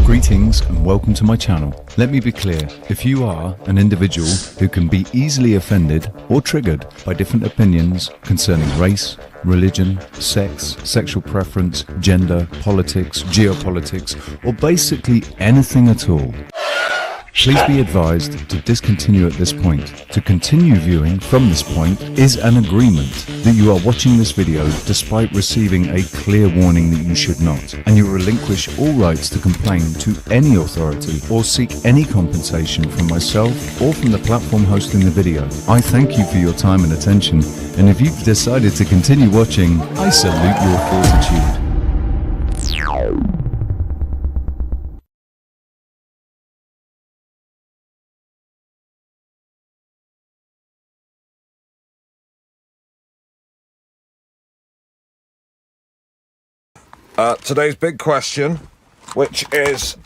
Greetings and welcome to my channel. Let me be clear, if you are an individual who can be easily offended or triggered by different opinions concerning race, religion, sex, sexual preference, gender, politics, geopolitics, or basically anything at all, please be advised to discontinue at this point. To continue viewing from this point is an agreement that you are watching this video despite receiving a clear warning that you should not, and you relinquish all rights to complain to any authority or seek any compensation from myself or from the platform hosting the video. I thank you for your time and attention, and if you've decided to continue watching, I salute your fortitude. Today's big question, which is,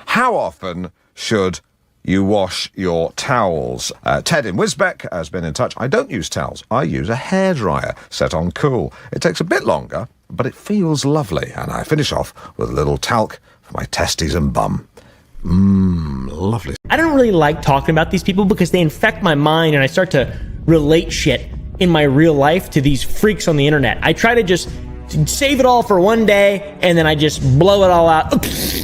how often should you wash your towels? Ted in Wisbeck has been in touch. I don't use towels. I use a hairdryer set on cool. It takes a bit longer, but it feels lovely. And I finish off with a little talc for my testes and bum. Lovely. I don't really like talking about these people because they infect my mind and I start to relate shit in my real life to these freaks on the internet. I try to just save it all for one day and then I just blow it all out. Who's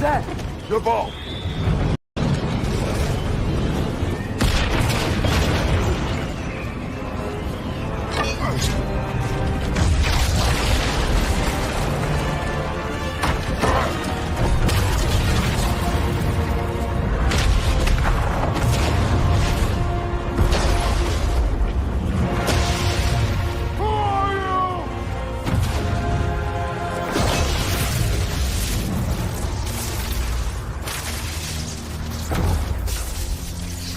that? Your ball.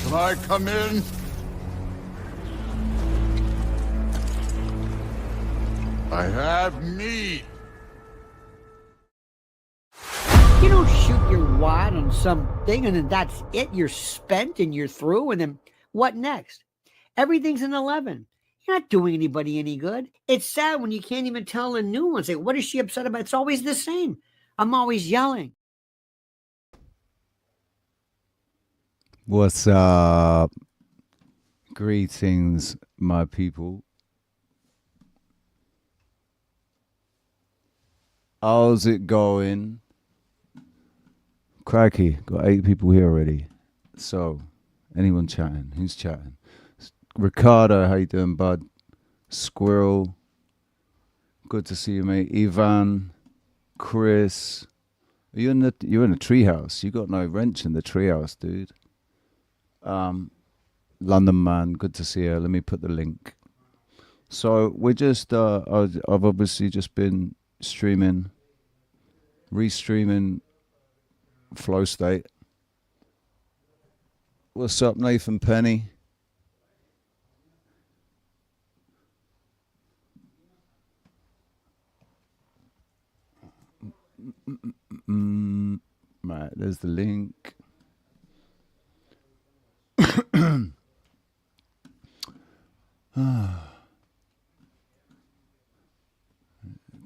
Can I come in? I have meat. You don't shoot your wad on something and then that's it. You're spent and you're through. And then what next? Everything's an 11. You're not doing anybody any good. It's sad when you can't even tell a new one. Say, what is she upset about? It's always the same. I'm always yelling. What's up? Greetings, my people. How's it going? Crikey, got 8 people here already. So, anyone chatting? Who's chatting? Ricardo, how you doing, bud? Squirrel, good to see you, mate. Ivan, Chris, you're in the treehouse. You got no wrench in the treehouse, dude. London man, good to see you. Let me put the link. So we're just I've obviously just been restreaming Flow State. What's up, Nathan Penny? Right, there's the link.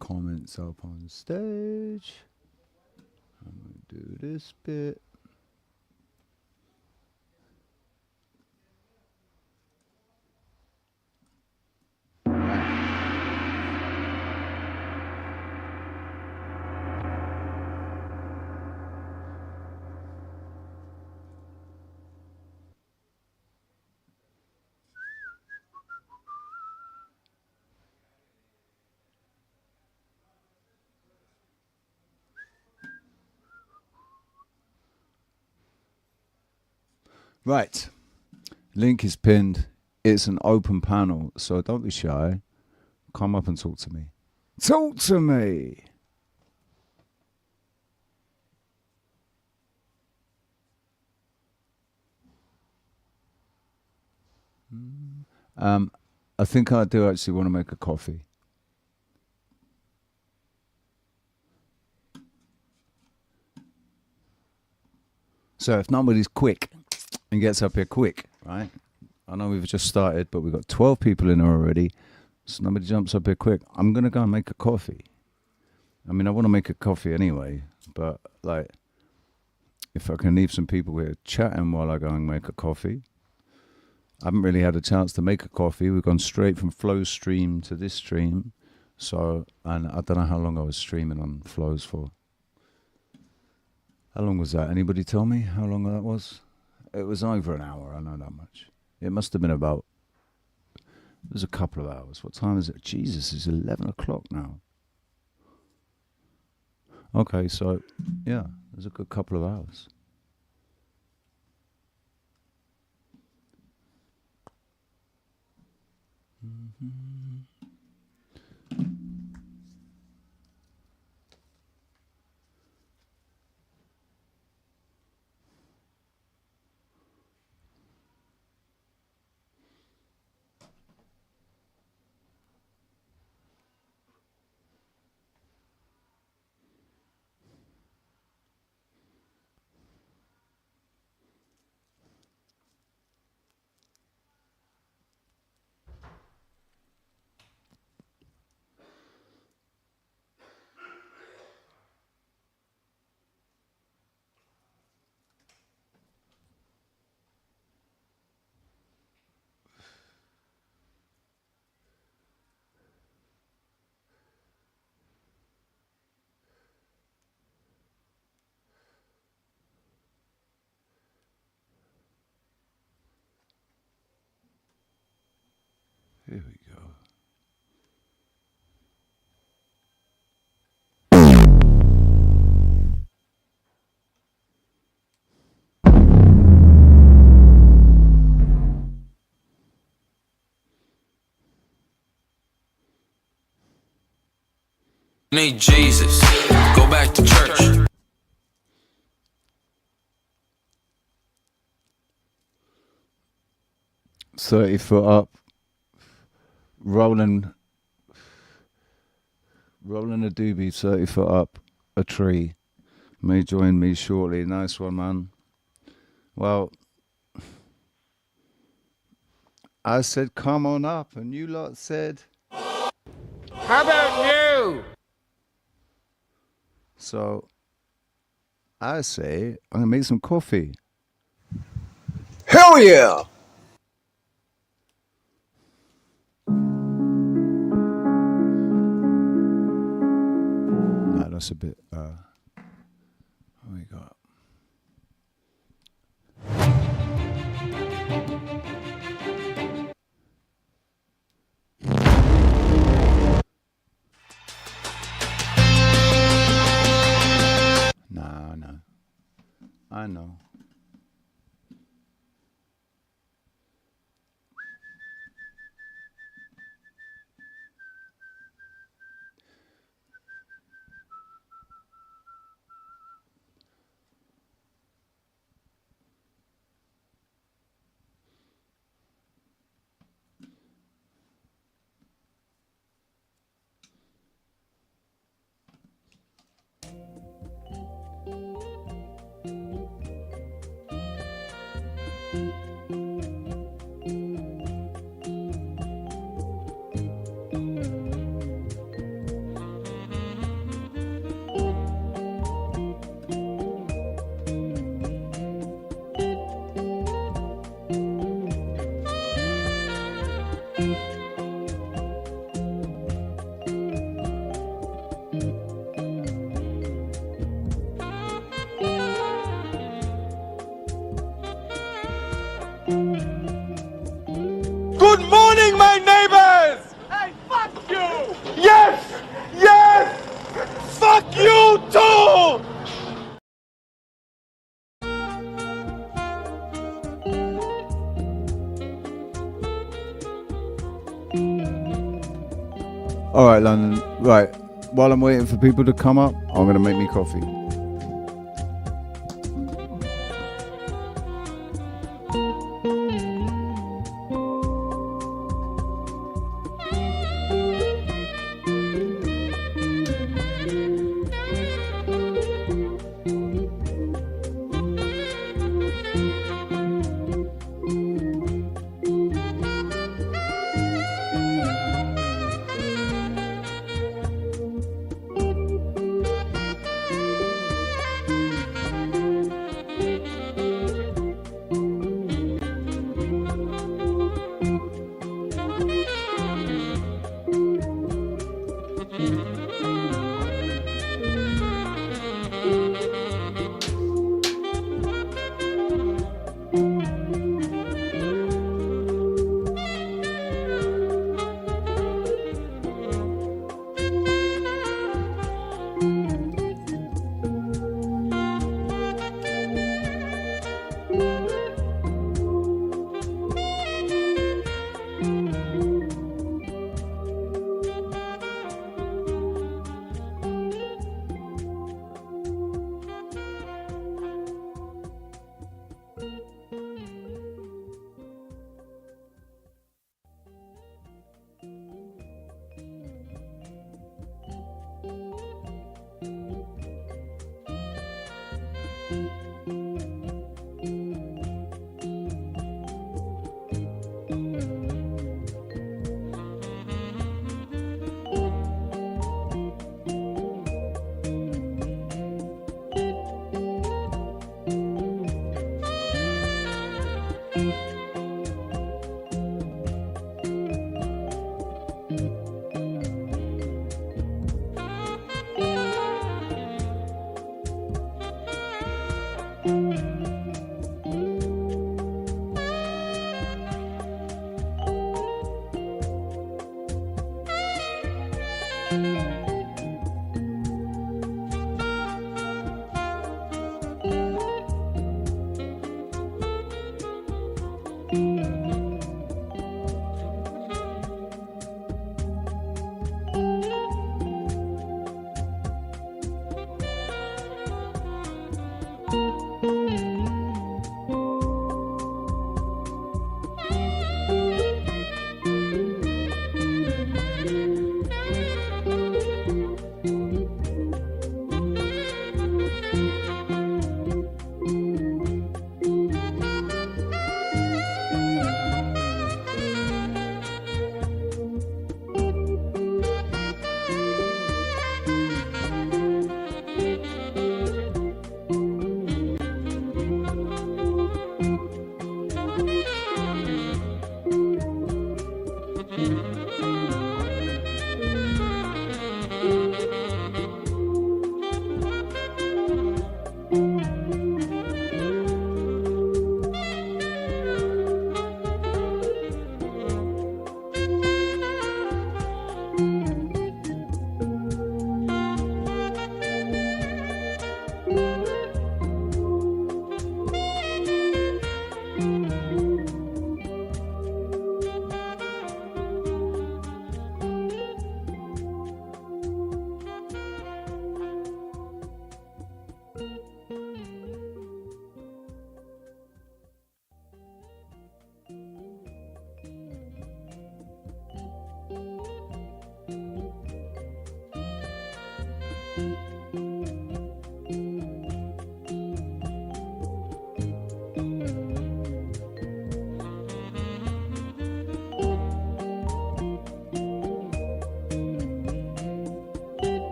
Comments up on stage. I'm gonna do this bit. Right, link is pinned. It's an open panel, so don't be shy. Come up and talk to me. Talk to me. I think I do actually want to make a coffee. So if nobody's quick and gets up here quick, right? I know we've just started, but we've got 12 people in here already. So nobody jumps up here quick. I'm going to go and make a coffee. I mean, I want to make a coffee anyway, but like, if I can leave some people here chatting while I go and make a coffee. I haven't really had a chance to make a coffee. We've gone straight from Flow's stream to this stream. So, and I don't know how long I was streaming on Flow's for. How long was that? Anybody tell me how long that was? It was over an hour, I know that much. It must have been about, it was a couple of hours. What time is it? Jesus, it's 11 o'clock now. Okay, so, yeah, it was a good couple of hours. Here we go. Need Jesus, go back to church. 30-foot up, rolling a doobie 30-foot up a tree. May join me shortly. Nice one, man. Well, I said, come on up, and you lot said, how about you? So I say, I'm going to make some coffee. Hell yeah! No, that's a bit, what we got? Nah, no. I know. Good morning, my neighbors! Hey, fuck you! Yes! Yes! Fuck you too! All right, London. Right. While I'm waiting for people to come up, I'm going to make me coffee.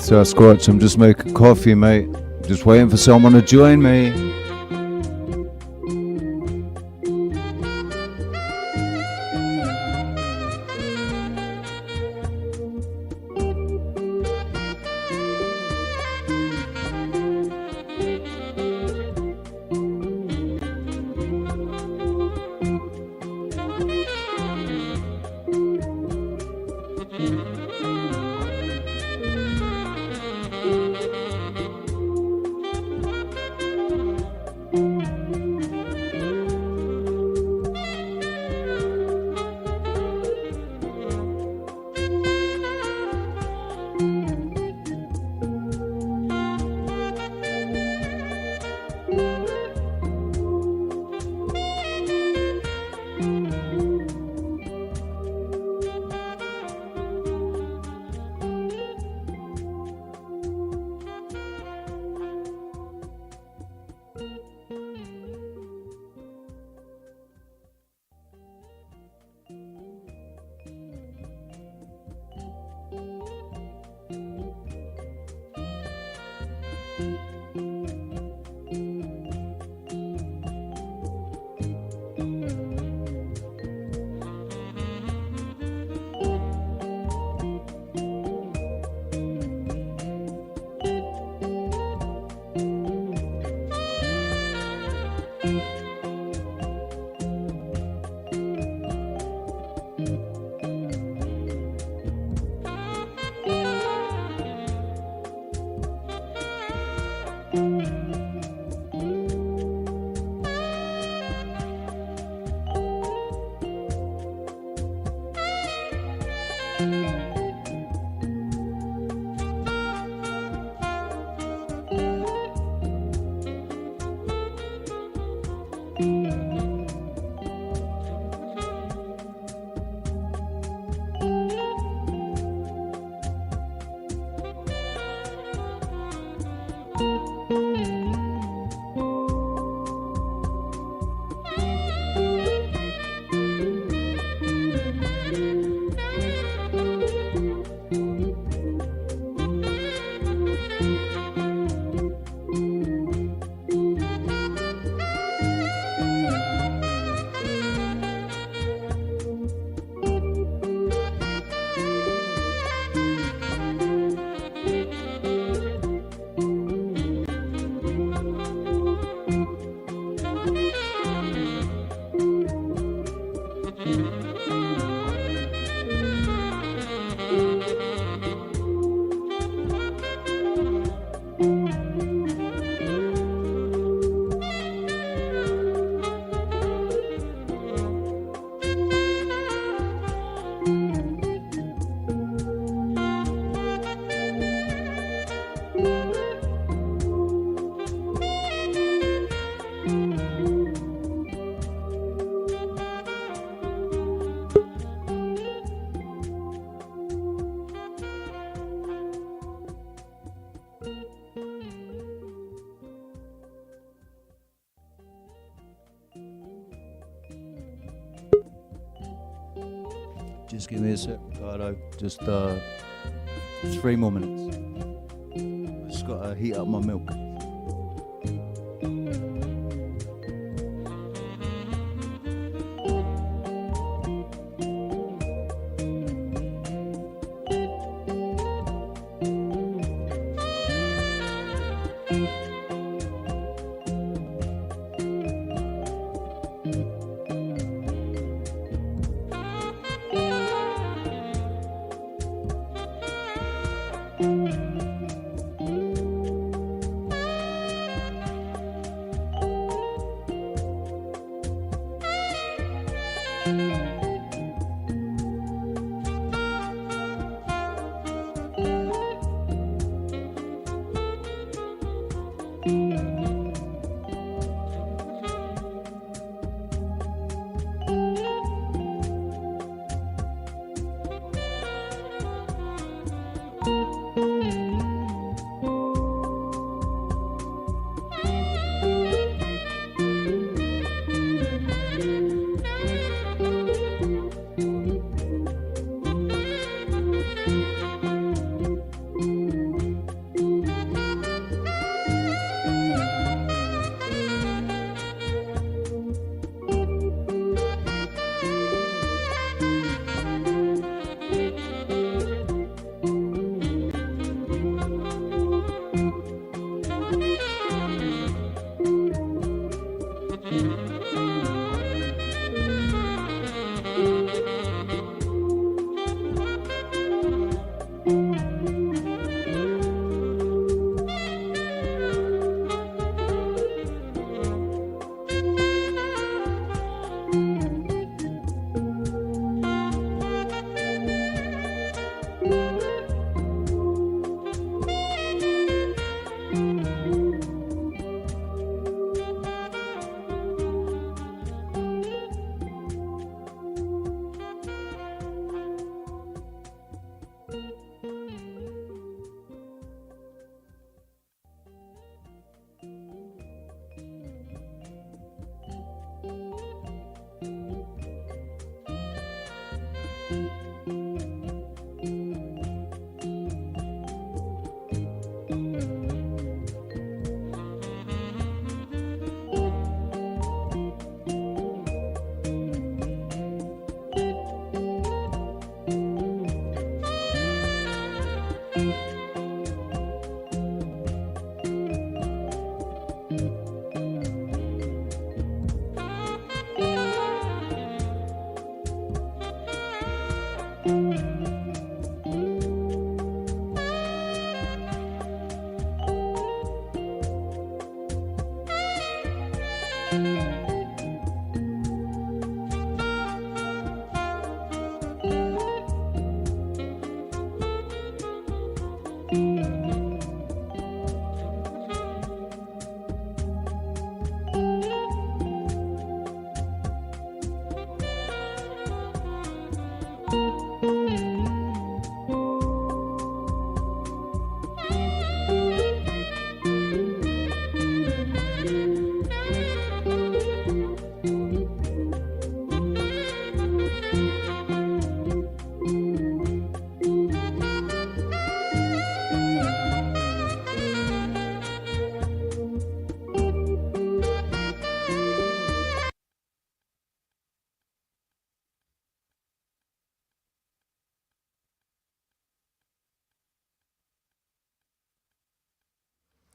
Sasquatch, I'm just making coffee, mate. Just waiting for someone to join me. Just give me a sec, Ricardo. Just 3 more minutes. Just gotta heat up my milk.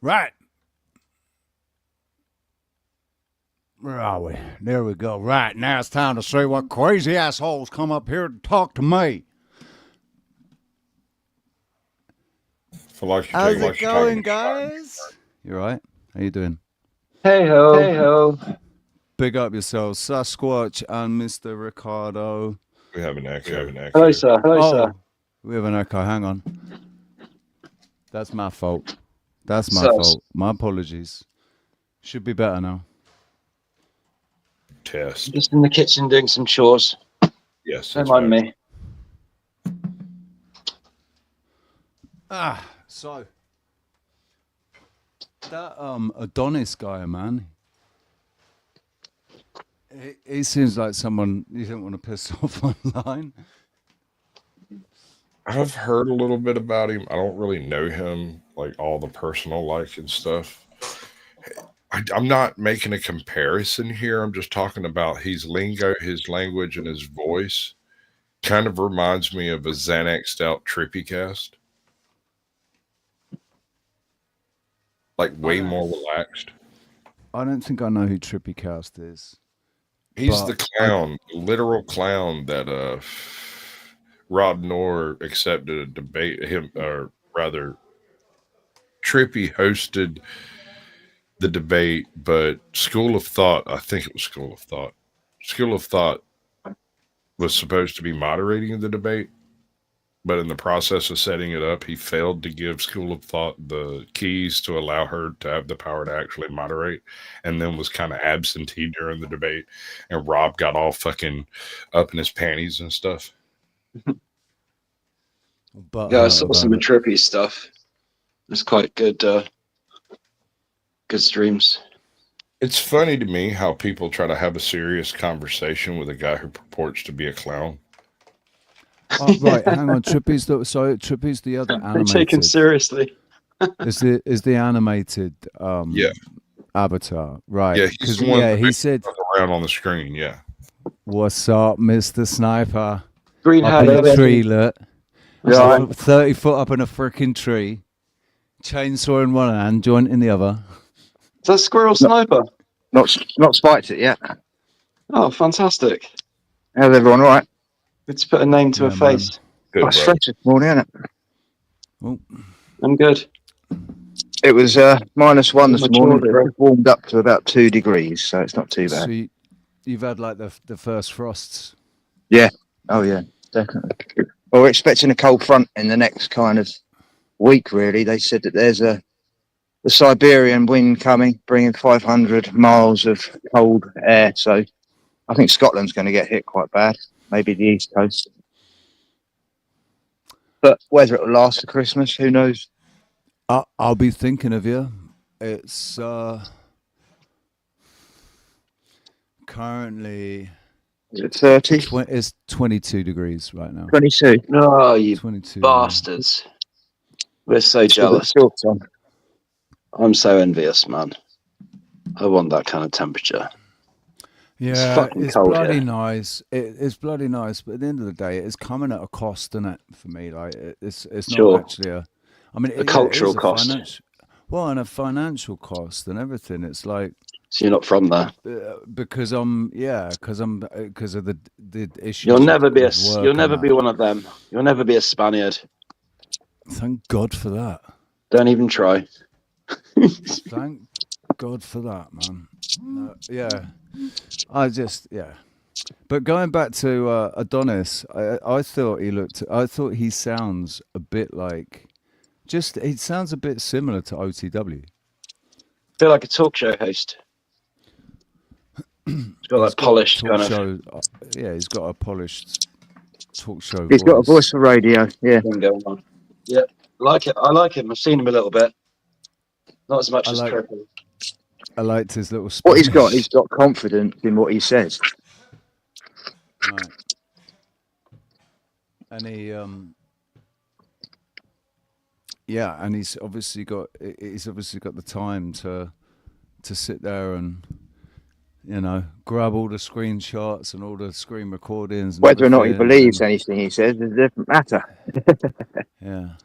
Right. Where are we? There we go. Right, now it's time to see what crazy assholes come up here to talk to me. How's it going, guys? You right? How you doing? Hey ho. Hey ho. Big up yourselves, Sasquatch and Mr. Ricardo. We have an echo. Hello, sir. Hello, sir. We have an echo. Hang on. That's my fault. That's my Sus. fault. My apologies. Should be better now. Test. Just in the kitchen doing some chores. Yes. Don't mind me. So that Adonis guy, man. He seems like someone you don't want to piss off online. I've heard a little bit about him. I don't really know him, like all the personal like and stuff. I'm not making a comparison here. I'm just talking about his lingo, his language, and his voice. Kind of reminds me of a Xanaxed out Trippy cast. Like way more relaxed. I don't think I know who Trippy Cast is. He's the clown, literal clown that Rob Noor accepted a debate him, or rather Trippy hosted the debate, but School of Thought, I think it was School of Thought was supposed to be moderating the debate, but in the process of setting it up, he failed to give School of Thought the keys to allow her to have the power to actually moderate, and then was kind of absentee during the debate, and Rob got all fucking up in his panties and stuff. But Yeah, I saw some trippy stuff. It's quite good. Good streams. It's funny to me how people try to have a serious conversation with a guy who purports to be a clown. Oh, right, hang on. Trippy's the other animated. Taken seriously. is the animated avatar, right? Yeah, he's the one he said around on the screen. Yeah. What's up, Mr. Sniper? Green up hat. in a tree, look. Yeah. 30 foot up in a freaking tree. Chainsaw in one hand, joint in the other. Is that Squirrel Sniper? Not spiked it yet. Oh, fantastic. How's everyone all right? Let's put a name to a face. Good, I stretched this morning, isn't it? Oh. I'm good. It was -1 this morning. It's warmed up to about 2 degrees, so it's not too bad. So you've had like the first frosts. Yeah. Oh yeah, definitely. Well, we're expecting a cold front in the next kind of week. Really, they said that there's the Siberian wind coming, bringing 500 miles of cold air. So I think Scotland's going to get hit quite bad. Maybe the East Coast. But whether it will last for Christmas, who knows? I'll be thinking of you. It's currently. Is it 30? It's 22 degrees right now. 22. Oh, you 22 bastards. We're so jealous. I'm so envious, man. I want that kind of temperature. Yeah, it's bloody nice. It's bloody nice, but at the end of the day, it's coming at a cost, isn't it? For me, like it's not actually a. I mean, a cultural cost. And a financial cost and everything. It's like. So you're not from there. Because because of the issues. You'll never be one of them. You'll never be a Spaniard. Thank God for that. Don't even try. Thank God for that, man. But going back to Adonis, I thought he sounds a bit like, he sounds a bit similar to OTW. Feel like a talk show host. He's got that polished kind of. Yeah, he's got a polished talk show. He's got a voice for radio. Yeah. Going on. Yeah, like it. I like him. I've seen him a little bit. Not as much as Triple. I liked his little. What he's got confidence in what he says. Right. And he, and he's obviously got the time to sit there and, grab all the screenshots and all the screen recordings. And whether or not he believes anything he says is a different matter. Yeah.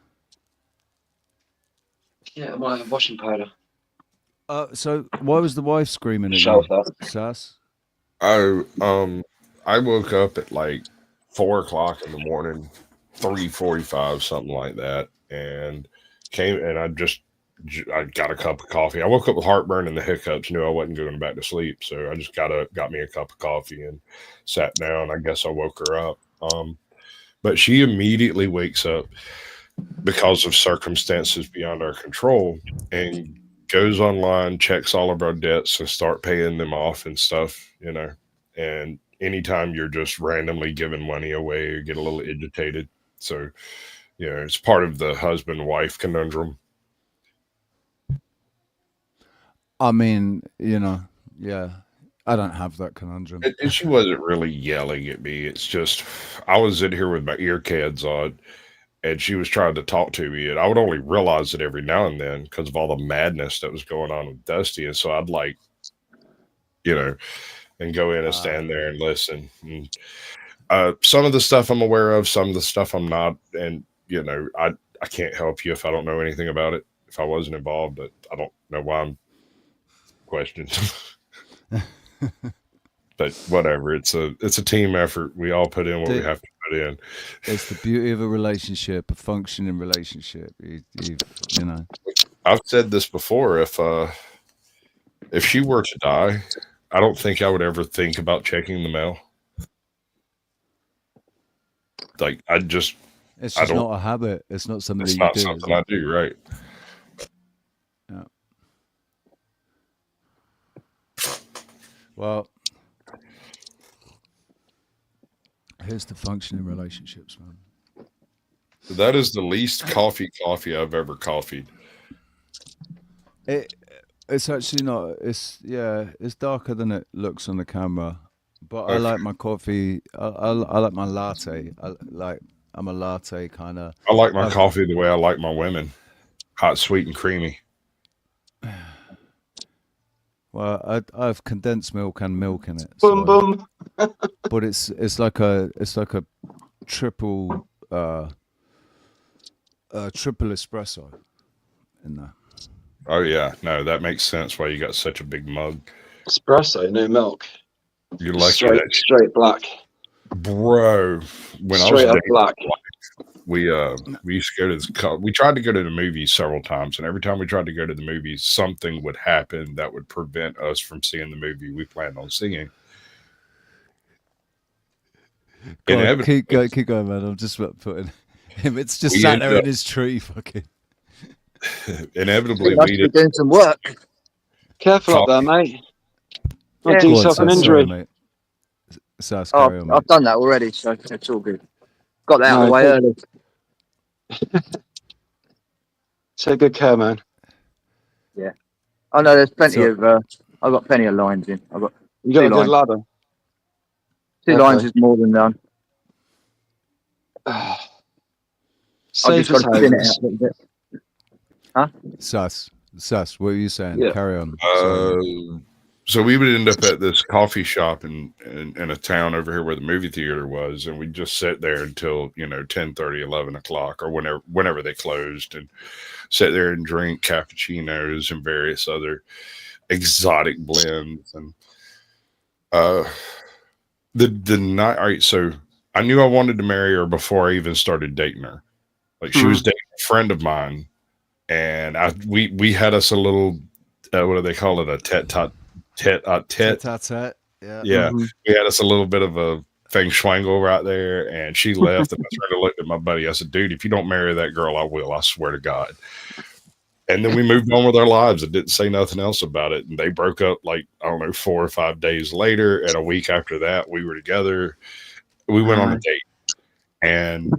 Yeah, I might have washing powder. So why was the wife screaming at Shelf you, that. Sass? Oh, I woke up at like 4 o'clock in the morning, 3:45, something like that, and came and I got a cup of coffee. I woke up with heartburn and the hiccups, knew I wasn't going back to sleep, so I just got me a cup of coffee and sat down. I guess I woke her up. But she immediately wakes up because of circumstances beyond our control and goes online, checks all of our debts and start paying them off and stuff, and anytime you're just randomly giving money away, you get a little agitated. So, it's part of the husband-wife conundrum. I mean, yeah, I don't have that conundrum. And she wasn't really yelling at me. It's just, I was in here with my ear cads on, and she was trying to talk to me, and I would only realize it every now and then because of all the madness that was going on with Dusty. And so I'd and go in and stand there and listen. And, some of the stuff I'm aware of, some of the stuff I'm not. And, I can't help you if I don't know anything about it. If I wasn't involved, but I don't know why I'm questioned. But whatever, it's a team effort. We all put in what we have to put in. It's the beauty of a relationship, a functioning relationship. I've said this before. If she were to die, I don't think I would ever think about checking the mail. Like it's just not a habit. It's not something. It's not something I do, right? Yeah. Well, here's the functioning relationships, man. That is the least coffee I've ever coffeed. It's actually not. It's darker than it looks on the camera. But I like my coffee. I like my latte. I'm a latte kind of. I like my coffee the way I like my women, hot, sweet, and creamy. Well, I have condensed milk and milk in it. Boom, boom. But it's like a triple triple espresso in there. Oh yeah, no, that makes sense. Why you got such a big mug? Espresso, no milk. You're lucky straight black, bro. When straight I was up black. We used to go to this. We tried to go to the movies several times, and every time we tried to go to the movies, something would happen that would prevent us from seeing the movie we planned on seeing. Keep going, man. I'm just putting him. It's just sat there in his tree, fucking. Inevitably, we be doing some work. Careful up there, mate. Don't do yourself an injury. Mate. I've done that already, so it's all good. Got that out of the way early. Take good care, man. Yeah. I know there's plenty of. I've got plenty of lines in. You got a good ladder. Two lines is more than done. Safe as hell. Huh? Sus, what are you saying? Yeah. Carry on. So we would end up at this coffee shop in a town over here where the movie theater was, and we'd just sit there until 10:30, 11 o'clock, or whenever they closed, and sit there and drink cappuccinos and various other exotic blends. And the night, all right, so I knew I wanted to marry her before I even started dating her. Like she was dating a friend of mine, and we had us a little what do they call it, a tete-a-tete. Tete-a-tete. Yeah. We had us a little bit of a feng schwangle right there, and she left. And I turned and looked at my buddy. I said, dude, if you don't marry that girl, I will. I swear to God. And then we moved on with our lives and didn't say nothing else about it. And they broke up 4 or 5 days later. And a week after that, we were together. We went on a date, and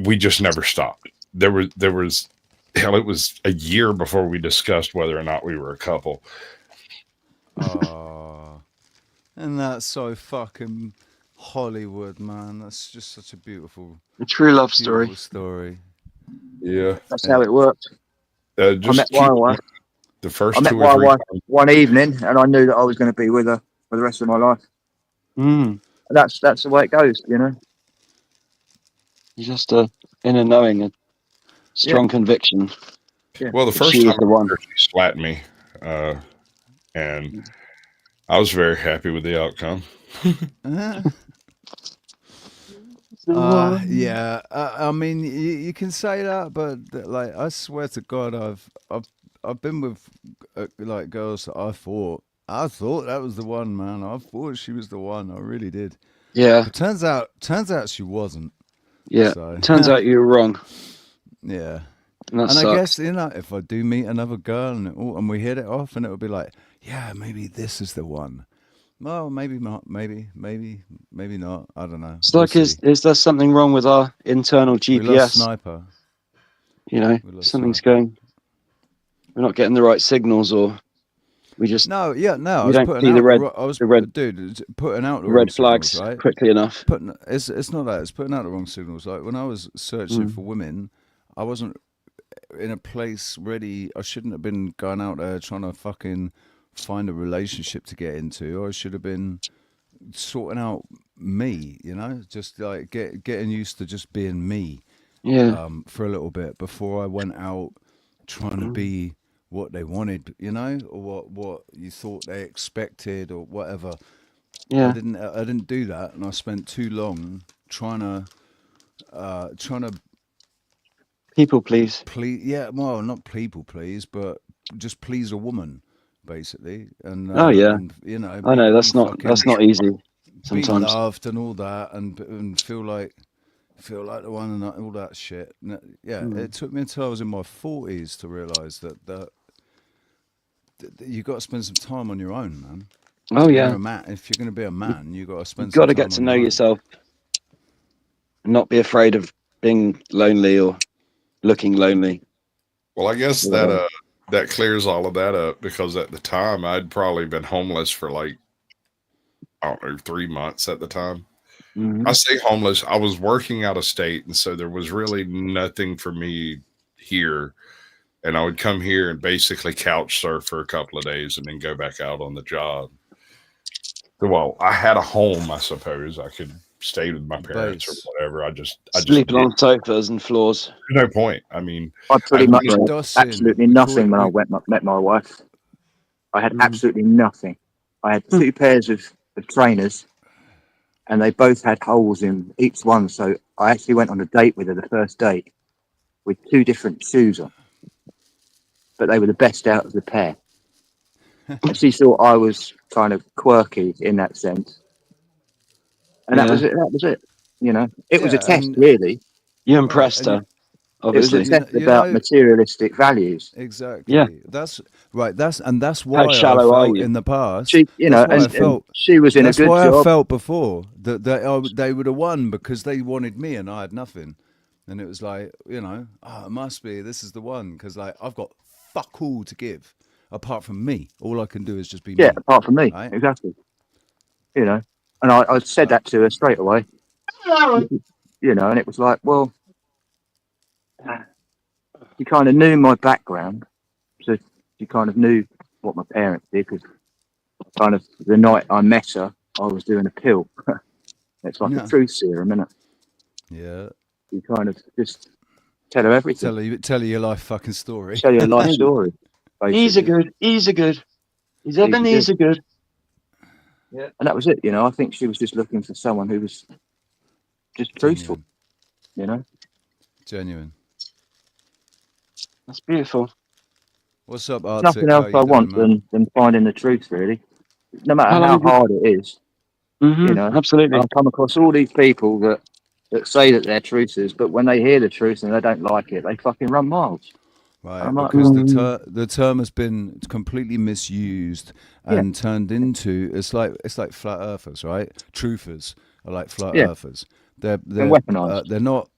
we just never stopped. There was hell, it was a year before we discussed whether or not we were a couple. Oh, and that's so fucking Hollywood, man. That's just such a beautiful, true love story. Yeah, that's how it worked. I met my wife. The first I met my wife one evening, and I knew that I was going to be with her for the rest of my life. And that's the way it goes, You just inner knowing, a strong conviction. Well, the first She was time the one. she slapped me, and I was very happy with the outcome. Yeah. I mean, you can say that, but like, I swear to God, I've been with like girls that I thought that was the one, man. I thought she was the one. I really did. Yeah. But turns out she wasn't. Yeah. So Turns out you were wrong. yeah. And that And I sucks. guess, you know, if I do meet another girl and we hit it off, and it would be like, yeah, maybe this is the one. Well, maybe not. Maybe not. I don't know. It's We'll like, see. is there something wrong with our internal We lost GPS? Sniper. You know, We lost something's Sniper. going. We're not getting the right signals, or we just No, yeah, no. I we was don't putting see out the red, I was, the red, dude, it's putting out the the wrong red flags signals, right? quickly enough. It's not that. It's putting out the wrong signals. Like when I was searching for women, I wasn't in a place ready. I shouldn't have been going out there trying to fucking find a relationship to get into. I should have been sorting out me, you know, just like getting used to just being me. Yeah. For a little bit before I went out trying to be what they wanted, you know, or what you thought they expected or whatever. Yeah. I didn't do that, and I spent too long trying to People please. please. Yeah, well, not people please, but just please a woman, basically. And Oh yeah. and you know, I know that's not easy be sometimes. loved and all that, and feel like the one and all that shit. Yeah, it took me until I was in my 40s to realise that you got to spend some time on your own, man. Oh You're yeah. a man. If you're going to be a man, you got to spend. You've got to some time get to on know your own. yourself, and not be afraid of being lonely or looking lonely. Well, I guess that clears all of that up, because at the time I'd probably been homeless for like, I don't know, 3 months at the time. I say homeless. I was working out of state, and so there was really nothing for me here. And I would come here and basically couch surf for a couple of days and then go back out on the job. Well, I had a home, I suppose. I could stay with my parents or whatever. I just Sleeping on sofas and floors. There's no point. I mean, I pretty much call it had dossing. absolutely We call nothing it- when I we- met my wife. I had absolutely nothing. I had two pairs of trainers, and they both had holes in each one. So I actually went on a date with her, the first date, with two different shoes on. But they were the best out of the pair. And she thought I was kind of quirky in that sense. And that was it. That was it. You know, it was a Yeah, test, and- really. You impressed and her, It was obviously. a test You about know- materialistic values. Exactly. Yeah. That's right. That's why I shallow are felt you? in the past. She, you know, that's why I and felt. she was in a That's good why job. I felt before that they would have won because they wanted me and I had nothing, and it was like, you know, it must be this is the one because like I've got fuck all to give apart from me. All I can do is just be me. Apart from me, right? exactly. You know, and I said that to her straight away. You know, and it was like, well, she kind of knew my background, so she kind of knew what my parents did because kind of the night I met her, I was doing a pill. It's like Yeah. a truth serum, isn't it? Yeah. You kind of just tell her everything. Tell her your life fucking story. Tell you a life story. He's a basically. good. He's a good. He's a good. Yeah. And that was it. You know, I think she was just looking for someone who was just truthful. You know. Genuine. That's beautiful. What's up, There's Arctic? nothing How else you I doing, want man? than finding the truth, really. No matter How long how have you- hard it is, you know. Absolutely. I come across all these people that say that they're truthers, but when they hear the truth and they don't like it, they fucking run miles. Right, I'm like, because the term has been completely misused and Yeah. turned into it's like flat earthers, right? Truthers are like flat Yeah. earthers. They're weaponised. they're not.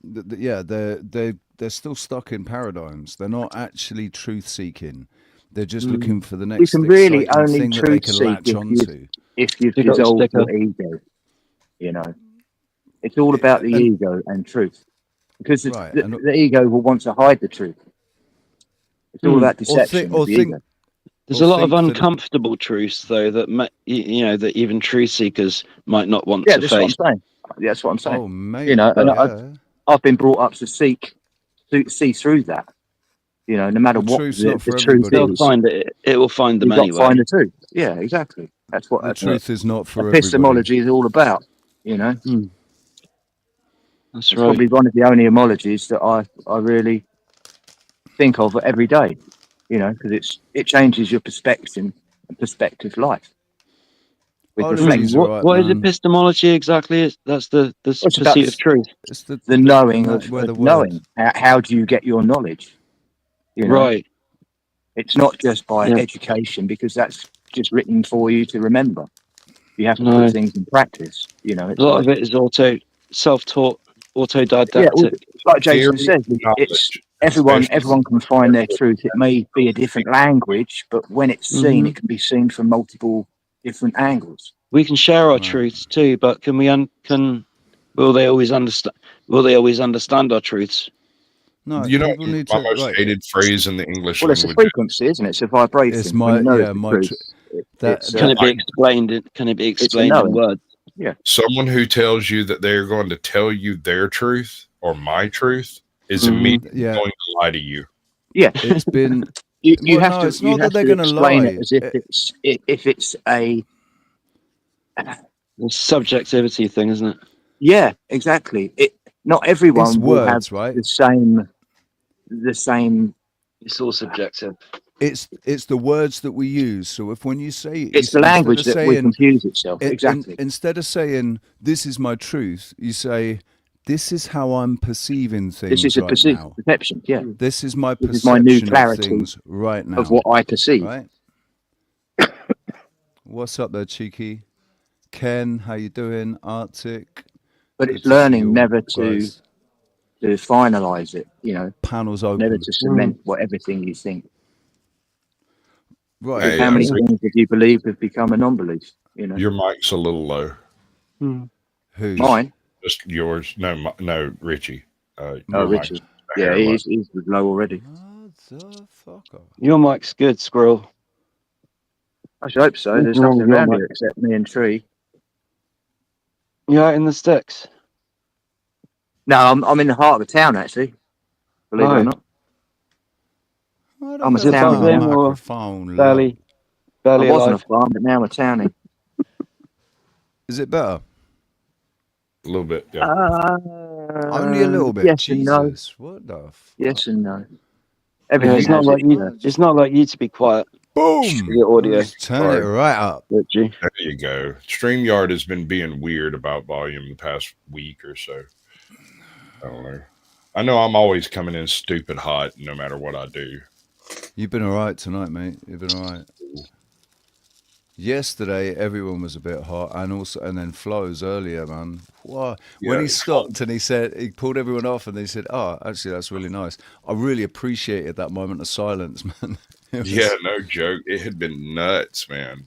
They're still stuck in paradigms. They're not actually truth seeking. They're just looking for the next. You can really exciting only thing that they truth can seek latch onto. if you've Pick up the dissolved sticker. your ego. You know, it's all about the and- ego and truth, because Right, and- the ego will want to hide the truth. It's all about Or deception. or with the think. ego. There's or a lot of think for the- uncomfortable truths, though, that you know that even truth seekers might not want Yeah, to that's what I'm face. saying. That's what I'm saying. Oh, mate. You know, and yeah. I've been brought up to see through that. You know, no matter The what truth's not for the truth everybody. They'll is, find it. It will find them you've got to anyway. find the truth. Yeah, exactly. That's what The truth is not for epistemology is all about. You know, That's it's right. probably one of the only homologies that I really think of every day. You know, because it changes your perspective life. With Ology's reflection. alright, What is man. epistemology exactly? That's the It's about pursuit of truth. It's the knowing where the of knowing. How do you get your knowledge? You know? Right. It's not just by Yeah. education, because that's just written for you to remember. You have to No. put things in practice. You know, A it's lot like, of it is self-taught, autodidactic. yeah, well, like Jason Theory says, of knowledge, it's everyone especially- can find their truth. It may be a different language, but when it's seen, it can be seen from multiple different angles. We can share our Right. truths too, but will they always understand? Will they always understand our truths? No, You know, people need my to. most Right. hated phrase in the English Well, it's a language. frequency, isn't it? It's a vibration. It's When my you know yeah the my. truth, That- it's, Can it be I- explained? Can it be it's a explained in knowing. words? Someone who tells you that they're going to tell you their truth or my truth is immediately Yeah. going to lie to you. Yeah, It's been. you Well, have no, to. it's You not that have they're to gonna explain lie. it as if it's a. It's a subjectivity thing, isn't it? Yeah, exactly. Not everyone It's will have words, right? the same. It's all subjective. It's the words that we use. So if when you say It's the language that will confuse itself. Exactly. Instead of saying this is my truth, you say this is how I'm perceiving things. This is a right now. perception. Yeah, This is my This is perception my new clarity of things right now. of what I perceive. Right. What's up there, cheeky? Ken, how you doing? Arctic. But Good it's to see learning you all, never to guys. finalize it. You know, Panels never open. to cement what everything you think. Right. Hey, How many Rick, things have you believed have become a non-belief? You know, your mic's a little low. Who's? mine. Just yours. No, Richie. Oh, Your mic's Richard. a Yeah, hair low. he's low already. Motherfucker. Your mic's good, Squirrel. I should hope so. What's There's wrong nothing with your around mic? here except me and Tree. You're out in the sticks. No, I'm in the heart of the town actually. Believe it Oh. or not. I'm a Is it town buzzing now. or Microphone barely I wasn't alive? a farm, but now I'm a townie. Is it better? A little bit. Yeah. Only a little bit. Yes and no. Jesus. What the fuck? Yes and no. Yeah, Everything it's not has like its you. merits. It's not like you to be quiet. Boom! Your audio. Let's turn it right up. Richie. There you go. StreamYard has been being weird about volume the past week or so. I don't know. I know I'm always coming in stupid hot no matter what I do. You've been all right tonight, mate. You've been all right. Yesterday, everyone was a bit hot, and then Flo's earlier, man. Wow. When Yeah, he it's stopped and he pulled everyone off, and they said, "Oh, actually, that's really nice." I really appreciated that moment of silence, man. It was- Yeah, no joke. It had been nuts, man.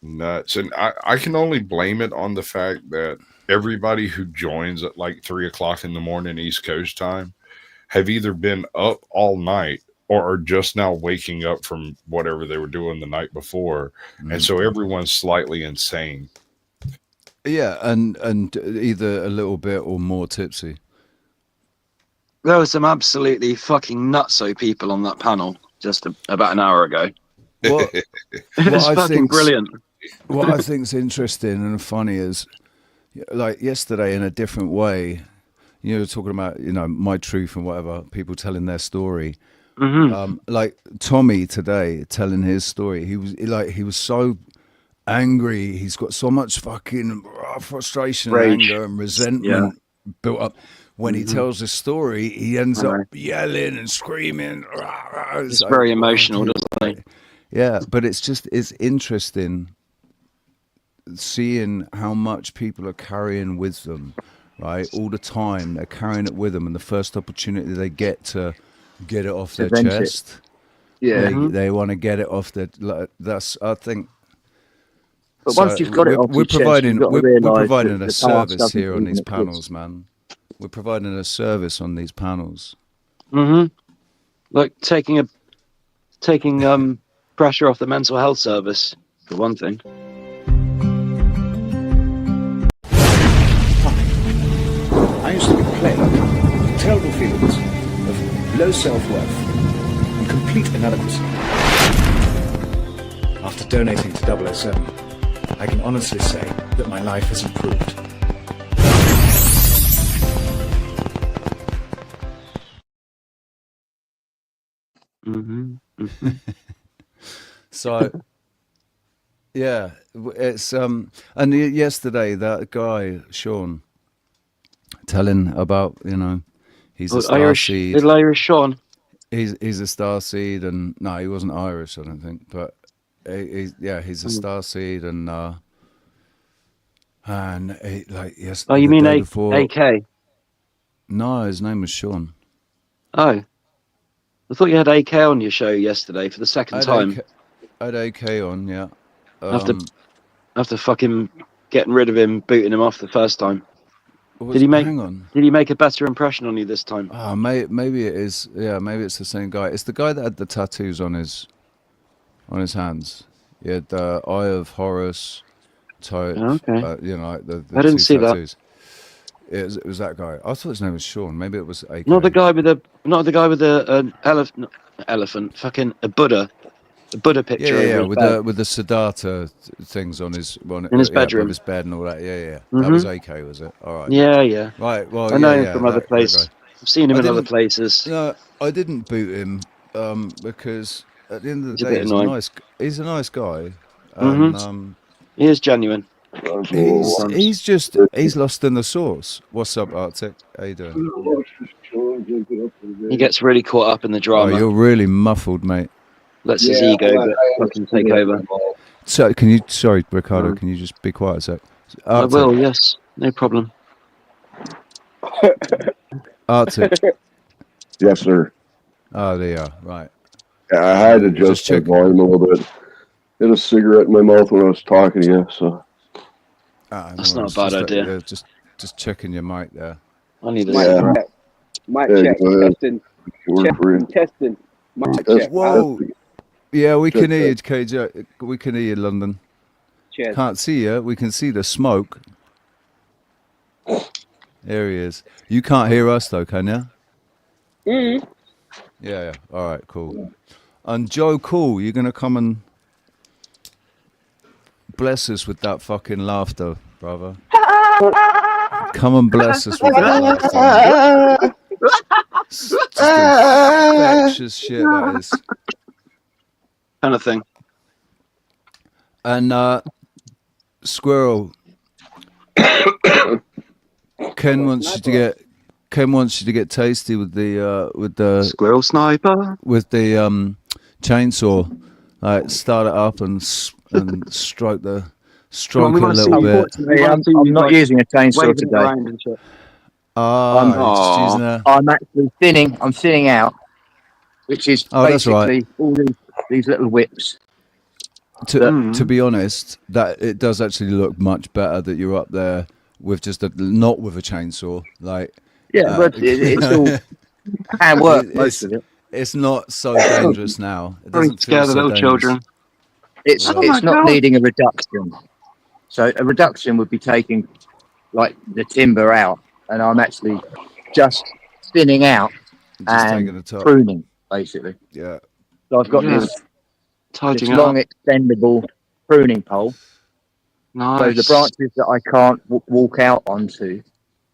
Nuts. And I can only blame it on the fact that everybody who joins at like 3 o'clock in the morning East Coast time have either been up all night or are just now waking up from whatever they were doing the night before. And so everyone's slightly insane. Yeah, and either a little bit or more tipsy. There were some absolutely fucking nutso people on that panel just about an hour ago. What, It was I fucking think's- brilliant. what I think's interesting and funny is, like yesterday in a different way, you know, talking about, you know, my truth and whatever, people telling their story. Like Tommy today telling his story, he was so angry. He's got so much fucking frustration, and Rage. anger, and resentment built up. When he tells the story, he ends up yelling and screaming. It's very emotional, doesn't it? Yeah, but it's interesting seeing how much people are carrying with them, right? All the time, they're carrying it with them, and the first opportunity they get to get it off their vent it. chest, Yeah. they want to get it off their. Like, that's, I think. But once you've got it off we're your chest, providing you've got to we're realise providing that a the past service doesn't here on even these exist. panels, man. We're providing a service on these panels. Like taking pressure off the mental health service for one thing. I used to be plagued with terrible feelings of low self-worth, complete inadequacy. After donating to 007, I can honestly say that my life has improved. So, yeah, it's and yesterday that guy Sean telling about he's a star Irish, seed. little Irish Sean. He's a star seed, and no, he wasn't Irish, I don't think, but he's a star seed, and he, like yes. Oh, you the mean day before, AK? No, his name was Sean. Oh, I thought you had AK on your show yesterday for the second time. I had AK on, yeah. After fucking getting rid of him, booting him off the first time. Hang on. Did he make a better impression on you this time? Oh, maybe it is. Yeah, maybe it's the same guy. It's the guy that had the tattoos on his hands. He had the Eye of Horus type. Okay. Like the I didn't two see tattoos. It was that guy. I thought his name was Sean. Maybe it was AK. Not the guy with the elephant. Fucking a Buddha picture. Yeah, over his bed. with the Siddhartha things on his bedroom, above his bed and all that. Yeah. Mm-hmm. That was AK, was it? All right. Yeah. Right. Well, I know him from other places. I've seen him in other places. No, I didn't boot him because at the end of the He's day, he's a nice guy. And, he is genuine. He's lost in the sauce. What's up, Arctic? How you doing? He gets really caught up in the drama. Oh, you're really muffled, mate. Lets his ego fucking take over. So, sorry, Ricardo, can you just be quiet a sec? Arctic. I will, yes. No problem. Arctic. Yes, sir. Oh, there you are. Right. Yeah, I had to adjust the volume a little bit. Had a cigarette in my mouth when I was talking to you, so. That's not a bad idea. Just checking your mic there. I need a cigarette. Mic check. Testing. Testing. Mic check. Whoa. Yeah, we can hear you, KJ. We can hear you, London. Cheers. Can't see you. We can see the smoke. There he is. You can't hear us, though, can you? Mm. Yeah. All right, cool. And Joe Cool, you're going to come and bless us with that fucking laughter, brother. Come and bless us with that laughter. Just infectious shit, that is. Kind of thing. And Squirrel, Ken wants you to get tasty with the Squirrel Sniper with the chainsaw. Like start it up and stroke it a little bit. I'm not using a chainsaw today. I'm actually thinning. I'm thinning out, which is basically all these little whips. To be honest, that it does actually look much better that you're up there with just not with a chainsaw. Like but it's all hand work. Most of it. It's not so dangerous now. It doesn't scare the little children. It's not needing a reduction. So a reduction would be taking like the timber out, and I'm actually just thinning out and pruning, basically. Yeah. So I've got this long extendable pruning pole. Nice. So the branches that I can't walk out onto,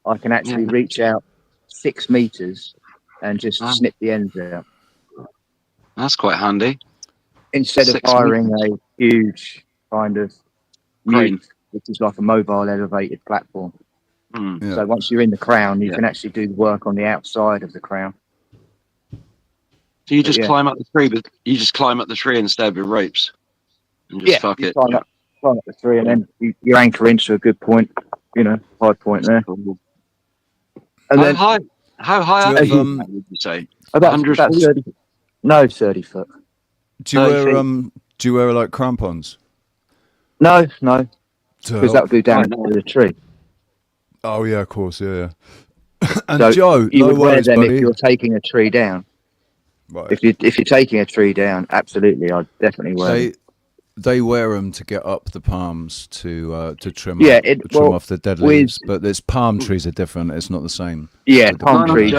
I can actually reach out 6 meters and just snip the ends out. That's quite handy. Instead of hiring a huge kind of mute, which is like a mobile elevated platform. So once you're in the crown, you can actually do the work on the outside of the crown. So you just climb up the tree, but you just climb up the tree instead with ropes. And just fuck it. Climb up the tree, and then you anchor into a good point, high point there. And then, how high up would you say? About 30. No, 30 foot. Do you wear like crampons? No, because that would go down into the tree. Oh yeah, of course, yeah. And so Joe, you would wear them buddy. if you're taking a tree down. Right. If you're taking a tree down, absolutely, I'd definitely wear them. They wear them to get up the palms to trim off the dead leaves. But there's palm trees are different. It's not the same. Yeah, palm trees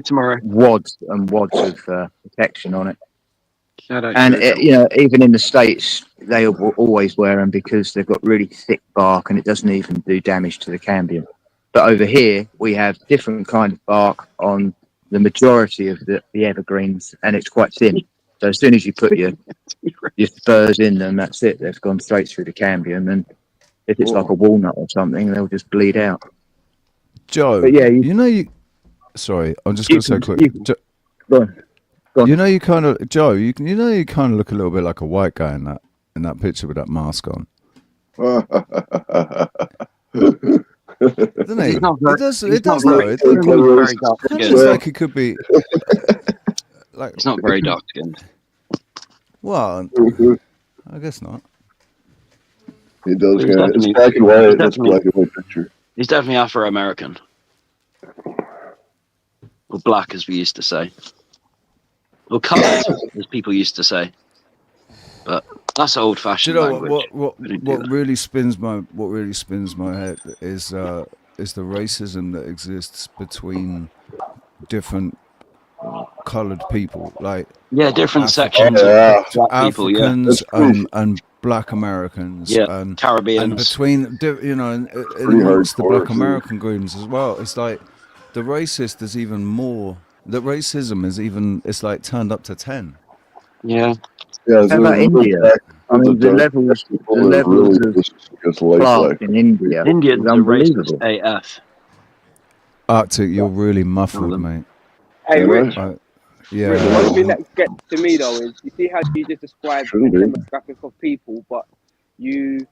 tomorrow. wads and wads of protection on it. And you know, even in the States, they will always wear them because they've got really thick bark and it doesn't even do damage to the cambium. But over here, we have different kind of bark on the majority of the evergreens, and it's quite thin. So as soon as you put your spurs in them, that's it. They've gone straight through the cambium, and if it's like a walnut or something, they'll just bleed out. Joe, but yeah, sorry, I'm just going to say quick. Go on. You know, you kind of, Joe. You know, you kind of look a little bit like a white guy in that picture with that mask on. Doesn't he? It does. It does. It looks like it could be. Like It's not very dark skinned. Well, I guess not. It does. Yeah. It's black and white. That's black and white picture. He's definitely Afro-American. Or black, as we used to say. Or coloured, as people used to say. But that's old-fashioned language. What really spins my head is the racism that exists between different coloured people, like different sections of black people, Africans and Black Americans, and Caribbeans, and between and amongst the Black American groups as well. It's like the racist is even more. The racism is even. It's like turned up to 10. Yeah. How about India? I mean, the levels of class in India. Indians are racist AF. Arctic, you're really muffled, mate. Hey, Rich. Yeah. Rich, one thing that gets to me though is you see how you just described the demographic of people, but you,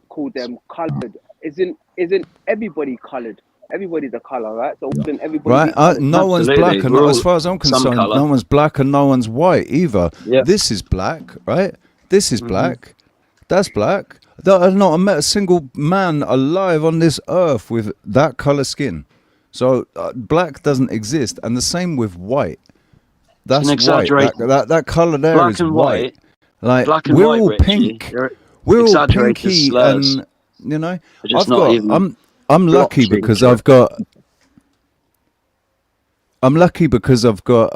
call them coloured. Isn't everybody coloured? Everybody's a colour, right? So isn't everybody right? No one's black, and as far as I'm concerned, no one's black and no one's white either. Yep. This is black, right? This is black. That's black. I've not met a single man alive on this earth with that colour skin. So black doesn't exist, and the same with white. That's white. That colour there black is and white. Like black and we're white, all Richie, pink. We're all pinky, and I'm lucky because I've got. I'm lucky because I've got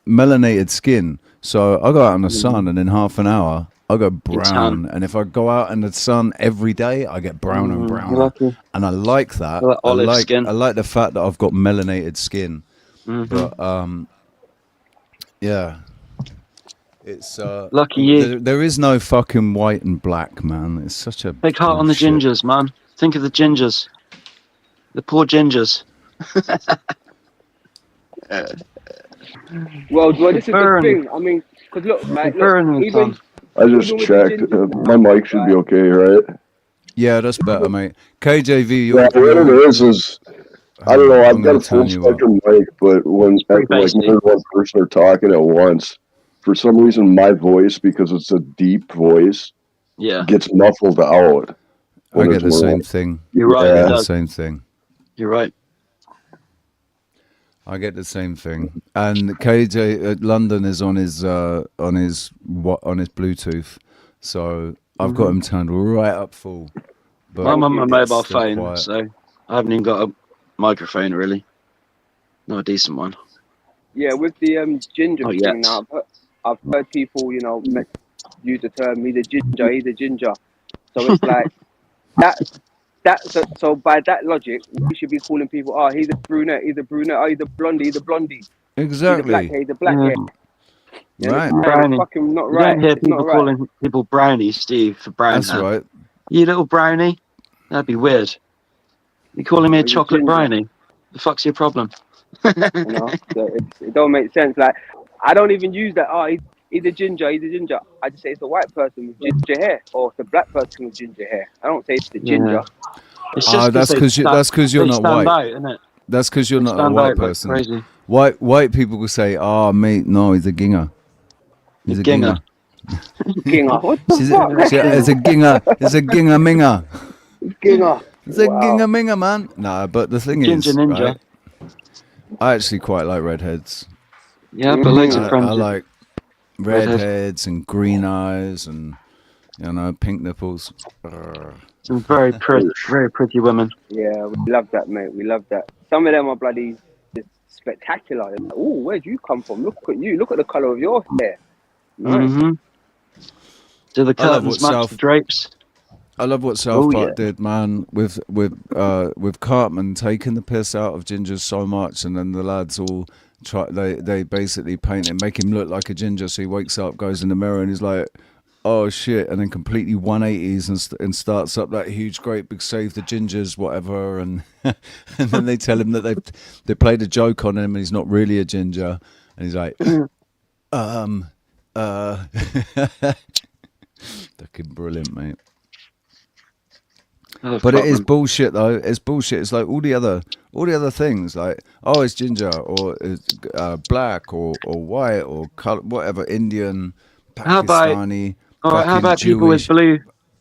melanated skin. So I go out in the sun, and in half an hour I go brown. And if I go out in the sun every day, I get brown and brown. And I like that. I like the fact that I've got melanated skin. But yeah, it's lucky you. There is no fucking white and black, man. It's such a big heart on the gingers, man. Think of the gingers, the poor gingers. Well, this is the thing. I mean, because look, mate, even. I just checked. My mic should be okay, right? Yeah, that's better, mate. KJV, what it is I don't know. I've got a full spectrum mic, but when more than one person are talking at once, for some reason, my voice, because it's a deep voice, gets muffled out. I get the same thing. You're right. I get the same thing. You're right. I get the same thing, and KJ at London is on his Bluetooth, so I've got him turned right up full. But I'm on my mobile phone, so I haven't even got a microphone really. Not a decent one. Yeah, with the ginger thing now, I've heard people, use the term he's a ginger. So it's like so by that logic, we should be calling people, he's a brunette, he's a blondie. Exactly. He's a black hair. Right. Brownie. Fucking not You right. don't hear people calling people brownie, Steve, for brown That's hair. right. You little brownie? That'd be weird. You calling me a chocolate brownie? The fuck's your problem? So it don't make sense. Like, I don't even use that. He's a ginger. I just say it's a white person with ginger hair, or it's a black person with ginger hair. I don't say it's the ginger. Yeah. It's just that's because you're not white. Out, isn't it? That's because you're not a white person. Crazy. White people will say, mate, no, he's a ginger. He's a ginger. Ginger. What the fuck? It's a ginger. It's a ginger minger. Ginger. It's a ginger minger, man. Nah, but the thing Ginger is, ninja. right, I actually quite like redheads. Yeah, but loads of friends. I like redheads and green eyes and pink nipples. Some very pretty women. Yeah, we love that, mate. We love that. Some of them are bloody just spectacular. Like, oh, where'd you come from? Look at you. Look at the color of your hair. Nice. Mm-hmm. Do the I love curtains what match the drapes? I love what South Park yeah. did, man, with Cartman taking the piss out of Ginger so much, and then the lads all try. They basically paint him, make him look like a ginger. So he wakes up, goes in the mirror, and he's like, "Oh shit!" And then completely 180s and starts up that huge, great big save the gingers, whatever. And and then they tell him that they played a joke on him, and he's not really a ginger. And he's like, fucking brilliant, mate. But it is bullshit, though. It's bullshit. It's like all the other things, like, oh, it's ginger or it's black or white or color, whatever, Indian, Pakistani. How about Jewish. people with blue?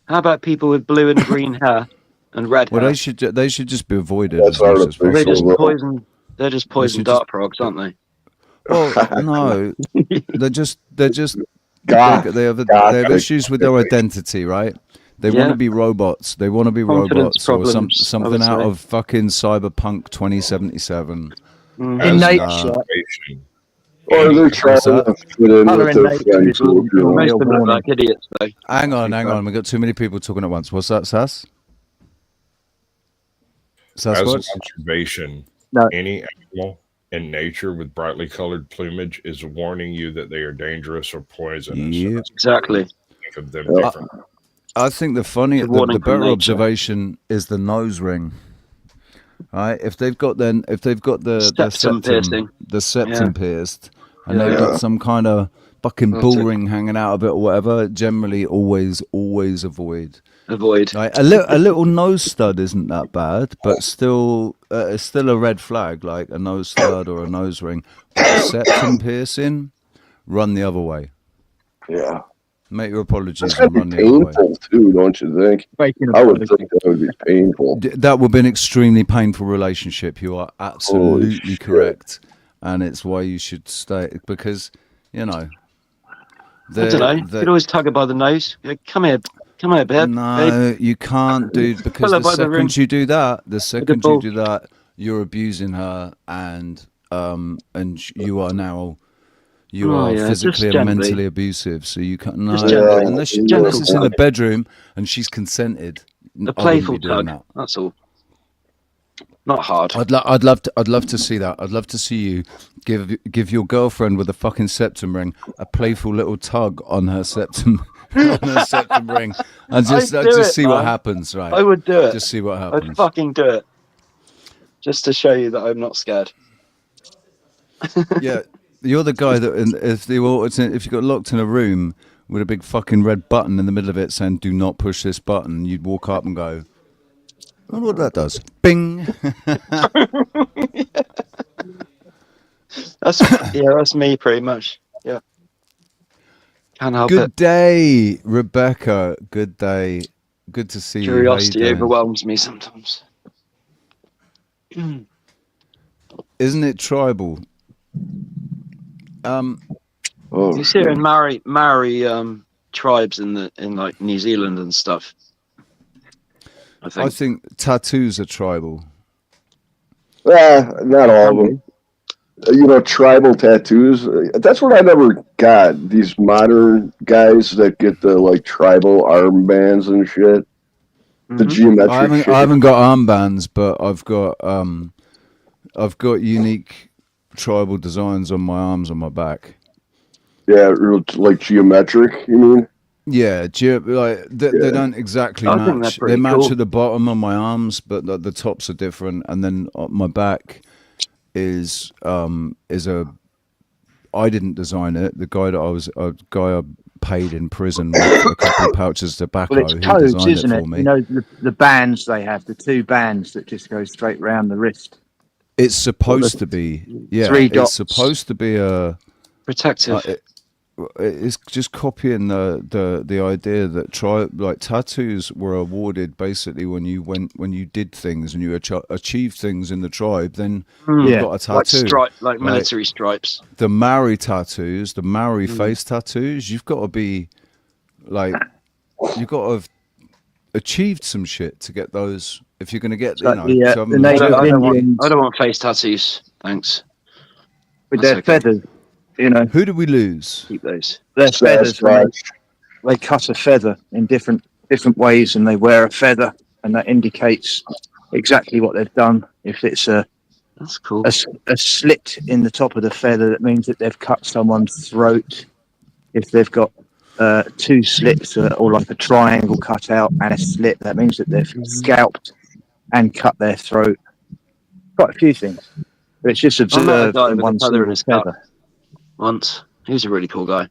How about people with blue and green hair and red hair? Well, they should just be avoided. That's as much as They're just possible. poison. They're just poison dart frogs, aren't they? Well, no, they God, have issues with their identity, right? They want to be robots. They want to be Confidence robots or problems, something I out would say. of fucking Cyberpunk 2077. In nature, Or they're trying to fit in Colour with in their nature friends. is all- You know. Most of them look like idiots, though. Hang on. We've got too many people talking at once. What's that, Sass? As an Sasquatch? observation, No. any animal in nature with brightly colored plumage is warning you that they are dangerous or poisonous. Yep. Exactly. Think of them Yeah. differently. I think the warning the from better nature. observation is the nose ring. Right? If they've got the Septum piercing. the septum Yeah. pierced, and they've got some kind of fucking That's bull it. ring hanging out of it or whatever, generally always avoid. Avoid. Like a little nose stud isn't that bad, but still, it's still a red flag. Like a nose stud or a nose ring, but a septum piercing, run the other way. Yeah. Make your apologies That's gotta and be run the other way. painful too, don't you think? I would think that would be painful. That would be an extremely painful relationship. You are absolutely shit. correct, and it's why you should stay because you know. I don't know. You could always tug her by the nose. Go, come here, babe. No, you can't, dude. Because Pull her the by the ring. second you do that, ball. you're abusing her, and you are now. Oh, yeah, physically just and gently. mentally abusive, so you can't. No, Just gently. unless Gentle it's in the tug. bedroom and she's consented. A I wouldn't playful be doing tug. that. That's all. Not hard. I'd love to see that. I'd love to see you give your girlfriend with a fucking septum ring a playful little tug on her septum ring, and just I'd do just it, see what man. happens. Right, I would do it. Just see what I'd happens. fucking do it. Just to show you that I'm not scared. Yeah, you're the guy that if you got locked in a room with a big fucking red button in the middle of it saying "Do not push this button," you'd walk up and go, I wonder what that does. Bing. That's me pretty much. Yeah. Can't help Good it. day, Rebecca. Good day. Good to see you. How you Curiosity doing? overwhelms me sometimes. Isn't it tribal? You see her in Maori tribes in like New Zealand and stuff. I think tattoos are tribal. Not all of them. You know, tribal tattoos. That's what I never got. These modern guys that get the like tribal armbands and shit. The geometric shit. I haven't got armbands, but I've got unique tribal designs on my arms, on my back. Yeah, like geometric. You mean? Yeah, they don't exactly I think match. they're pretty They match cool. at the bottom on my arms, but the tops are different. And then my back is a. I didn't design it. The guy I paid in prison with a couple of pouches of tobacco. Well, it's he codes, designed isn't it it? for me. You know, the bands they have, the two bands that just go straight round the wrist. It's supposed to be. Yeah, three dots. It's supposed to be a protective. It's just copying the idea that tattoos were awarded basically when you did things and you achieved things in the tribe. Then you've got a tattoo, like military stripes. The Maori tattoos, the Maori face tattoos. You've got to be like, you've got to have achieved some shit to get those. If you're going to get, I don't want face tattoos. Thanks. with their feathers. You know, who did we lose? Keep those. Their feathers. They cut a feather in different ways, and they wear a feather, and that indicates exactly what they've done. If it's that's cool. A slit in the top of the feather, that means that they've cut someone's throat. If they've got two slits or like a triangle cut out and a slit, that means that they've scalped and cut their throat. Quite a few things. But it's just observed in one single feather. Once. He was a really cool guy.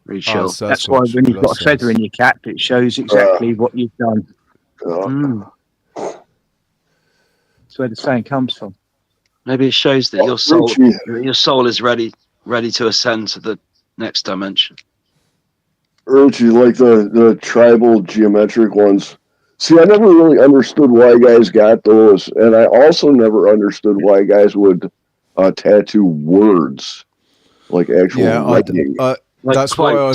Really chill. That's why when you've got a feather in your cap, it shows exactly what you've done. That's where the saying comes from. Maybe it shows that your soul is ready to ascend to the next dimension. Richie, like the tribal geometric ones. See, I never really understood why guys got those, and I also never understood why guys would tattoo words, like actual writing. That's why I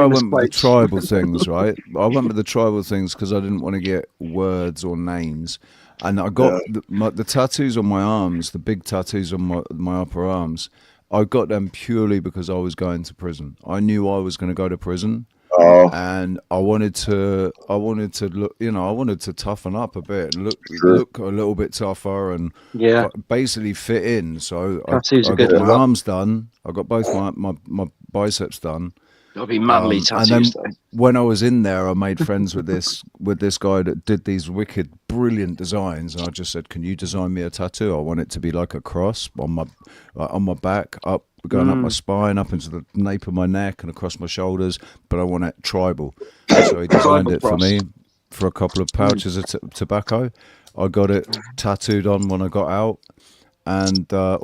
went with the tribal things, right? I went with the tribal things because I didn't want to get words or names, and I got the tattoos on my arms, the big tattoos on my upper arms. I got them purely because I was going to prison. I knew I was going to go to prison, and I wanted to look, I wanted to toughen up a bit and look a little bit tougher and basically fit in. So I got my arms done. I got both my biceps done. Gotta be manly tattoos. And then when I was in there, I made friends with this guy that did these wicked, brilliant designs, and I just said, "Can you design me a tattoo? I want it to be like a cross on my back, going up my spine, up into the nape of my neck, and across my shoulders. But I want it tribal." So he designed it for me for a couple of pouches of tobacco. I got it tattooed on when I got out. And I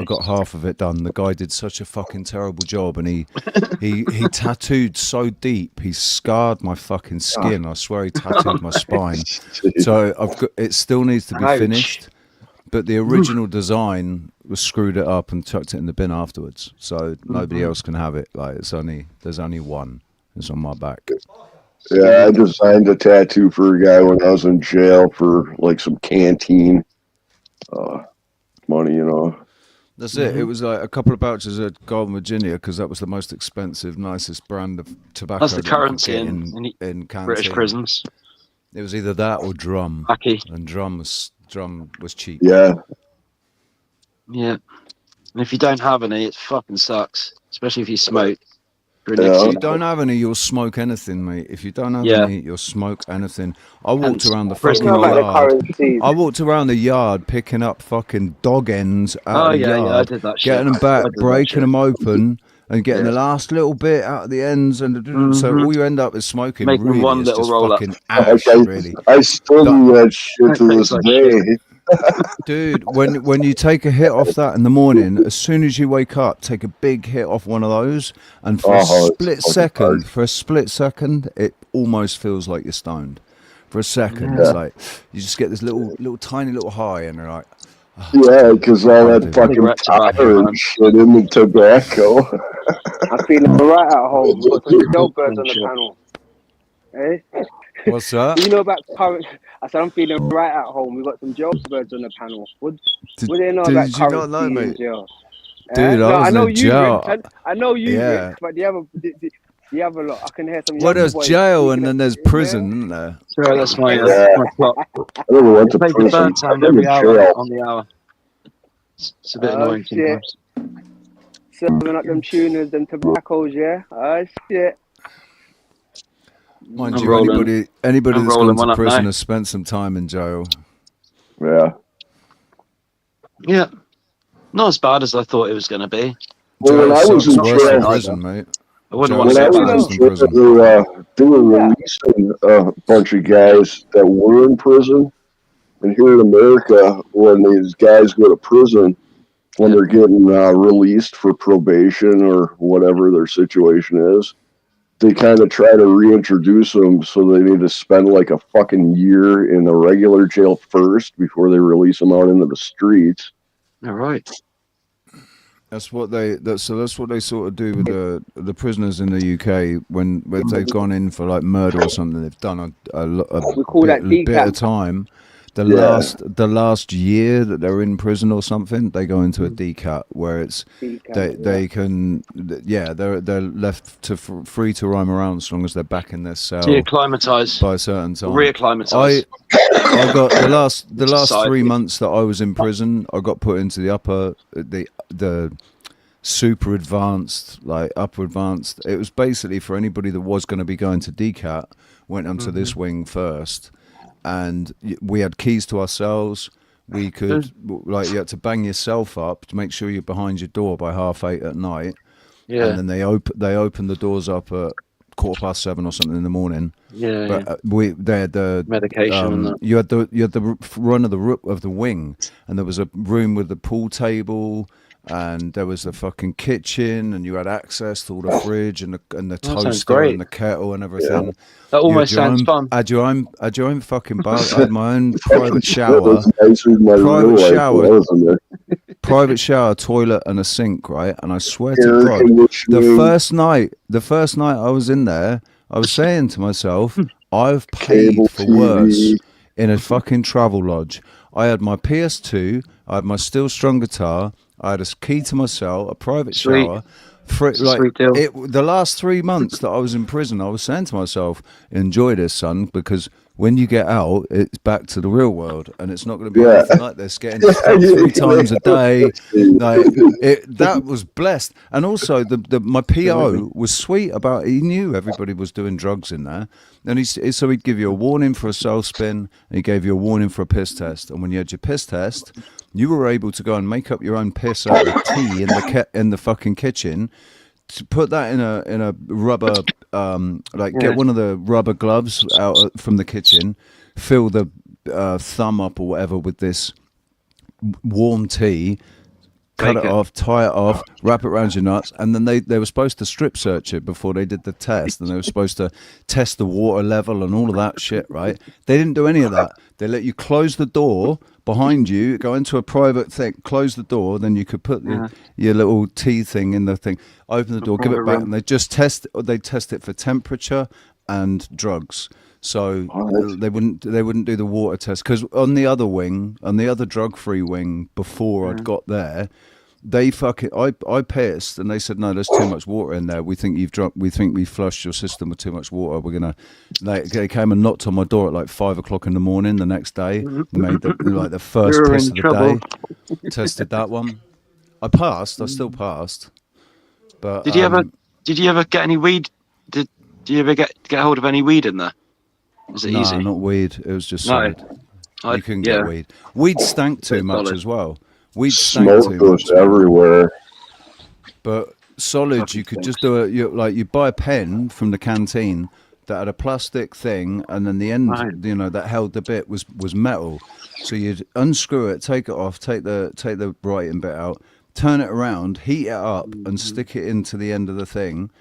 got half of it done. The guy did such a fucking terrible job, and he tattooed so deep, he scarred my fucking skin. I swear he tattooed my spine. So it still needs to be finished, but the original design was screwed it up and chucked it in the bin afterwards. So nobody else can have it. Like there's only one. It's on my back. Yeah, I designed a tattoo for a guy when I was in jail for like some canteen. Money, That's it. It was like a couple of pouches of Golden Virginia because that was the most expensive, nicest brand of tobacco. That's the currency in British prisons. It was either that or drum. Lucky. And drum was cheap. Yeah. Yeah. And if you don't have any, it fucking sucks, especially if you smoke. If you don't have any, you'll smoke anything, mate. If you don't have any, you'll smoke anything. I walked around the fucking yard. I walked around the yard picking up fucking dog ends out of the yard, I did that shit. getting them back, breaking them open, and getting the last little bit out of the ends. And so all you end up is smoking. Making really one is little just roll fucking up. ash, really. I still do that shit to this day. Dude, when you take a hit off that in the morning, as soon as you wake up, take a big hit off one of those, and for a split second, it almost feels like you're stoned. For a second, it's like you just get this little tiny little high, and you're like, yeah, because all that fucking tobacco and shit in the tobacco. I'm feeling right at home. We've got some dope birds on the panel. Eh? What's that? You know about current? I said I'm feeling right at home. We've got some Joe birds on the panel. What do they know about currency in jail? Dude, I know you, Rick. I know you, Rick, but the other lot, I can hear some. Well, there's jail and then there's prison, isn't there? Sure, that's my plot. I never went to prison. Every hour on the hour. It's a bit annoying sometimes. Serving up them tuners, them tobaccos, yeah. Oh shit. Mind you, anybody that's gone to prison has spent some time in jail. Yeah. Yeah. Not as bad as I thought it was going to be. Well, when I was in jail, prison, mate. I wouldn't want to say they were releasing a bunch of guys that were in prison. And here in America, when these guys go to prison, when they're getting released for probation or whatever their situation is, they kind of try to reintroduce them, so they need to spend like a fucking year in the regular jail first before they release them out into the streets. All right. That's what they sort of do with the prisoners in the UK when they've gone in for like murder or something. They've done a bit of time. the last year that they're in prison or something, they go into a decat where it's they can they're left to free to roam around as long as they're back in their cell. Deacclimatise by a certain time. Reacclimatise. I got the last 3 months that I was in prison, I got put into the super advanced, like upper advanced. It was basically for anybody that was going to be going to decat, went onto this wing first. And we had keys to our cells. We could, like, you had to bang yourself up to make sure you're behind your door by 8:30 at night. Yeah. And then they open the doors up at 7:15 or something in the morning. Yeah. But they had the medication. And that. You had the run of the wing, and there was a room with the pool table. And there was the fucking kitchen, and you had access to all the fridge and the toaster and the kettle and everything. Yeah. That almost sounds fun. Had your own fucking bath. I had my own private shower, private shower, toilet, and a sink. Right, and I swear to God, the first night I was in there, I was saying to myself, I've paid for worse in a fucking travel lodge. I had my PS2, I had my Still Strong guitar. I had a key to my cell, a private shower. The last 3 months that I was in prison, I was saying to myself, enjoy this, son, because when you get out, it's back to the real world, and it's not going to be anything like this. Getting 3 times a day, that was blessed. And also, my PO was sweet about. He knew everybody was doing drugs in there, and so he'd give you a warning for a cell spin, and he gave you a warning for a piss test. And when you had your piss test, you were able to go and make up your own piss out of tea in the fucking kitchen. To put that in a rubber, get one of the rubber gloves out from the kitchen, fill the thumb up or whatever with this warm tea, cut it off, tie it off, wrap it around your nuts, and then they were supposed to strip search it before they did the test, and they were supposed to test the water level and all of that shit, right? They didn't do any of that. They let you close the door behind you, go into a private thing, close the door, then you could put your little tea thing in the thing, open the door, give it back, and they test it for temperature and drugs. So they wouldn't do the water test, because on the other wing, on the other drug-free wing, before I'd got there, they I pissed, and they said, no, there's too much water in there. We think we think we flushed your system with too much water. We're gonna. They came and knocked on my door at like 5 o'clock in the morning the next day. Made the first piss of the day. Tested that one. I passed. I still passed. But did you ever get any weed? Did you ever get hold of any weed in there? Was it easy? No, not weed. It was just solid. You couldn't get weed. Weed stank too much as well. Weed stank too much everywhere. But solid, you could just do it. You buy a pen from the canteen that had a plastic thing, and then the end, that held the bit was metal. So you'd unscrew it, take it off, take the writing bit out, turn it around, heat it up, and stick it into the end of the thing,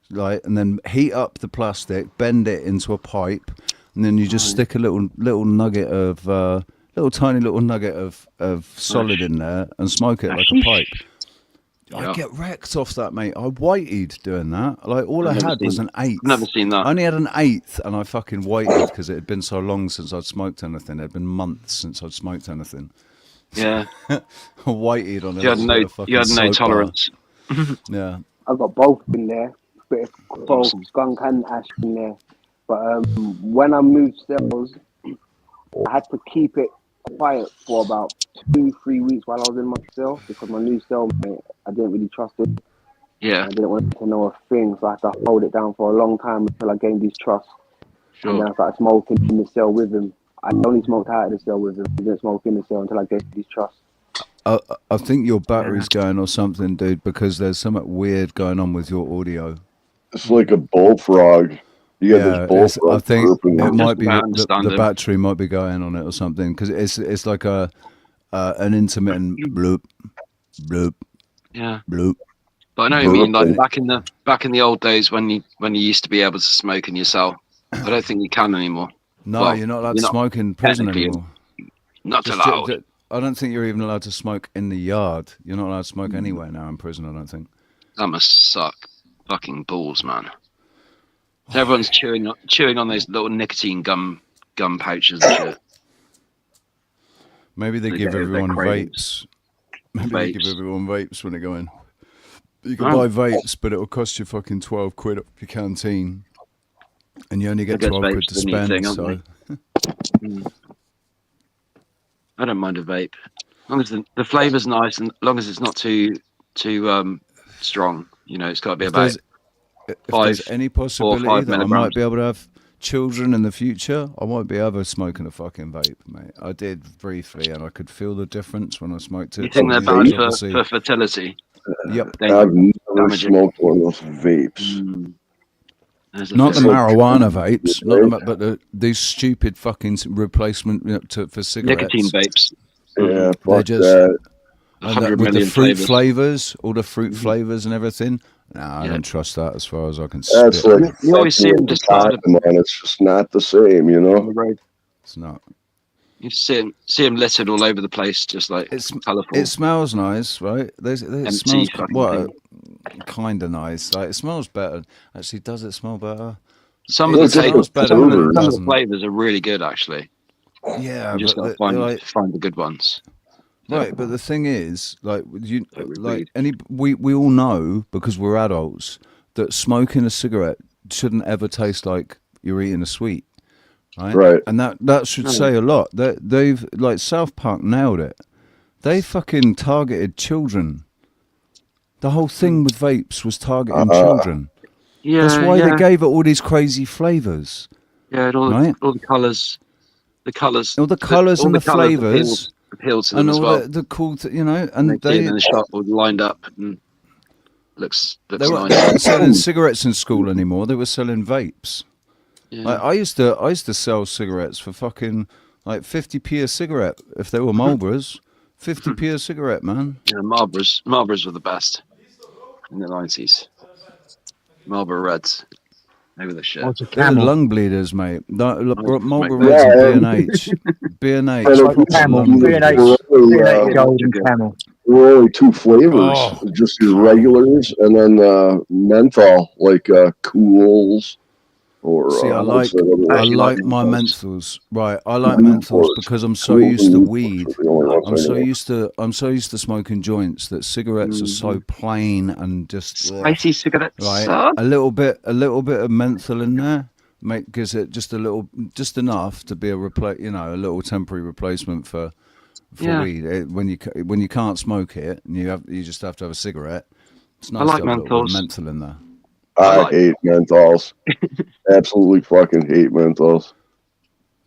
and then heat up the plastic, bend it into a pipe, and then you just stick a little nugget of tiny little nugget of solid in there and smoke it like a pipe. I get wrecked off that, mate. I whited doing that. Like, all I had was an eighth. Never seen that. I only had an eighth, and I fucking whited because it had been so long since I'd smoked anything. It had been months since I'd smoked anything. Yeah. I whited on it. You had no tolerance. Yeah. I've got both in there. Bit of both skunk and ash in there. But when I moved cells, I had to keep it quiet for about 2-3 weeks while I was in my cell, because my new cellmate, I didn't really trust him. Yeah. I didn't want to know a thing, so I had to hold it down for a long time until I gained his trust. Sure. And then I started smoking in the cell with him. I only smoked out of the cell with him. I didn't smoke in the cell until I gained his trust. I think your battery's going or something, dude, because there's something weird going on with your audio. It's like a bullfrog. You got this bullfrog. I think burping. it might be the battery might be going on it or something, because it's like an intermittent bloop, bloop, bloop. But I know what you mean. Like back in the old days when you used to be able to smoke in your cell. I don't think you can anymore. No, you're not allowed to smoke in prison anymore. Not allowed. I don't think you're even allowed to smoke in the yard. You're not allowed to smoke anywhere now in prison, I don't think. That must suck. Fucking balls, man. Everyone's chewing on those little nicotine gum pouches and shit. Maybe they give everyone vapes. Maybe they give everyone vapes when they go in. You can buy vapes, but it'll cost you fucking 12 quid at your canteen. And you only get 12 quid to spend, so... I don't mind a vape. As long as the flavour's nice and as long as it's not too strong. You know, it's got to be about if there's any possibility that I might be able to have children in the future, I won't be ever smoking a fucking vape, mate. I did briefly, and I could feel the difference when I smoked it. You think they're bad for fertility? Yep. I've never smoked one of those vapes. Not the marijuana vapes, but these stupid fucking replacement for cigarettes. Nicotine vapes. Yeah, they're just 100 with million the fruit flavors. flavors, all the fruit flavors and everything. No, I don't trust that as far as I can. That's spit. like You always see them discarded. It's just not the same, you know. It's not. You see them littered all over the place, just like it's colourful. It smells nice, right? It smells kind of nice. Like it smells better. Actually, does it smell better? Some of the flavors are really good, actually. Yeah, you just got to find the good ones. Right, but the thing is, like we all know because we're adults that smoking a cigarette shouldn't ever taste like you're eating a sweet, right? And that should say a lot. They've like South Park nailed it. They fucking targeted children. The whole thing with vapes was targeting children. Yeah, that's why they gave it all these crazy flavors. Yeah, and all the colors, all the colors and the flavors. Appeal to them and as all well. the cool, and they in the shop all lined up and looks they nice. weren't selling cigarettes in school anymore. They were selling vapes. Yeah. Like I used to sell cigarettes for fucking like 50p a cigarette if they were Marlboros. 50p a cigarette, man. Yeah, Marlboros were the best in the 90s. Marlboro Reds. They were the shit. They're the lung bleeders, mate. Marlboro Reds and B&H. B&H. B&H Gold and Camel. We're only two flavors, just your regulars and then menthol, like Cools or. See, I like my menthols. Right, I like menthols because I'm so used to weed. I'm so used to smoking joints that cigarettes are so plain and just spicy cigarettes. Right, a little bit of menthol in there gives it just enough to be a little temporary replacement for weed. When you can't smoke it and you just have to have a cigarette. It's nice to have a little bit of menthol in there. I hate menthols. Absolutely fucking hate menthols.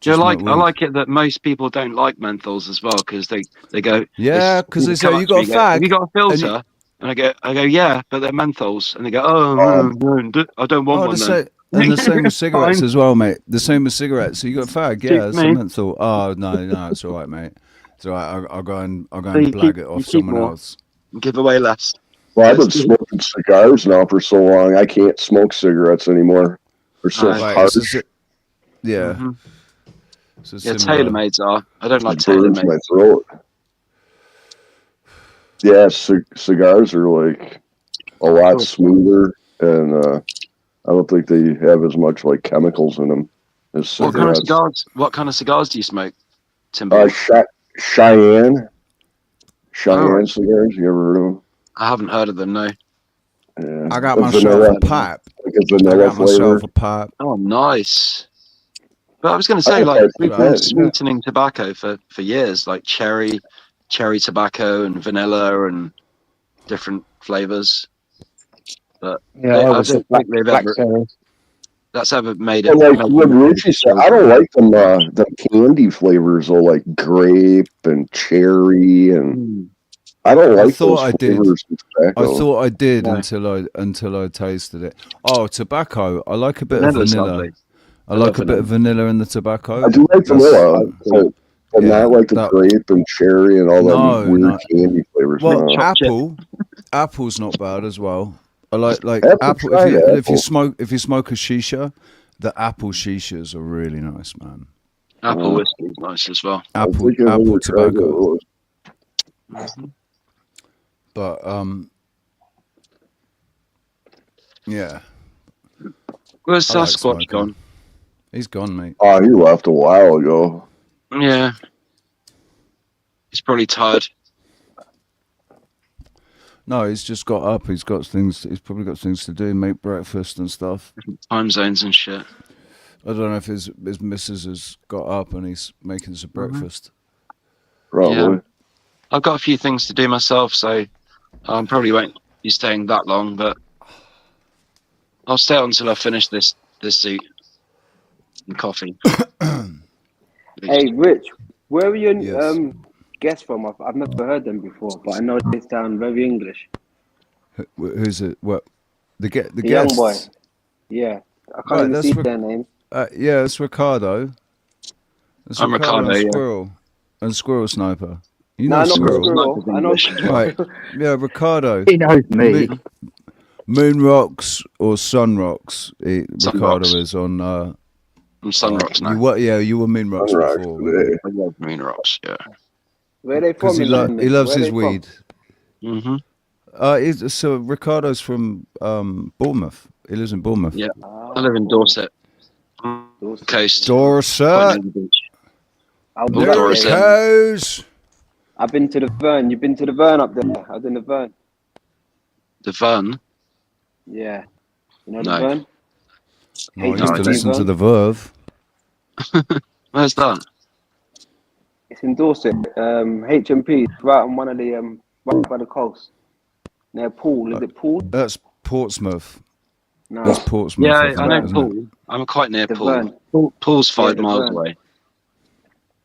I like it that most people don't like menthols as well because they go because they say you got a fag. Have you got a filter? And I go yeah, but they're menthols, and they go I don't want one. And the same with cigarettes as well, mate. The same with cigarettes. So you got a fag, yeah, it's a menthol. Oh no, it's all right, mate. It's all right. I'll go and blag it off someone else. Give away less. Well, I've been smoking cigars now for so long. I can't smoke cigarettes anymore. They're so harsh. Yeah. Mm-hmm. So tailor-mades are. I don't like tailor-made. My throat. Yeah, cigars are like a lot smoother, and I don't think they have as much like chemicals in them as cigarettes. What kind of cigars do you smoke, Timber? Cheyenne cigars. You ever heard of them? I haven't heard of them, no. Yeah. I got myself a pipe. Like a vanilla flavor. Oh, nice. But I was going to say, like, we've been sweetening tobacco for years, like cherry tobacco and vanilla and different flavors. But yeah, I don't think that's ever made it. Like what Richie said, I don't like them. The candy flavors are like grape and cherry and. I don't like those flavors in tobacco. I thought I did until I tasted it. Oh, tobacco! I like a bit of vanilla. I like a bit of vanilla in the tobacco. I do like vanilla, but not like the grape and cherry and all that weird candy flavors. Well, apple's not bad as well. I like apple. If you smoke a shisha, the apple shishas are really nice, man. Apple whiskey is nice as well. Apple tobacco. Mm-hmm. But yeah. Where's Sasquatch gone? He's gone, mate. Oh, he left a while ago. Yeah. He's probably tired. No, he's just got up. He's got things. He's probably got things to do, make breakfast and stuff. Time zones and shit. I don't know if his missus has got up and he's making some breakfast. Probably. Yeah. I've got a few things to do myself, so I probably won't be staying that long, but I'll stay on until I finish this suit and coffee. Hey, Rich, where are your Yes. guests from? I've never heard them before, but I know they sound very English. Who's it? What? The The guests? young boy. Yeah, I can't Right, even that's see Ric- their names. Yeah, it's Ricardo. It's I'm Ricardo, and yeah. Squirrel. And Squirrel Sniper. You No, know I know Squirrel. Squirrel. I know Squirrel. Right. Yeah, Ricardo. He knows me. Moon Rocks or Sun Rocks. Sun Ricardo Rocks. is on. I'm Sun Rocks now. You were Moon Rocks Sunrise before. today. I love Moon Rocks, yeah. Where they from? Because he, in London? he loves Where his they from? weed. Mm-hmm. So Ricardo's from Bournemouth. He lives in Bournemouth. Yeah. I live in Dorset. Coast. Dorset. Quite near the beach. I'll be There back it there. goes. I've been to the Vern. You've been to the Vern up there. I was in the Vern. The Vern? Yeah. You know No. the Vern? No, I used to HMP listen to Vern? the Verve. Where's that? It's in Dorset. HMP. It's right on one of the right by the coast. Near Pool. Is it Pool? That's Portsmouth. No. That's Portsmouth. Yeah, think, I know isn't it? Poole. I'm quite near The Poole. Vern. Poole's 5 the miles Vern. away.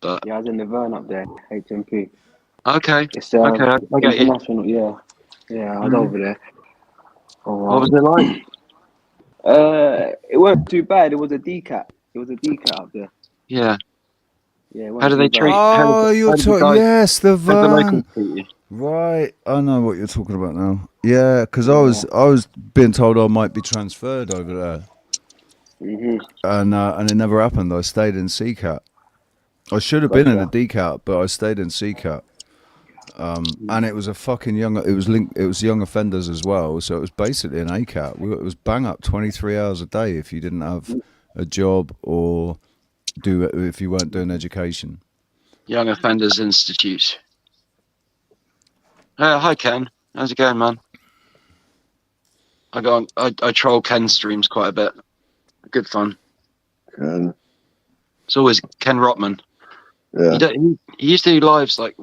But Yeah, I was in the Vern up there. HMP. okay. It's Okay, I get you. international. Yeah. Yeah, I was over there. Oh, What was it like? It wasn't too bad. It was a DCAT. It was a DCAT up there. Yeah. Yeah. It How wasn't do they too treat? bad. Oh, you're how do the talking. guys- Yes, the how do the locals Vern. treat you? Right, I know what you're talking about now. Yeah, because I was being told I might be transferred over there, and it never happened. I stayed in CCAT. I should have been in a DCAT, but I stayed in CCAT. And it was a fucking young. It was young offenders as well. So it was basically an ACAT. It was bang up 23 hours a day if you didn't have a job or if you weren't doing education. Young Offenders Institute. Hi Ken, how's it going, man? I troll Ken's streams quite a bit. Good fun. Ken. It's always Ken Rotman. Yeah. He used to do lives like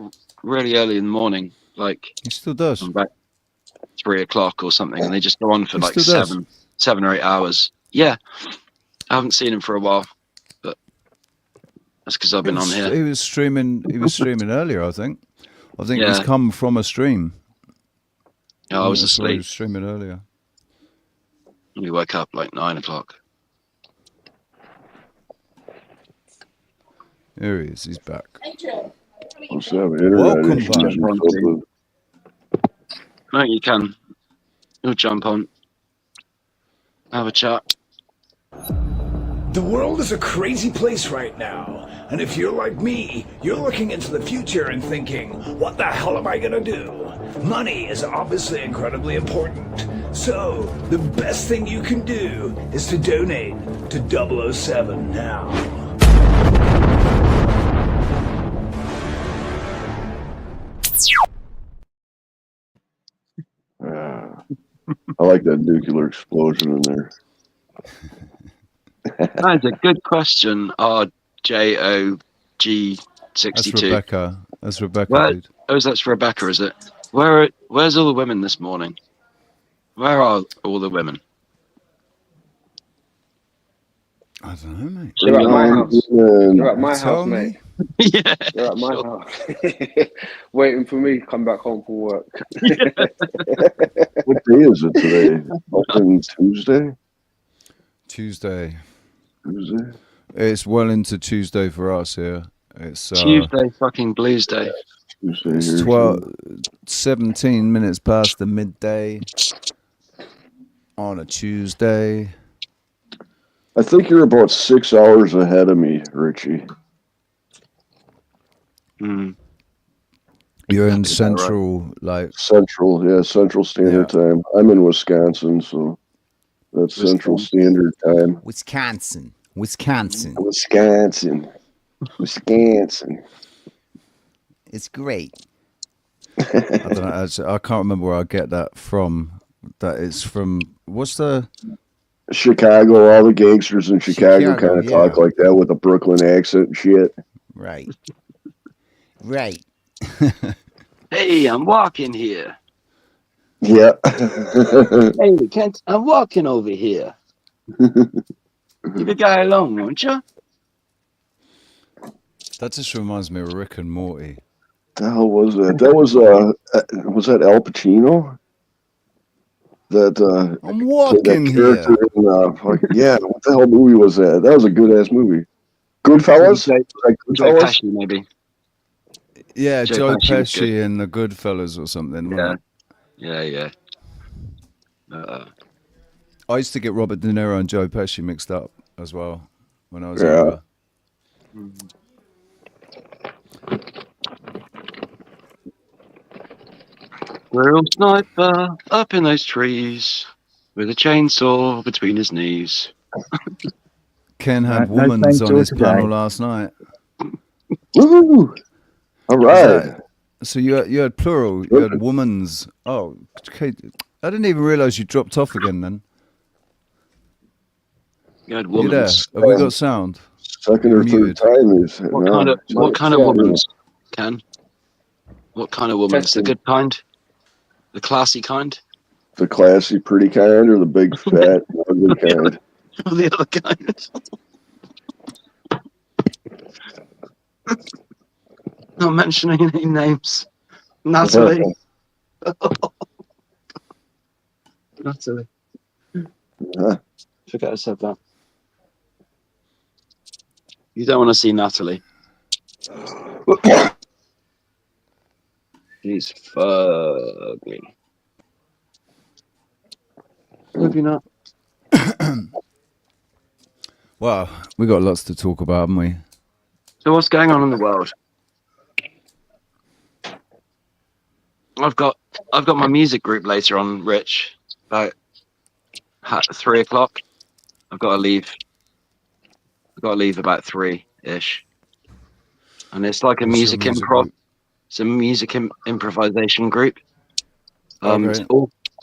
really early in the morning, like he still does. About 3 o'clock or something, and they just go on for He like still does. 7 or 8 hours. Yeah, I haven't seen him for a while, but that's because I've been on here. He was streaming. He was streaming earlier. I think Yeah. he's come from a stream. Yeah, I was That's why he asleep. was streaming earlier. We woke up like 9 o'clock. Here he is. He's back. What's up, internet? Welcome issues back. or something? No, you can. You'll jump on. Have a chat. The world is a crazy place right now. And if you're like me, you're looking into the future and thinking, what the hell am I gonna do? Money is obviously incredibly important. So, the best thing you can do is to donate to 007 now. I like that nuclear explosion in there. That's a good question. RJOG62. That's Rebecca. That's Rebecca, Where, dude. that's Rebecca, is it? Where's all the women this morning? Where are all the women? I don't know, mate. They're at my house. They're at my Tell house, me. mate. Yeah, They're at my house. Waiting for me to come back home from work. What day is it today? Fucking Tuesday? Tuesday. Tuesday? It's well into Tuesday for us here. It's Tuesday fucking Blues Day. Tuesday It's here, 17 minutes past the midday on a Tuesday. I think you're about 6 hours ahead of me, Richie. You're in Central, Central, yeah, Central Standard Time. I'm in Wisconsin, so that's Central Standard Time. Wisconsin. It's great. I don't know. I can't remember where I get that from. That it's from. What's the Chicago? All the gangsters in Chicago Chicago, kind of yeah. talk like that with a Brooklyn accent and shit. Right. Right. Hey, I'm walking here. Yeah. Hey, Kent, I'm walking over here. Leave a guy alone, won't you? That just reminds me of Rick and Morty. The hell was that? That was that Al Pacino? That I'm played walking that here. character in yeah, what the hell movie was that? That was a good ass movie. Goodfellas? Was that Joe Goodfellas? Pesci, maybe. Yeah, Pesci Joe was good. Pesci and the Goodfellas or something. Yeah. Wasn't Yeah. I used to get Robert De Niro and Joe Pesci mixed up as well when I was Yeah. younger. Real sniper up in those trees with a chainsaw between his knees. Ken had No Woman's on chainsaw his today. panel last night. Woo! All Was right. that- so you had plural. You had Woman's. Oh, okay. I didn't even realise you dropped off again. Then You had you there? woman's. Have we got sound? Second or third Muted. time is What kind of woman's, Ken? What kind of woman's? The good kind? The classy kind? The classy, pretty kind, or the big, fat, ugly kind? Or the other kind? Not mentioning any names. Natalie. Natalie. Forget I said that. You don't want to see Natalie. She's fugly. Maybe not. Well, we got lots to talk about, haven't we? So what's going on in the world? I've got my music group later on, Rich, about 3 o'clock. I've got to leave about 3-ish. And it's like a What's your music music improv. group? It's a music improvisation group. Okay.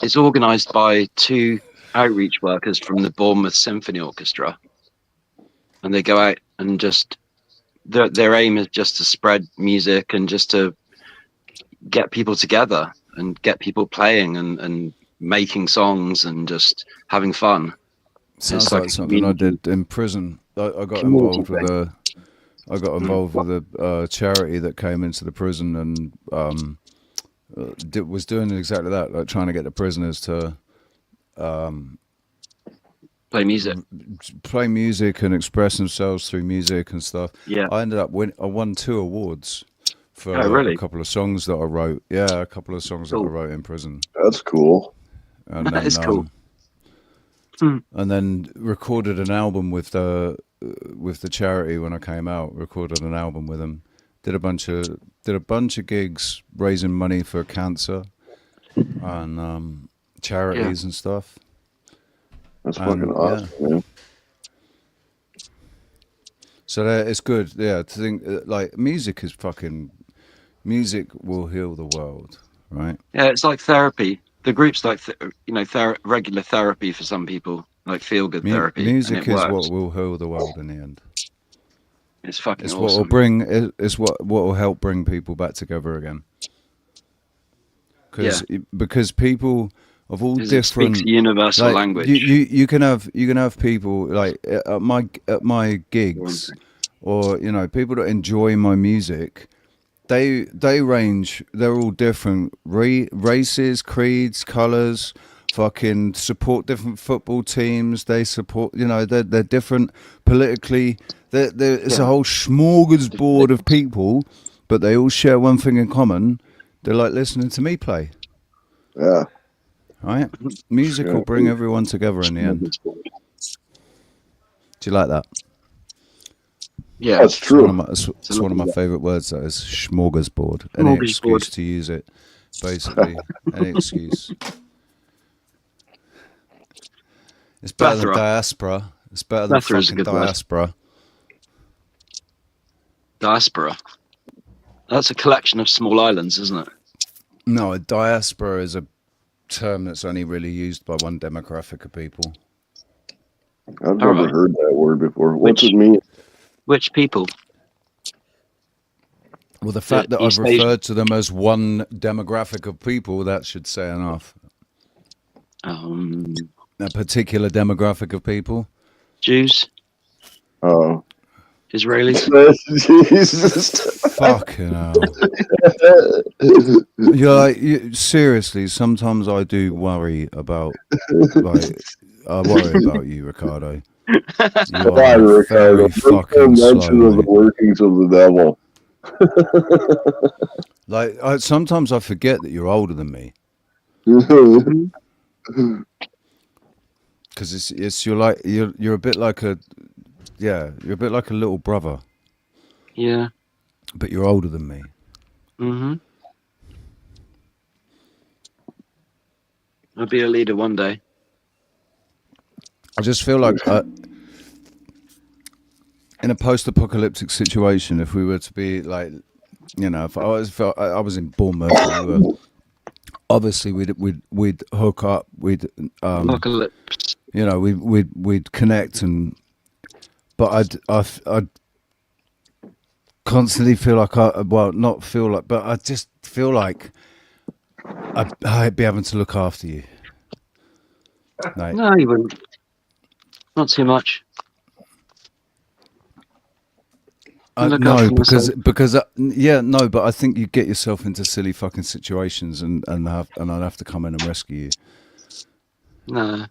It's organised by 2 outreach workers from the Bournemouth Symphony Orchestra, and they go out and just their aim is just to spread music and just to get people together and get people playing and making songs and just having fun. Sounds It's like a something I community- did in prison. I got community involved with a charity that came into the prison and was doing exactly that, like trying to get the prisoners to play music and express themselves through music and stuff. Yeah. I ended up I won 2 awards for really? a couple of songs that I wrote. Yeah, a couple of songs that I Cool. wrote in prison. That's cool. And That then, is cool. And then recorded an album with the charity when I came out. Recorded an album with them. Did a bunch of gigs raising money for cancer and charities and stuff. That's fucking awesome, man. So it's good, yeah. To think like music will heal the world, right? Yeah, it's like therapy. The group's like regular therapy for some people, like feel good therapy. Music and it is works. what will heal the world in the end. It's fucking It's awesome. what will bring. It's what will help bring people back together again. Because people of all Because it different speaks a universal like, language. You can have people like at my gigs, or people that enjoy my music. They range. They're all different races, creeds, colors. Fucking support different football teams. They support. They're different politically. It's a whole smorgasbord of people, but they all share one thing in common. They like listening to me play. Yeah. Right? Music will bring everyone together in the end. Do you like that? Yeah, that's true. It's one of my favourite words. That is smorgasbord. Any excuse to use it, basically. Any excuse. It's better than diaspora. It's better than fucking diaspora. Diaspora. That's a collection of small islands, isn't it? No, a diaspora is a term that's only really used by one demographic of people. I've never heard that word before. What's it mean? Which people? Well, the fact that I've referred to them as one demographic of people, that should say enough. A particular demographic of people. Jews. Oh. Israelis. Jesus. Fucking hell. You're like, seriously, sometimes I do worry about, like, I worry about you, Ricardo. You are very fucking slow, of the workings of the devil. Like, sometimes I forget that you're older than me. Because it's you're a bit like a you're a bit like a little brother. Yeah. But you're older than me. Mm-hmm. I'll be a leader one day. I just feel like in a post-apocalyptic situation, if we were to be like, you know, if I was in Bournemouth, obviously we'd hook up, Apocalypse. You know, we'd connect, but I'd constantly feel like but I just feel like I'd be having to look after you. Like, No, you wouldn't. Not too much. No, because no, but I think you get yourself into silly fucking situations, and I'd have to come in and rescue you. No.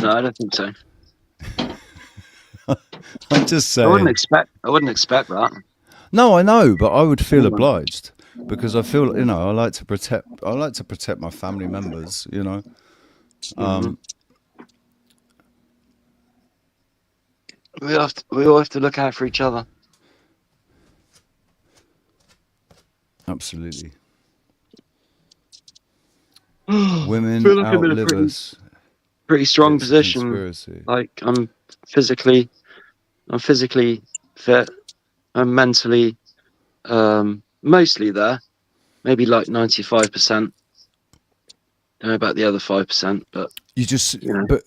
No, I don't think so. I'm just saying. I wouldn't expect that. No, I know, but I would feel obliged because I feel, you know, I like to protect my family members, you know. We all have to look out for each other. Absolutely. Women outlive us. Pretty strong It's position. conspiracy. Like I'm physically fit. I'm mentally mostly there. Maybe like 95%. Don't know about the other 5%, but but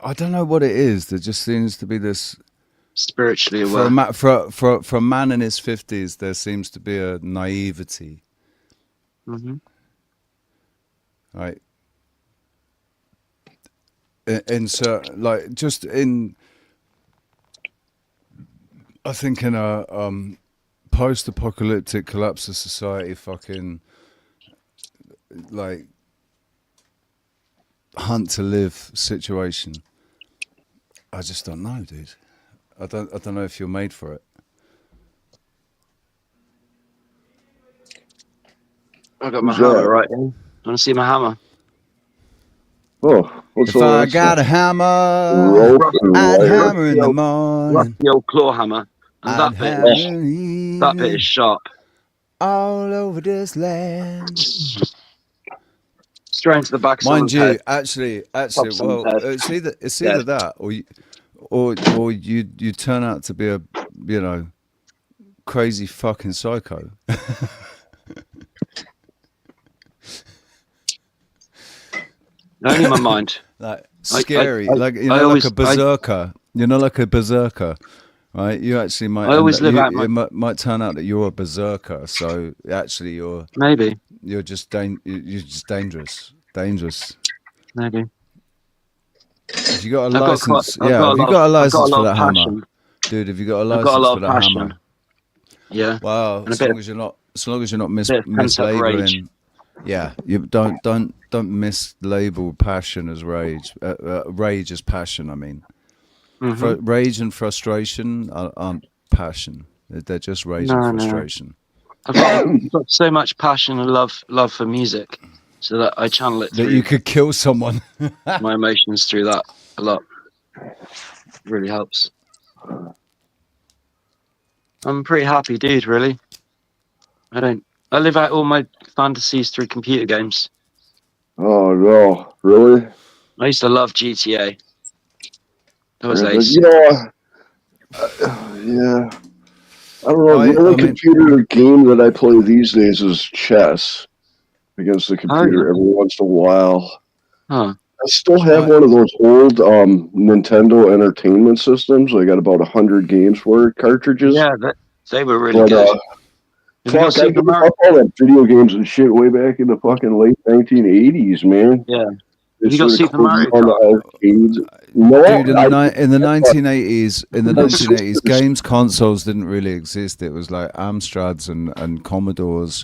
I don't know what it is. There just seems to be this spiritually aware. For a man in his 50s, there seems to be a naivety. Mm-hmm. Right. I think in a post-apocalyptic collapse of society, fucking like hunt to live situation. I just don't know, dude. I don't know if you're made for it. I got my hammer right here. Want to see my hammer? Oh, if I got a hammer, I'd hammer in the morning. Rusty old claw hammer, and that bit is sharp. All over this land. Straight into the back of someone's head. Actually, well, it's either that or you turn out to be a, you know, crazy fucking psycho. Only my mind. Like scary, like you know, like a berserker. You know, like a berserker, right? You actually might. I always live out. It might turn out that you're a berserker. So actually, you're just dangerous. Maybe. If you got a license, if you got a license for that hammer, dude. If you got a license for that hammer, yeah. Wow. As long as you're not mislabeling. Yeah, you don't mislabel passion as rage. Rage as passion. I mean, rage and frustration aren't passion. They're just rage and frustration. I've got so much passion and love for music, so that I channel it. That you could kill someone. My emotions through that a lot. It really helps. I'm a pretty happy dude, really. I live out all my fantasies through computer games. Oh no, really? I used to love GTA. That was ace. You know, yeah. I don't know. I The only mean- computer game that I play these days is chess against the computer every once in a while. Huh. I still have one of those old Nintendo Entertainment Systems. I got about 100 games for it, cartridges. Yeah, they were really good. Have you got Fuck, I Super gave Mario? up all that video games and shit way back in the fucking late 1980s, man. Yeah. They Have you got started Super Mario closing down the arcades. No, Dude, in the I- 1980s, games consoles didn't really exist. It was like Amstrads and Commodores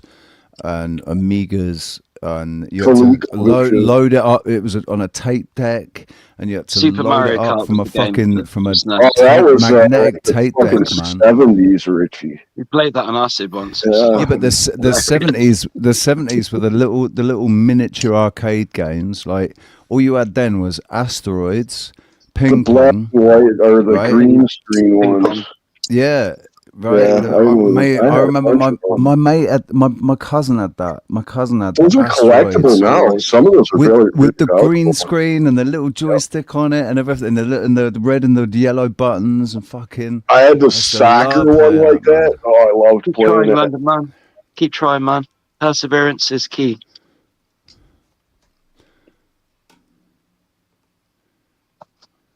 and Amigas, and you had to load it up. It was on a tape deck, and you had to Super load Mario it up Kart from a was the game fucking that was nice. magnetic tape deck, man. 70s, Richie. We played that on acid once. Yeah, but the 70s were the little miniature arcade games. Like all you had then was Asteroids, ping The black pong, and white or the right? green screen ones. Yeah, right. Yeah, I had a remember bunch of them. my cousin had that. My cousin had Those are Asteroids. collectible now. Some of those are really with the really green valuable. screen and the little joystick on it and everything, and the red and the yellow buttons and fucking. I had the used to soccer love one playing like that. Oh, I loved Keep playing trying, it. London man. Keep trying, man. Perseverance is key.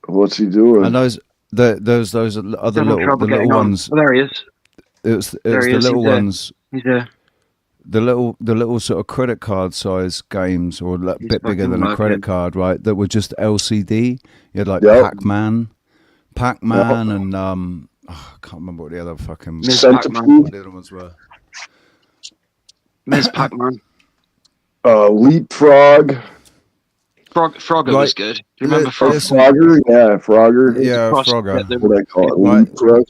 What's he doing? And those other Having trouble the little getting on. ones. Oh, there he is. It was There he the is, little he's there. ones. He's there. The little sort of credit card size games, or a He's bit bigger fucking than a working. credit card, right? That were just LCD. You had like Yep. Pac-Man, and I can't remember what the other fucking Ms. Centipede. Pac-Man. what the other ones were. Ms. Pac-Man. Leapfrog. Frogger was good. Do you remember Frogger? Listen, Frogger? Yeah, Frogger. yeah, Cross- Frogger. get the- What I call it. Right. Leapfrog.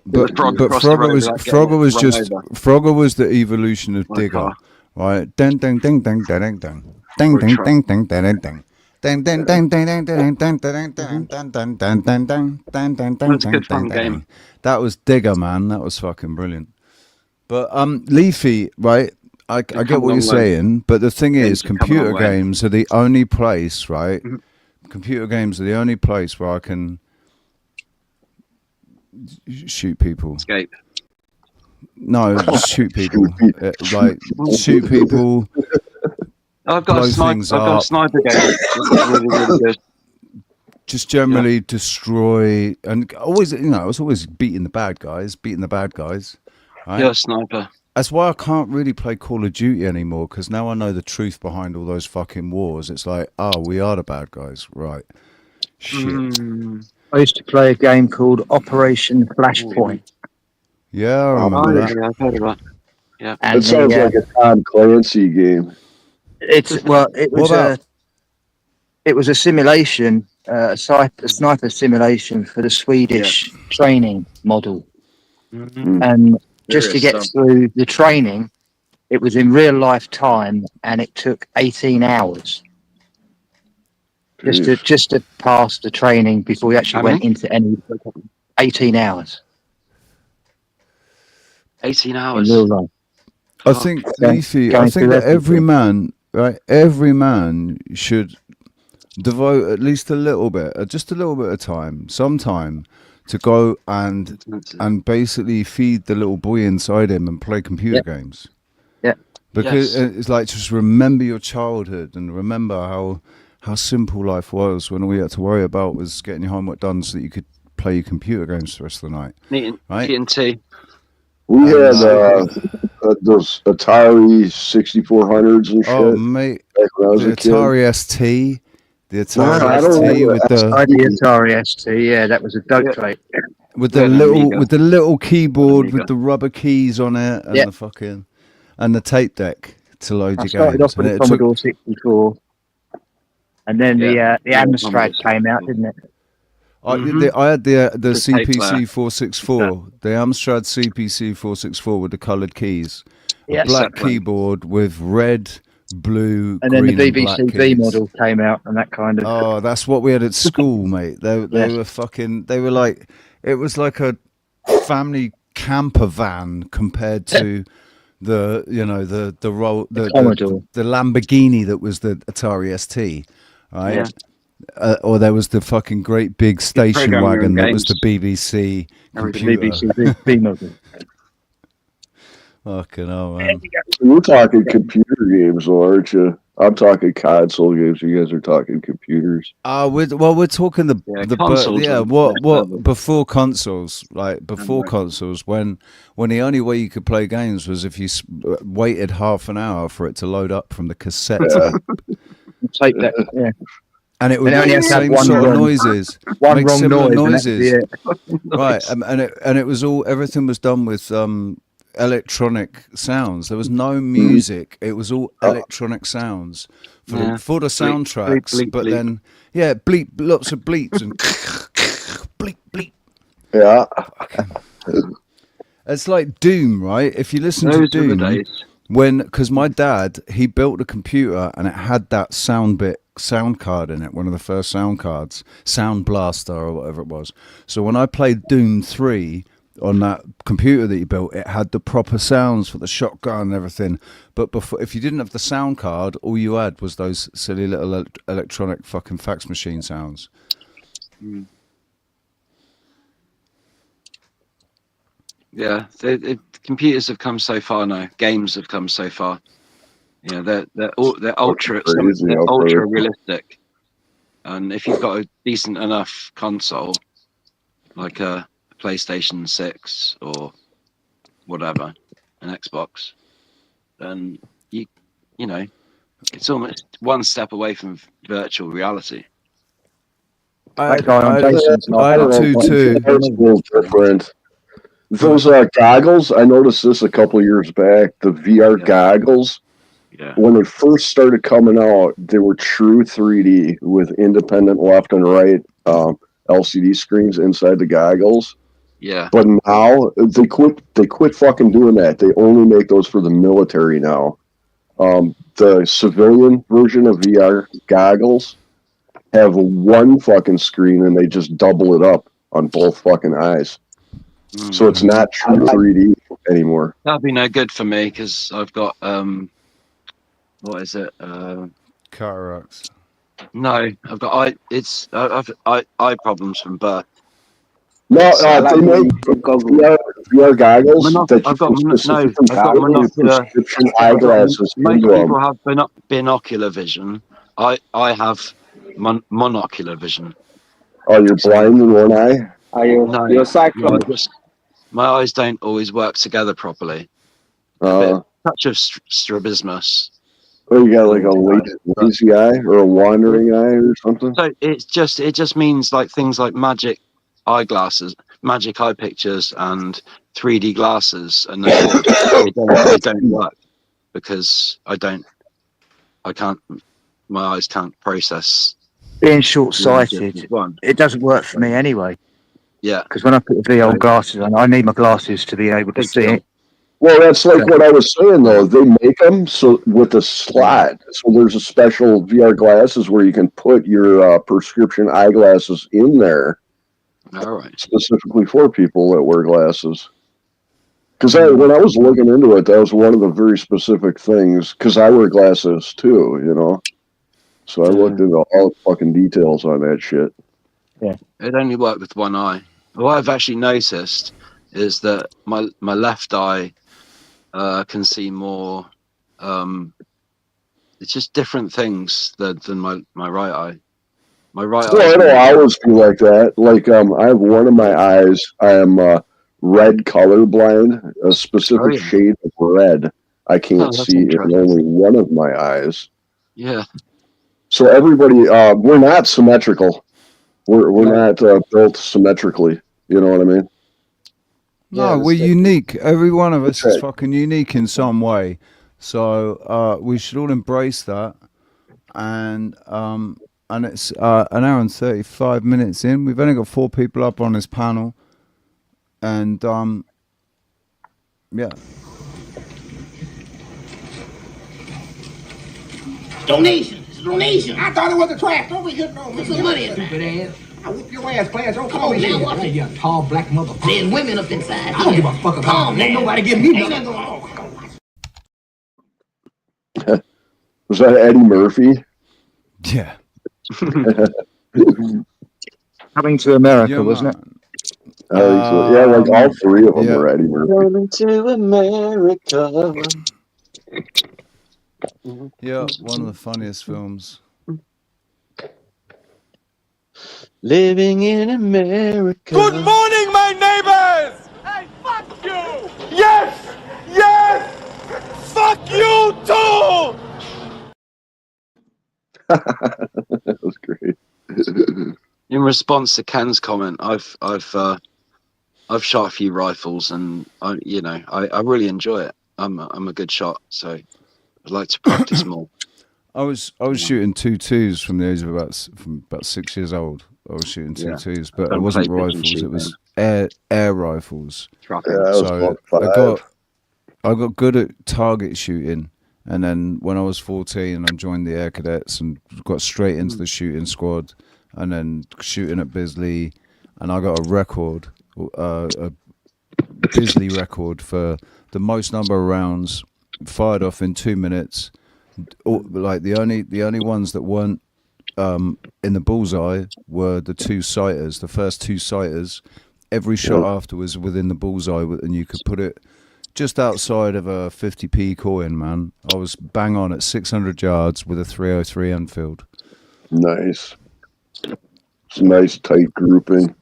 But Frog across the Frogger road was without getting Frogger was run just over. Frogger was the evolution of My Digger, car. right? Ding ding ding ding ding ding ding ding Or ding truck. ding ding ding ding. Ding ding ding ding ding ding ding ding ding ding ding ding ding ding ding ding ding ding That's a good fun ding game. ding. That was Digger, man. That was fucking brilliant. But Leafy, right? I come get a what long you're way. saying, but the thing Games is, have come a computer long way. games are the only place, right? Mhm. Computer games are the only place where I can shoot people. Escape. No, just shoot people. Like shoot people. I've got blow a sniper. things I've got up. a sniper game. It's really, really good. Just generally destroy, and always, I was always beating the bad guys. Right? You're a sniper. That's why I can't really play Call of Duty anymore, because now I know the truth behind all those fucking wars. It's like, oh, we are the bad guys, right? Shit. I used to play a game called Operation Flashpoint. Yeah, I Oh, remember that. yeah, I've heard of that. Yeah. And It sounds like a Tom Clancy game. it was a simulation, a sniper simulation for the Swedish training model. Mm-hmm. And just to Serious get stuff. through the training, it was in real life time, and it took 18 hours just to pass the training before we actually How went many? into any 18 hours 18 in hours. real life. I think, Going- Leafy, going I think through that every everything. man, right? Every man should devote at least a little bit, just a little bit of time, sometime, to go and basically feed the little boy inside him and play computer games. Yeah. Because Yes. it's like, just remember your childhood and remember how simple life was when all you had to worry about was getting your homework done so that you could play your computer games the rest of the night. Eating Right. tea. We had those Atari 6400s and shit. Oh, mate, back when I was the a kid. Atari ST. The I Atari don't ST know. with I the did Atari ST, yeah, that was a dope plate. with the Yeah, an little Amiga. with the little keyboard Amiga. with the rubber keys on it and Yeah. the fucking and the tape deck to load I your started games. off with And the it took- Commodore 64, and then the Amstrad Commodore came out, didn't it? I had the The tape CPC player. 464, the Amstrad CPC 464 with the coloured keys, Yeah. a black Separate. keyboard with red, blue, And then the green, and black BBC B keys. model came out, and that kind of. Oh, that's what we had at school, mate. They were fucking. They were like, it was like a family camper van compared to the Commodore. the Lamborghini that was the Atari ST, right? Yeah. Or there was the fucking great big station program your wagon own that was the games. BBC Everything. computer. BBC model. Fucking hell, man. You're talking computer games, though, aren't you? I'm talking console games. You guys are talking computers. We're talking consoles what before consoles, like before consoles, when the only way you could play games was if you waited half an hour for it to load up from the cassette tape. Take that, yeah. And it would only make has the to have same one sort of wrong- noises, one make wrong similar noise, and noises, that'd be right? And it was all, everything was done with electronic sounds. There was no music; it was all electronic sounds for the soundtracks. bleep, but bleep. then, yeah, bleep, lots of bleeps and bleep, bleep. Yeah. It's like Doom, right? If you listen Those to were the Doom, days. because my dad, he built a computer and it had that sound card in it, one of the first sound cards, Sound Blaster or whatever it was. So when I played Doom 3 on that computer that he built, it had the proper sounds for the shotgun and everything. But before, if you didn't have the sound card, all you had was those silly little electronic fucking fax machine sounds. Yeah, computers have come so far now. Games have come so far. You know, they're ultra realistic. And if you've got a decent enough console, like a PlayStation 6 or whatever, an Xbox, then you know, it's almost one step away from virtual reality. I had a 2-2. Different. Those goggles, I noticed this a couple of years back. The VR goggles, when they first started coming out, they were true 3D with independent left and right LCD screens inside the goggles. Yeah. But now they quit fucking doing that. They only make those for the military now. The civilian version of VR goggles have one fucking screen and they just double it up on both fucking eyes. So it's not true 3D anymore. That'd be no good for me because I've got what is it? Cataracts. No, I've got eye problems from birth. No, they make VR goggles. I've got monocular. Prescription eyeglasses. Most people have binocular vision. I have monocular vision. Oh, you're blind in one eye? You're cycling. My eyes don't always work together properly. Touch of strabismus. Oh, you got like a lazy eye or a wandering eye or something? So it just means like things like magic eyeglasses, magic eye pictures, and 3D glasses, and they don't work because my eyes can't process. Being short-sighted, it doesn't work for me anyway. Yeah. Because when I put the VR glasses on, I need my glasses to be able to see it. Well, that's like what I was saying, though. They make them so with a slot. So there's a special VR glasses where you can put your prescription eyeglasses in there. All right. Specifically for people that wear glasses. Because when I was looking into it, that was one of the very specific things. Because I wear glasses too, you know. So I looked into all the fucking details on that shit. Yeah. It only worked with one eye. What I've actually noticed is that my left eye can see more. It's just different things than my right eye. My right eye. Well, I know I always feel like that. Like I have one of my eyes. I am red colorblind. A specific shade of red I can't see in only one of my eyes. Yeah. So everybody, we're not symmetrical. We're not built symmetrically. You know what I mean? No, we're unique. Every one of us is fucking unique in some way. So we should all embrace that. And it's an hour and 35 minutes in. We've only got 4 people up on this panel. And yeah. Donation. It's a donation. I thought it was a trap. Don't be good. No, put some money in there. I whoop your ass, players. Don't call me now. Watch it. You tall black motherfucker. There's women up inside. I don't give a fuck about them. Ain't nobody give me nothing. Was that Eddie Murphy? Yeah. Coming to America, Yeah, wasn't it? I think so. Yeah, like all three of them yeah. are Eddie Murphy. Coming to America. Yeah, one of the funniest films. Living in America. Good morning, my neighbors! Hey, fuck you! Yes! Yes! Fuck you too! That was great. In response to Ken's comment, I've shot a few rifles, and I really enjoy it. I'm a good shot, so I'd like to practice more. I was shooting 2.2s from the age of about 6 years old. I was shooting 2.2s, but it wasn't rifles; it was air rifles. Yeah, that was So Block 5. I got good at target shooting, and then when I was 14, I joined the Air Cadets and got straight into the shooting squad, and then shooting at Bisley, and I got a record, a Bisley record for the most number of rounds fired off in 2 minutes. Like the only ones that weren't in the bullseye were the two sighters, the first two sighters. Every shot after was within the bullseye, and you could put it just outside of a 50p coin, man. I was bang on at 600 yards with a 303 Enfield. Nice. It's a nice tight grouping.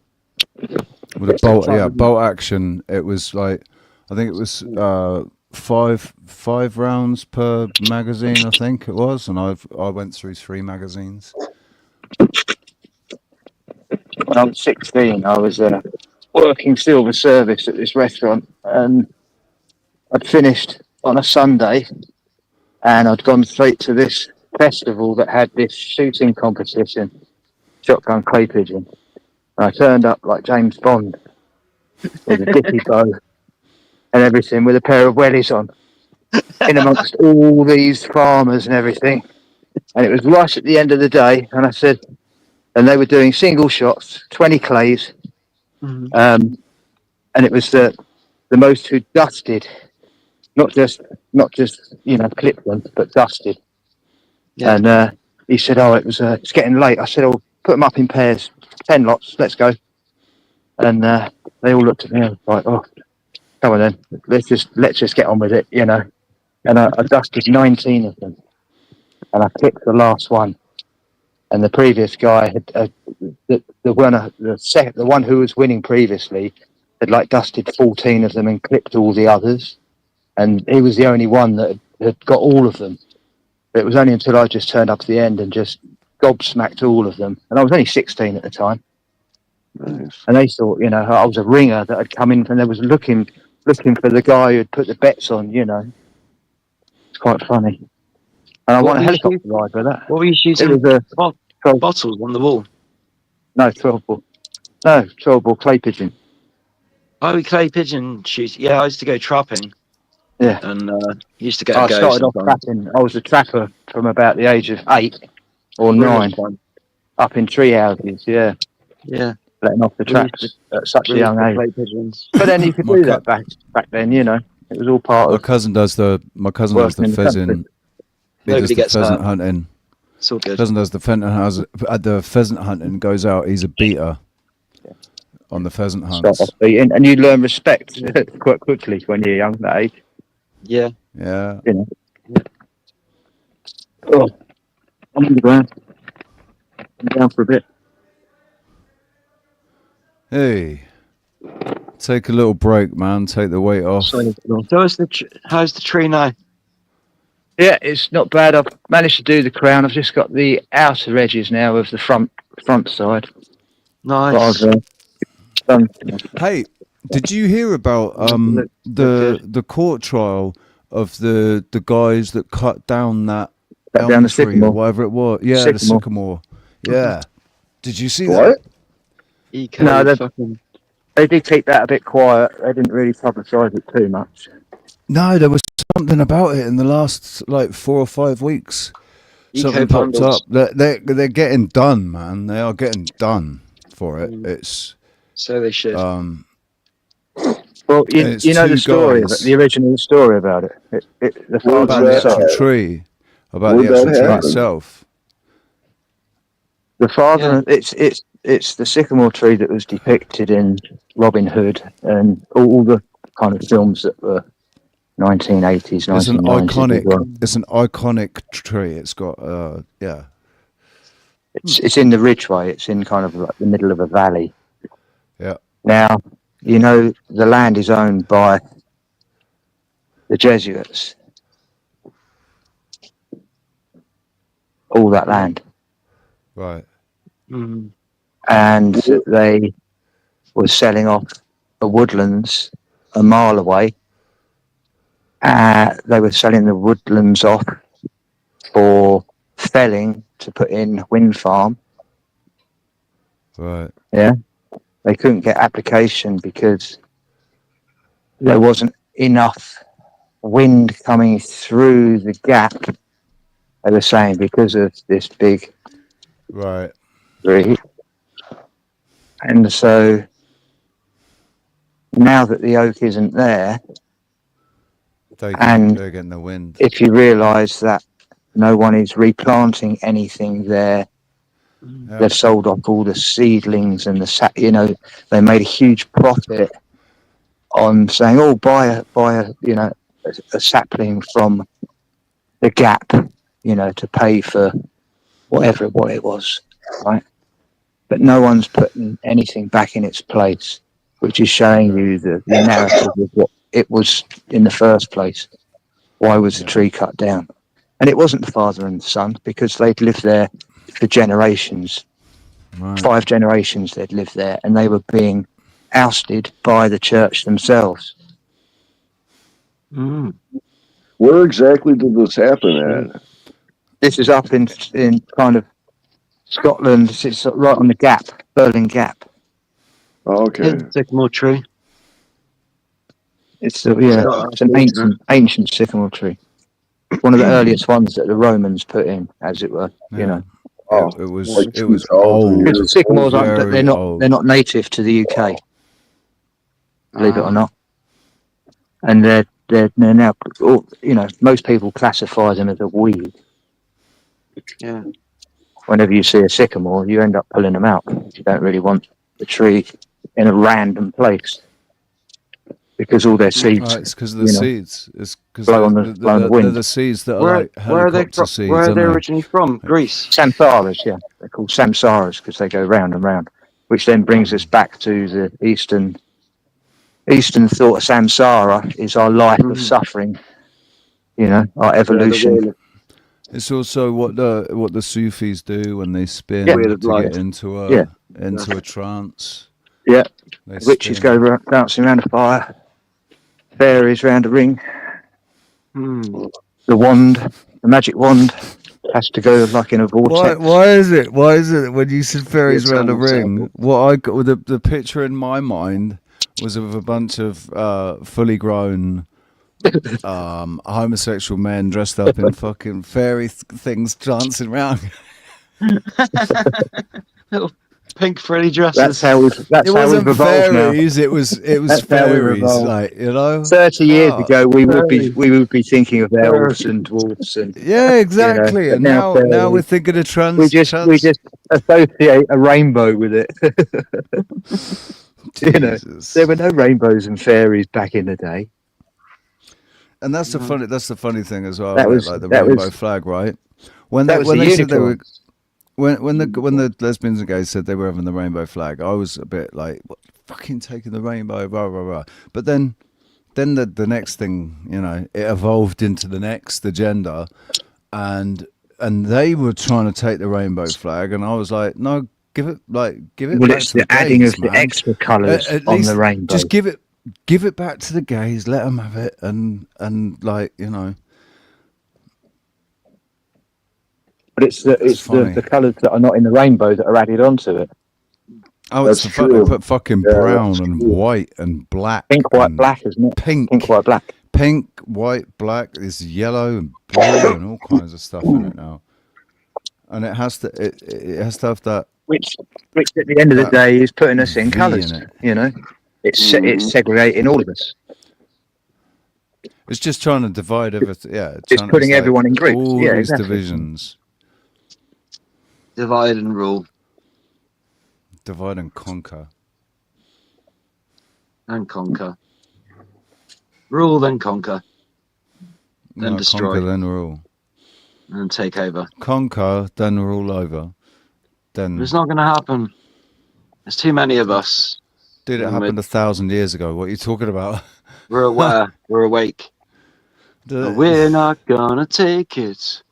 With a bolt action. It was like, I think it was five rounds per magazine, I think it was, and I went through 3 magazines. When I was 16, I was working silver service at this restaurant, and I'd finished on a Sunday, and I'd gone straight to this festival that had this shooting competition, shotgun clay pigeon. And I turned up like James Bond with a dippy bow and everything, with a pair of wellies on, in amongst all these farmers and everything. And it was right at the end of the day, and I said, and they were doing single shots, 20 clays, and it was the most who dusted, not just clipped them, but dusted. Yeah. And he said, "Oh, it's getting late." I said, "Oh, put them up in pairs, 10 lots. Let's go." And they all looked at me and was like, "Oh, come on then, let's just get on with it, you know." And I dusted 19 of them, and I clipped the last one. And the previous guy had the one who was winning previously had like dusted 14 of them and clipped all the others, and he was the only one that had got all of them. But it was only until I just turned up to the end and just gobsmacked all of them, and I was only 16 at the time. Nice. And they thought, you know, I was a ringer that had come in, and they was looking for the guy who'd put the bets on, you know. It's quite funny. And I won a helicopter ride with that. What were you shooting? It was a bottles on the wall. No, 12 ball. No, 12 ball clay pigeon. Oh, clay pigeon shooting. Yeah, I used to go trapping. Yeah. And used to get I started off trapping. I was a trapper from about the age of 8 or 9. Up in tree houses, yeah. Yeah. Letting off the traps at such a young age. But then you could do that back then, you know. It was all part of. My cousin does the pheasant. He does the pheasant hunting. It's all good. Cousin does the pheasant hunting. Goes out. He's a beater on the pheasant hunts. Start off beating, and you learn respect quite quickly when you're young that age. Yeah. Yeah. You know. Oh, I'm on the ground. I'm down for a bit. Hey, take a little break, man. Take the weight off. So how's the tree now? Yeah, it's not bad. I've managed to do the crown. I've just got the outer edges now of the front side. Nice. Hey, did you hear about the court trial of the guys that cut down that down the tree sycamore, or whatever it was? Yeah, the sycamore. Yeah. Did you see What? that? No, they did keep that a bit quiet. They didn't really publicise it too much. No, there was something about it in the last like 4 or 5 weeks. Something popped up. They're getting done, man. They are getting done for it. It's so they should. Well, you know the story, the original story about it. About the actual tree, itself. The father, it's the sycamore tree that was depicted in Robin Hood and all the kind of films that were 1980s, 1990s. It's an iconic tree. It's got It's in the Ridgeway. It's in kind of like the middle of a valley. Yeah. Now, you know, the land is owned by the Jesuits. All that land. Right. And they were selling off the woodlands a mile away. They were selling the woodlands off for felling to put in wind farm. Right. Yeah. They couldn't get application because there wasn't enough wind coming through the gap. They were saying because of this big tree. And so now that the oak isn't there, they're getting the wind. If you realise that no one is replanting anything there, they've sold off all the seedlings and they made a huge profit on saying, "Oh, buy a sapling from the gap, to pay for what it was, right?" But no one's putting anything back in its place, which is showing you the narrative of what it was in the first place. Why was the tree cut down? And it wasn't the father and the son, because they'd lived there for generations. Right. 5 generations they'd lived there, and they were being ousted by the church themselves. Where exactly did this happen at? This is up in kind of Scotland. It's right on the Gap, Berlin Gap. Oh, okay. Sycamore tree. It's an ancient sycamore tree. One of the earliest ones that the Romans put in, as it were. Oh, it was old. Because sycamores they're old. not native to the UK, believe it or not, and they're now, most people classify them as a weed. Yeah. Whenever you see a sycamore, you end up pulling them out. You don't really want the tree in a random place because all their seeds. It's because of the seeds. It's because blow on the wind. They're the seeds that are like helicopter seeds. Where are they originally from? Greece. Samsaras, yeah. They're called samsaras because they go round and round, which then brings us back to the Eastern thought of samsara is our life of suffering, our evolution. It's also what the Sufis do when they spin Yeah. to get into a trance. Yeah, They witches spin. go dancing around a fire, fairies round a ring. The magic wand, has to go like in a vortex. Why is it when you said fairies round a ring? What I got the picture in my mind was of a bunch of fully grown homosexual men dressed up in fucking fairy things dancing around. Little pink frilly dresses. That's how we've evolved fairies. now. It was fairies. 30 years ago, we would be thinking of elves and dwarfs and exactly. And now we're thinking of trans. We just associate a rainbow with it. There were no rainbows and fairies back in the day. And that's the funny thing as well. That was like the rainbow flag, right? When they said they were. When the lesbians and gays said they were having the rainbow flag, I was a bit like, what, fucking taking the rainbow, blah blah blah. But then the next thing, it evolved into the next agenda, and they were trying to take the rainbow flag, and I was like, no, give it. Well, back it's to the adding gays, of man. the extra colours At on least the rainbow. Just give it back to the gays. Let them have it, and But it's the colours that are not in the rainbow that are added onto it. Oh, it's the fact they put fucking brown and white and black. Pink, white, black, isn't it? Pink, white, black. Pink, white, black. There's yellow and blue and all kinds of stuff in it now. And it has to have that. Which at the end of the day is putting us in colours. It's segregating all of us. It's just trying to divide everything. Yeah, it's putting everyone in groups. All Yeah, these exactly. divisions. Divide and rule. Divide and conquer. And conquer. Rule, then conquer. Then No, destroy. conquer, then rule. And take over. Conquer, then rule over. Then. It's not going to happen. There's too many of us. Dude, it happened 1,000 years ago. What are you talking about? We're aware. We're awake. We're not going to take it.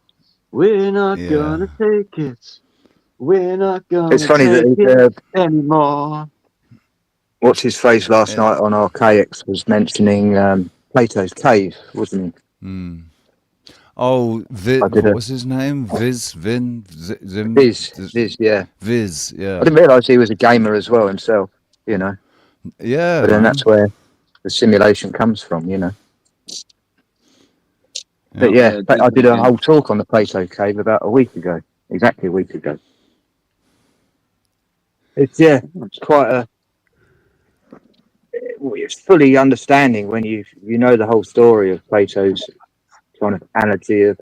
We're not going to take it. We're not going to It's funny take that it anymore. what's his face last night on Archaics was mentioning Plato's cave, wasn't he? Mm. Oh, what was his name? Viz, yeah. Viz, yeah. I didn't realise he was a gamer as well himself, you know. Yeah. But then that's where the simulation comes from, you know. But yeah, I did a whole talk on the Plato cave about a week ago, exactly a week ago. It's quite a. It's fully understanding when you know the whole story of Plato's kind of analogy of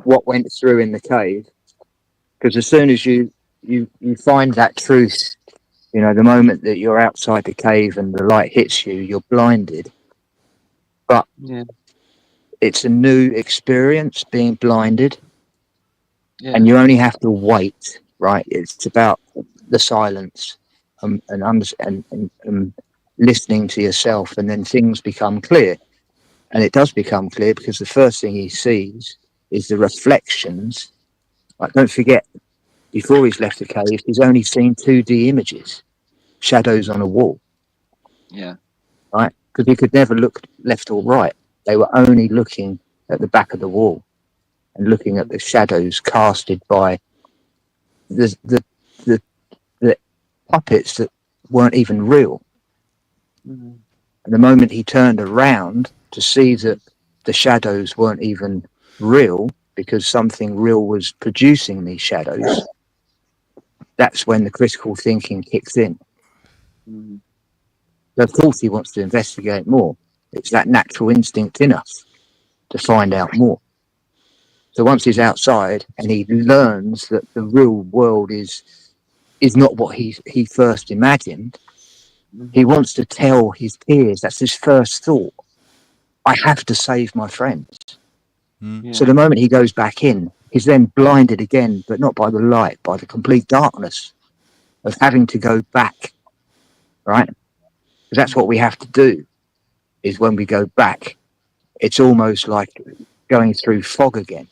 what went through in the cave, because as soon as you find that truth, you know, the moment that you're outside the cave and the light hits you, you're blinded. But it's a new experience being blinded, and you only have to wait. Right? It's about the silence and listening to yourself, and then things become clear. And it does become clear because the first thing he sees is the reflections. Like, don't forget, before he's left the cave, he's only seen 2D images, shadows on a wall. Yeah. Right? Because he could never look left or right. They were only looking at the back of the wall and looking at the shadows casted by the puppets that weren't even real. Mm-hmm. And the moment he turned around to see that the shadows weren't even real because something real was producing these shadows, that's when the critical thinking kicks in. Mm-hmm. So of course he wants to investigate more. It's that natural instinct in us to find out more. So once he's outside and he learns that the real world is not what he first imagined, he wants to tell his peers. That's his first thought. I have to save my friends. So the moment he goes back in, he's then blinded again, but not by the light, by the complete darkness of having to go back, right? Because that's what we have to do, is when we go back, it's almost like going through fog again.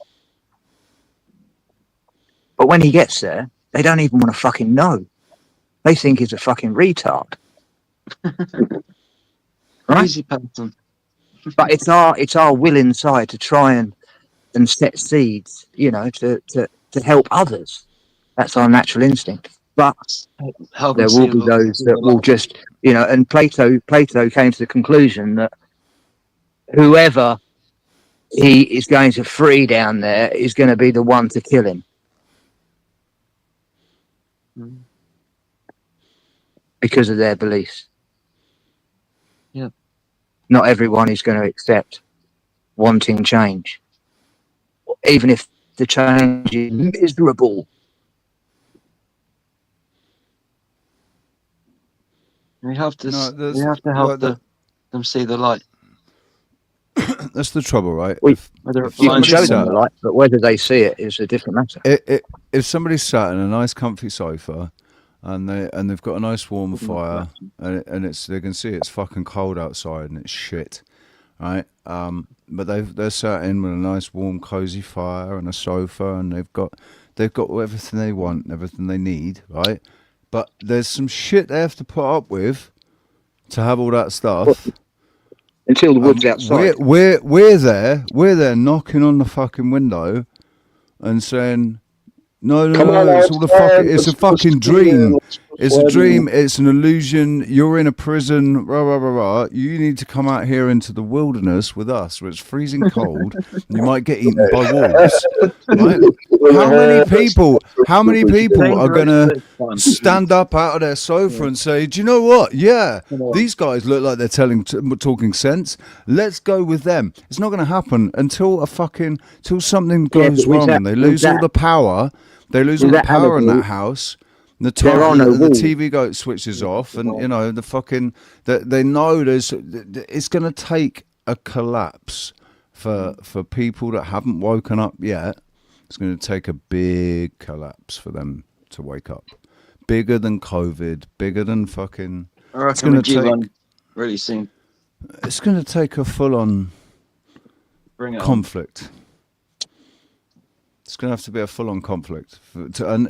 But when he gets there, they don't even want to fucking know. They think he's a fucking retard. Right? Easy person. But it's our will inside to try and set seeds, you know, to help others. That's our natural instinct. But there will be those that will just, you know, and Plato came to the conclusion that whoever he is going to free down there is going to be the one to kill him. Because of their beliefs. Yeah. Not everyone is going to accept wanting change. Even if the change is miserable. We have to help them see the light. That's the trouble, right? You can show them the light, but whether they see it is a different matter. If somebody's sat in a nice comfy sofa and they've got a nice warm fire and they can see it's fucking cold outside and it's shit, right? But they're sat in with a nice warm cozy fire and a sofa and they've got everything they want, everything they need, right? But there's some shit they have to put up with to have all that stuff. Until the wood's outside. We're there knocking on the fucking window and saying, no, it's all it's a fucking dream. It's a dream. It's an illusion. You're in a prison. Rah, rah, rah, rah. You need to come out here into the wilderness with us, where it's freezing cold. And you might get eaten by wolves. Right? How many people are gonna stand up out of their sofa and say, "Do you know what? Yeah, these guys look like they're talking sense. Let's go with them." It's not going to happen until something goes wrong and they lose all the power. They lose all the power in that house. The TV switches off, and you know they know it's going to take a collapse for people that haven't woken up yet. It's going to take a big collapse for them to wake up, bigger than COVID, bigger than fucking. It's going to take really soon. It's going to take a full-on conflict. It's going to have to be a full-on conflict, and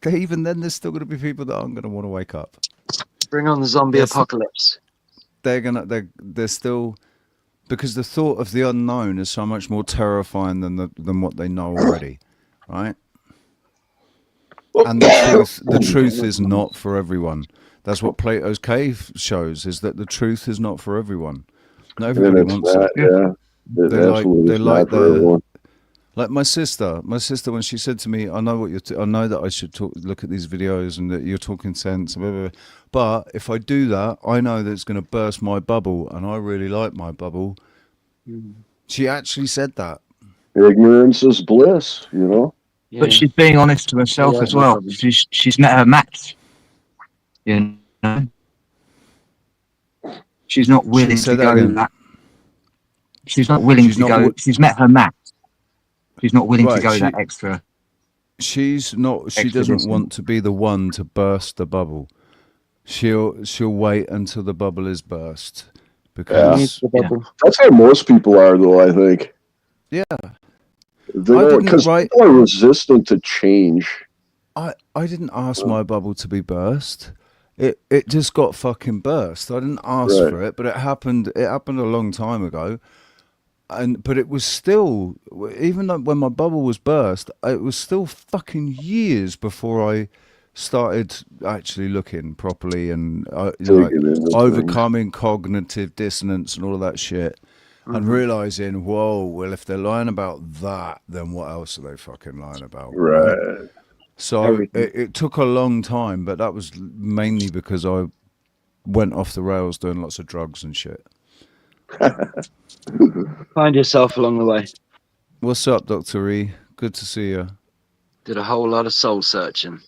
even then, there's still going to be people that aren't going to want to wake up. Bring on the zombie apocalypse. They're still, because the thought of the unknown is so much more terrifying than what they know already, right? And the truth is not for everyone. That's what Plato's Cave shows: is that the truth is not for everyone. Not everybody wants it. Yeah, they like the. Like my sister, when she said to me, "I know I know that I should look at these videos and that you're talking sense, blah, blah, blah. But if I do that, I know that it's going to burst my bubble, and I really like my bubble." She actually said that. Ignorance is bliss, you know. Yeah. But she's being honest to herself as well. She's met her match. You know, she's not willing to go that. She's not willing to go. She's met her match. She's not willing to go that extra. She's not. She doesn't want to be the one to burst the bubble. She'll wait until the bubble is burst, because that's how most people are, though. I think. Yeah. Because people are resistant to change. I didn't ask my bubble to be burst. It just got fucking burst. I didn't ask for it, but it happened. It happened a long time ago. But it was still, even though when my bubble was burst, it was still fucking years before I started actually looking properly and overcoming cognitive dissonance and all of that shit, and realizing, whoa, well, if they're lying about that, then what else are they fucking lying about? Right. So it took a long time, but that was mainly because I went off the rails doing lots of drugs and shit. Find yourself along the way. What's up, Dr. E? Good to see you. Did a whole lot of soul searching.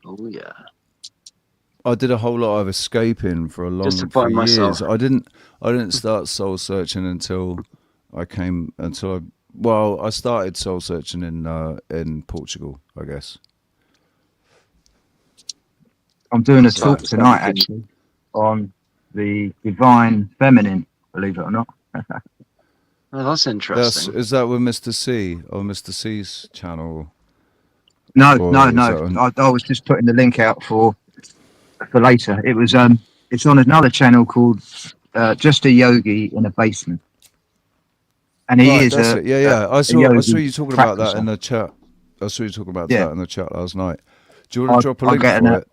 Oh yeah. I did a whole lot of escaping for a long for years. I didn't start soul searching until I started soul searching in Portugal, I guess. I'm doing a talk tonight actually on the divine feminine, believe it or not. Oh, that's interesting. Is that with Mr. C or Mr. C's channel? No. I was just putting the link out for later. It was it's on another channel called Just a Yogi in a Basement, and he is I saw you talking about that in the chat. I saw you talking about that in the chat last night. Do you want to drop a link for it?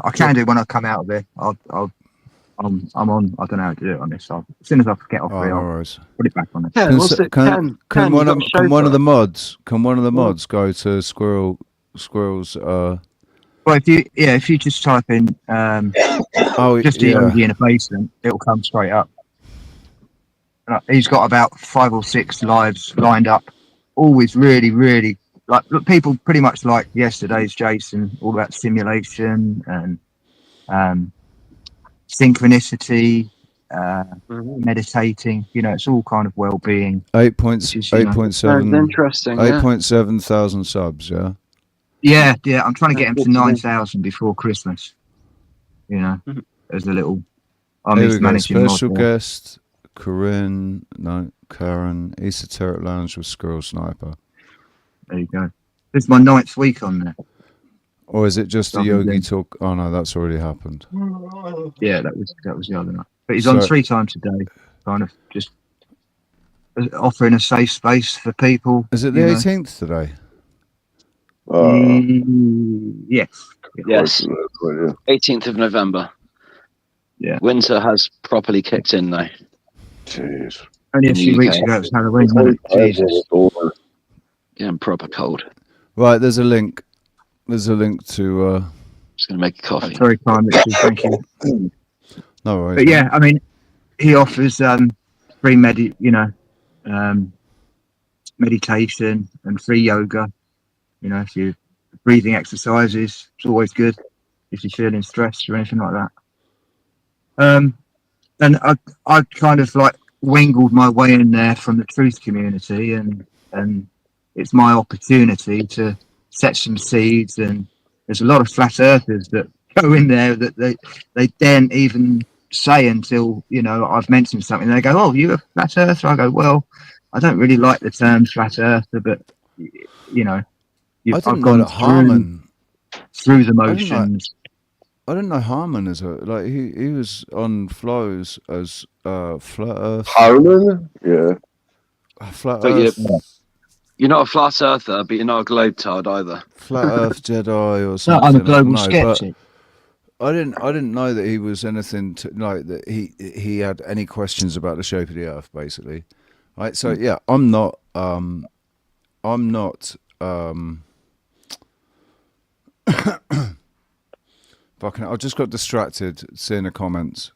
I can do when I come out of there. I'm on. I don't know how to do it on this. As soon as I get off here, I'll put it back on it. Can one of the mods go to Squirrel's? Well, if you just type in just a yogi in a basement, it'll come straight up. He's got about 5 or 6 lives lined up. Always really, really like people pretty much like yesterday's Jason, all about simulation and synchronicity, meditating. You know, it's all kind of well-being. 8.7. Interesting. 8.7 thousand subs. Yeah. Yeah. I'm trying to get him to 9,000 before Christmas. You know, as a little. Managing special guest, Karen, Esoteric Lounge with Squirrel Sniper. There you go. This is my 9th week on there. Or is it just a yogi talk? Oh no, that's already happened. Yeah, that was the other night. But he's on 3 times a day, kind of just offering a safe space for people. Is it the 18th today? Yes. Yes. 18th of November. Yeah. Winter has properly kicked in now. Jeez. Only a In the few weeks UK. ago it was Halloween, wasn't it? Jesus. Getting proper cold. Right, there's a link. There's a link to. Just gonna make a coffee. Very kind, Richard. Thank you. No worries. But yeah, I mean, he offers free meditation and free yoga. You know, if you breathing exercises, it's always good if you're feeling stressed or anything like that. And I kind of like wingled my way in there from the truth community, and it's my opportunity to set some seeds. And there's a lot of flat earthers that go in there that they daren't even say until, you know, I've mentioned something. They go, "Oh, you're a flat earther?" I go, "Well, I don't really like the term flat earther, but you know, I've gone through the motions." I didn't know Harmon as he was on flows as flat earth. Harmon? Yeah. Flat But earth. You're not a flat earther, but you're not a globetard either. Flat Earth Jedi or No, something. I'm a I don't global know, skeptic. but I didn't know that he was anything like that. He had any questions about the shape of the Earth, basically. Right. So yeah, I'm not. Fucking, I just got distracted seeing the comments.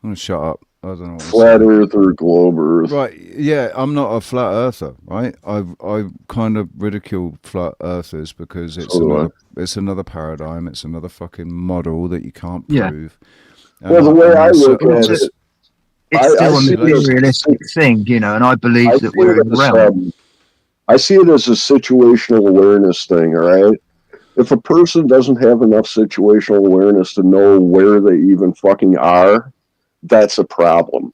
I'm gonna shut up. I don't know. What Flat Earther, globe Earth. Right. Yeah, I'm not a flat earther. Right. I kind of ridicule flat earthers because it's another paradigm. It's another fucking model that you can't prove. Yeah. Well, the way I look at it, it's still a materialistic thing, you know, and I believe that we're in the realm. I see it as a situational awareness thing. All right. If a person doesn't have enough situational awareness to know where they even fucking are, that's a problem.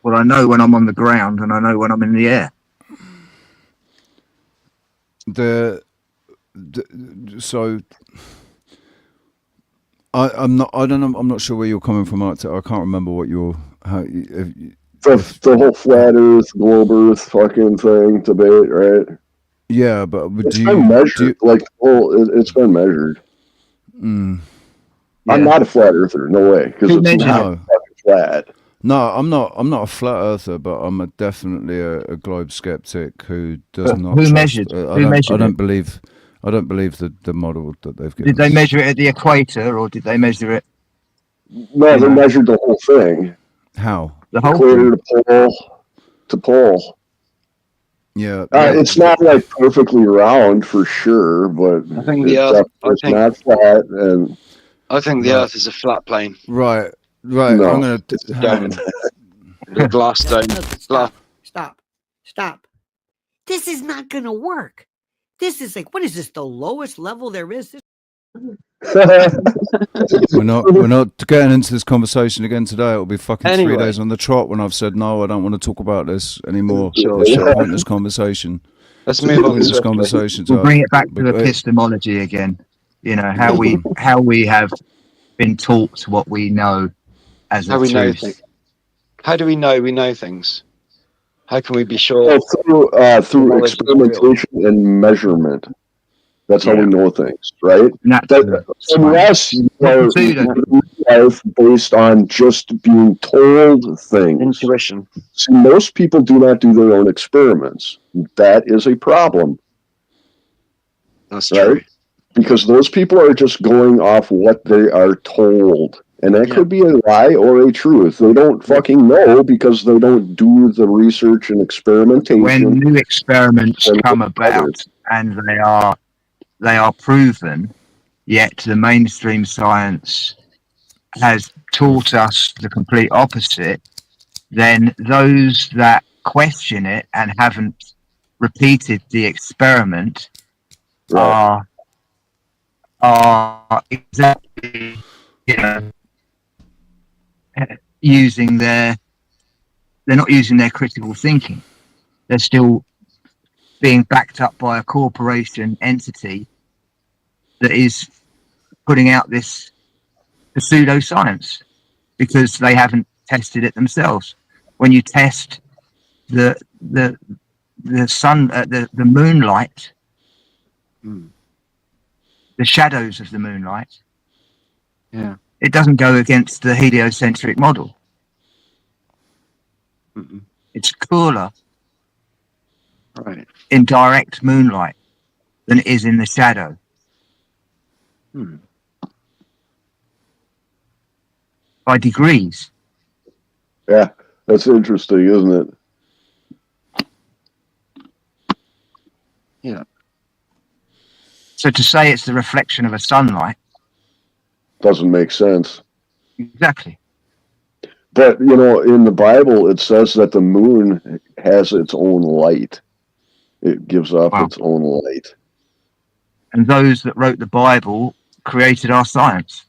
Well, I know when I'm on the ground and I know when I'm in the air. So I'm not. I don't know. I'm not sure where you're coming from. I can't remember what you're. The whole flat Earth, globe Earth fucking thing debate, right? Yeah, but it's been measured. It's been measured. Yeah. I'm not a flat earther, no way, because it's not fucking flat. No, I'm not a flat earther, but I'm definitely a globe skeptic who does not. Who measured? I don't believe the model that they've given. Did they measure it at the equator, or did they measure it? No, they measured the whole thing. How? The whole equator to pole. Yeah, it's not like perfectly round for sure, but I think it's not flat. And I think the Earth is a flat plane. Right. No. I'm gonna the glass dome. Stop. This is not gonna work. This is like, what is this? The lowest level there is? We're not getting into this conversation again today. It'll be fucking 3 days on the trot when I've said no. I don't want to talk about this anymore. Sure, It's a pointless conversation. Let's move on. This conversation. We'll bring it back to epistemology again. You know how we have been taught what we know as a truth. How do we know we know things? How can we be sure? Through experimentation and measurement. That's how we know things, right? Unless you are life based on just being told things. Intuition. See, most people do not do their own experiments. That is a problem. That's true. Because those people are just going off what they are told. And that could be a lie or a truth. They don't fucking know because they don't do the research and experimentation. When new experiments come about and they are proven, yet the mainstream science has taught us the complete opposite, then those that question it and haven't repeated the experiment are exactly, they're not using their critical thinking. They're still being backed up by a corporation entity that is putting out this pseudoscience because they haven't tested it themselves. When you test the sun, the moonlight the shadows of the moonlight. Yeah. It doesn't go against the heliocentric model. It's cooler in direct moonlight than it is in the shadow. By degrees. Yeah, that's interesting, isn't it? Yeah. So to say it's the reflection of a sunlight doesn't make sense. Exactly. But you know, in the Bible, it says that the moon has its own light. It gives off its own light. And those that wrote the Bible created our science.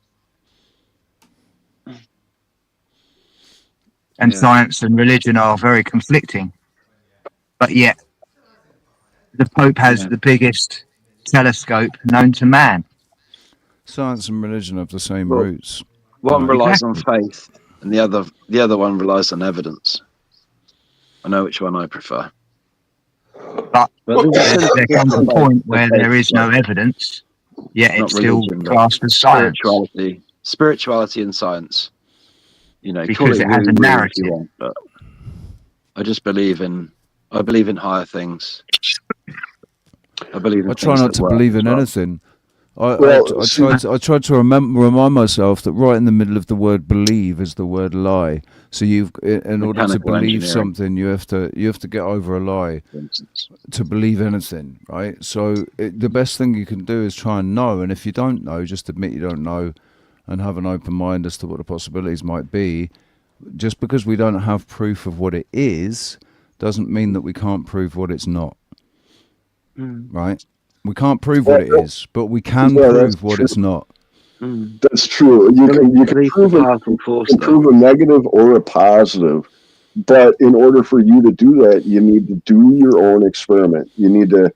And science and religion are very conflicting. But yet, the Pope has the biggest telescope known to man. Science and religion have the same roots. One Right. relies on faith, and the other one relies on evidence. I know which one I prefer. But there comes a point where there is no evidence, yet it's still classed as science. Spirituality and science. You know, because it has a narrative. Want, but I just believe in higher things. I believe in I try things not that to work believe as in well. anything. I tried to remind myself that right in the middle of the word believe is the word lie. So in order to believe something, you have to get over a lie to believe anything, right? So the best thing you can do is try and know, and if you don't know, just admit you don't know, and have an open mind as to what the possibilities might be. Just because we don't have proof of what it is, doesn't mean that we can't prove what it's not, right? We can't prove what it is, but we can prove what it's not. That's true. You can prove a negative or a positive, but in order for you to do that, you need to do your own experiment. You need to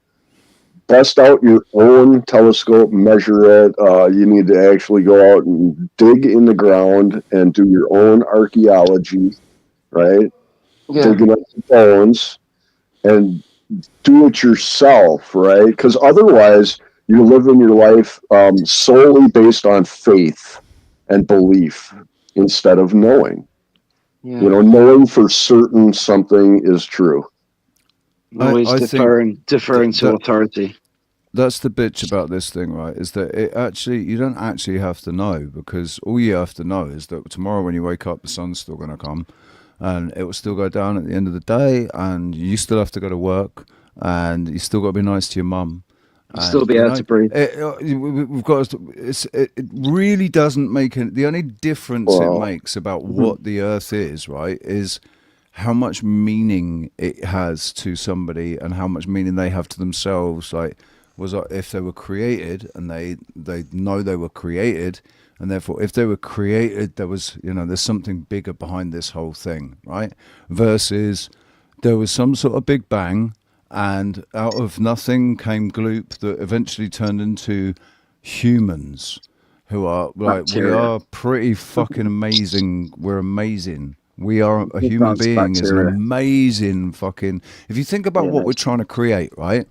bust out your own telescope, measure it. You need to actually go out and dig in the ground and do your own archaeology, right? Yeah. Digging up the bones and do it yourself, right? Because otherwise, you're living your life solely based on faith and belief instead of knowing. Yeah. You know, knowing for certain something is true. Always deferring to authority. That's the bitch about this thing, right? Is that you don't actually have to know, because all you have to know is that tomorrow when you wake up, the sun's still going to come, and it will still go down at the end of the day, and you still have to go to work, and you still got to be nice to your mum. Still be able to breathe. We've got. It really doesn't make the only difference it makes about what the Earth is, right? Is how much meaning it has to somebody and how much meaning they have to themselves. Like, if they were created and they know they were created, and therefore if they were created, there was there's something bigger behind this whole thing, right? Versus there was some sort of big bang. And out of nothing came gloop that eventually turned into humans, who are we are pretty fucking amazing. We're amazing. We are a human being is an amazing fucking. If you think about what we're trying to create, right?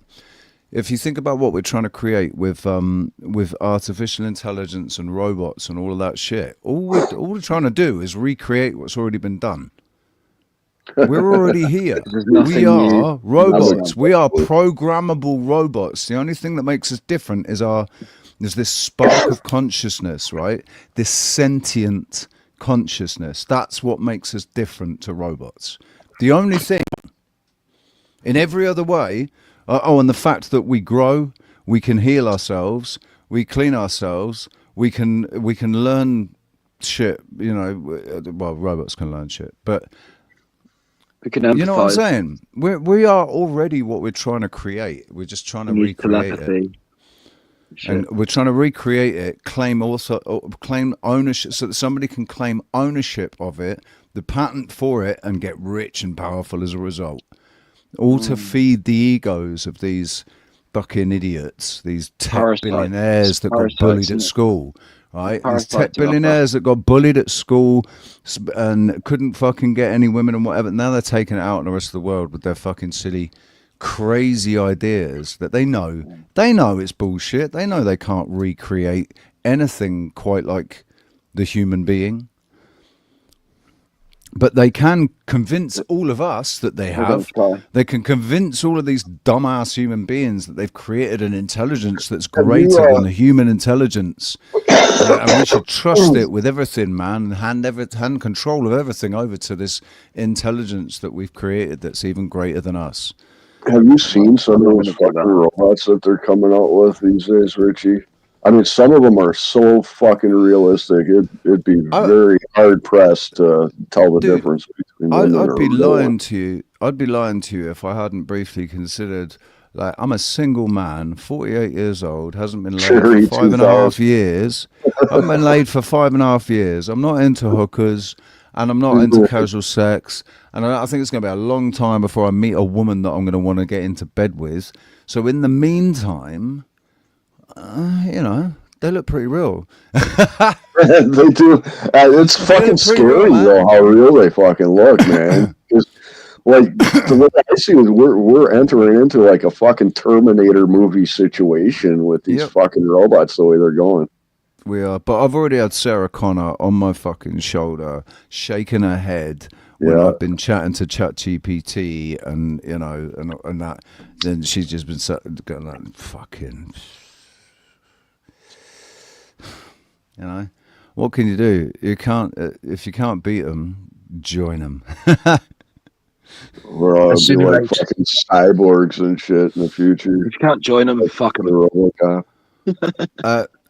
If you think about what we're trying to create with artificial intelligence and robots and all of that shit, all we're trying to do is recreate what's already been done. We're already here. We are robots. We are programmable robots. The only thing that makes us different is this spark of consciousness, right? This sentient consciousness. That's what makes us different to robots. The only thing, in every other way, and the fact that we grow, we can heal ourselves, we clean ourselves, we can learn shit. Well, robots can learn shit, but. You know what I'm saying? We are already what we're trying to create. We're just trying to recreate it. And we're trying to recreate it, claim ownership, so that somebody can claim ownership of it, the patent for it, and get rich and powerful as a result. All to feed the egos of these fucking idiots, these tech billionaires that got bullied at school. Right, these tech billionaires that got bullied at school and couldn't fucking get any women and whatever. Now they're taking it out on the rest of the world with their fucking silly crazy ideas that they know it's bullshit. They know they can't recreate anything quite like the human being. But they can convince all of us that they have. They can convince all of these dumbass human beings that they've created an intelligence that's greater than the human intelligence. And we should trust it with everything, man. Hand control of everything over to this intelligence that we've created that's even greater than us. Have you seen some of those fucking robots that they're coming out with these days, Richie? I mean, some of them are so fucking realistic. It'd be very hard pressed to tell the difference between them. I'd be lying to you. I'd be lying to you if I hadn't briefly considered. Like, I'm a single man, 48 years old, hasn't been laid for 5.5 years. I haven't been laid for 5.5 years. I'm not into hookers, and I'm not into casual sex. And I think it's going to be a long time before I meet a woman that I'm going to want to get into bed with. So in the meantime, you know, they look pretty real. They do. It's fucking scary, though, how real they fucking look, man. Like, the way I see it is we're entering into like a fucking Terminator movie situation with these fucking robots the way they're going. We are, but I've already had Sarah Connor on my fucking shoulder, shaking her head when I've been chatting to ChatGPT, and you know, and that. Then she's just been going like, fucking, you know, what can you do? You can't if you can't beat them, join them. We're all be like fucking cyborgs and shit in the future. If you can't join them, fuck them.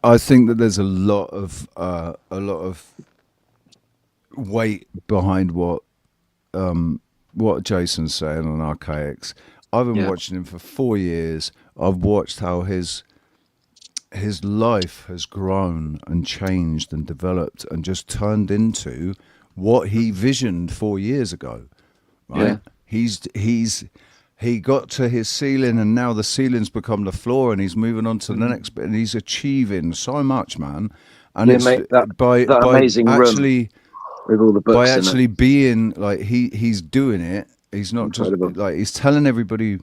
I think that there's a lot of weight behind what Jason's saying on Archaics. I've been watching him for 4 years. I've watched how his life has grown and changed and developed and just turned into what he visioned 4 years ago. Right? Yeah. He got to his ceiling, and now the ceiling's become the floor, and he's moving on to the next bit, and he's achieving so much, man. And it's by amazing actually with all the books by actually being like he's doing it. He's not incredible. Just like he's telling everybody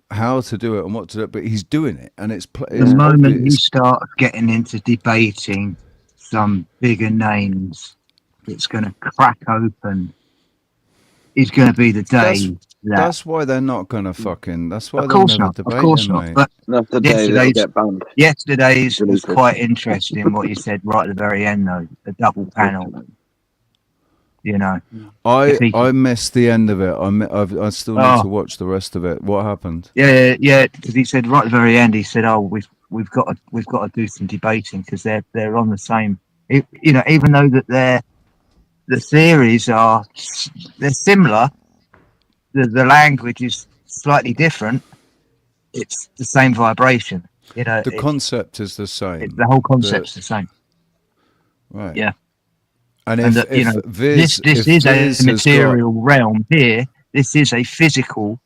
how to do it and what to do, but he's doing it, and it's the moment you start getting into debating some bigger names, it's going to crack open. Is going to be the day. That's why they're not going to fucking. That's why of course not. Of course not. But yesterday's was quite interesting. What you said right at the very end, though, the double panel. You know, I missed the end of it. I still need to watch the rest of it. What happened? Yeah. Because he said right at the very end, he said, "Oh, we've got to do some debating because they're on the same. You know, even though that the theories they're similar. The language is slightly different. It's the same vibration. You know, the concept is the same. The whole concept's the same. Right. Yeah. And you know, this is a material realm here. This is a physical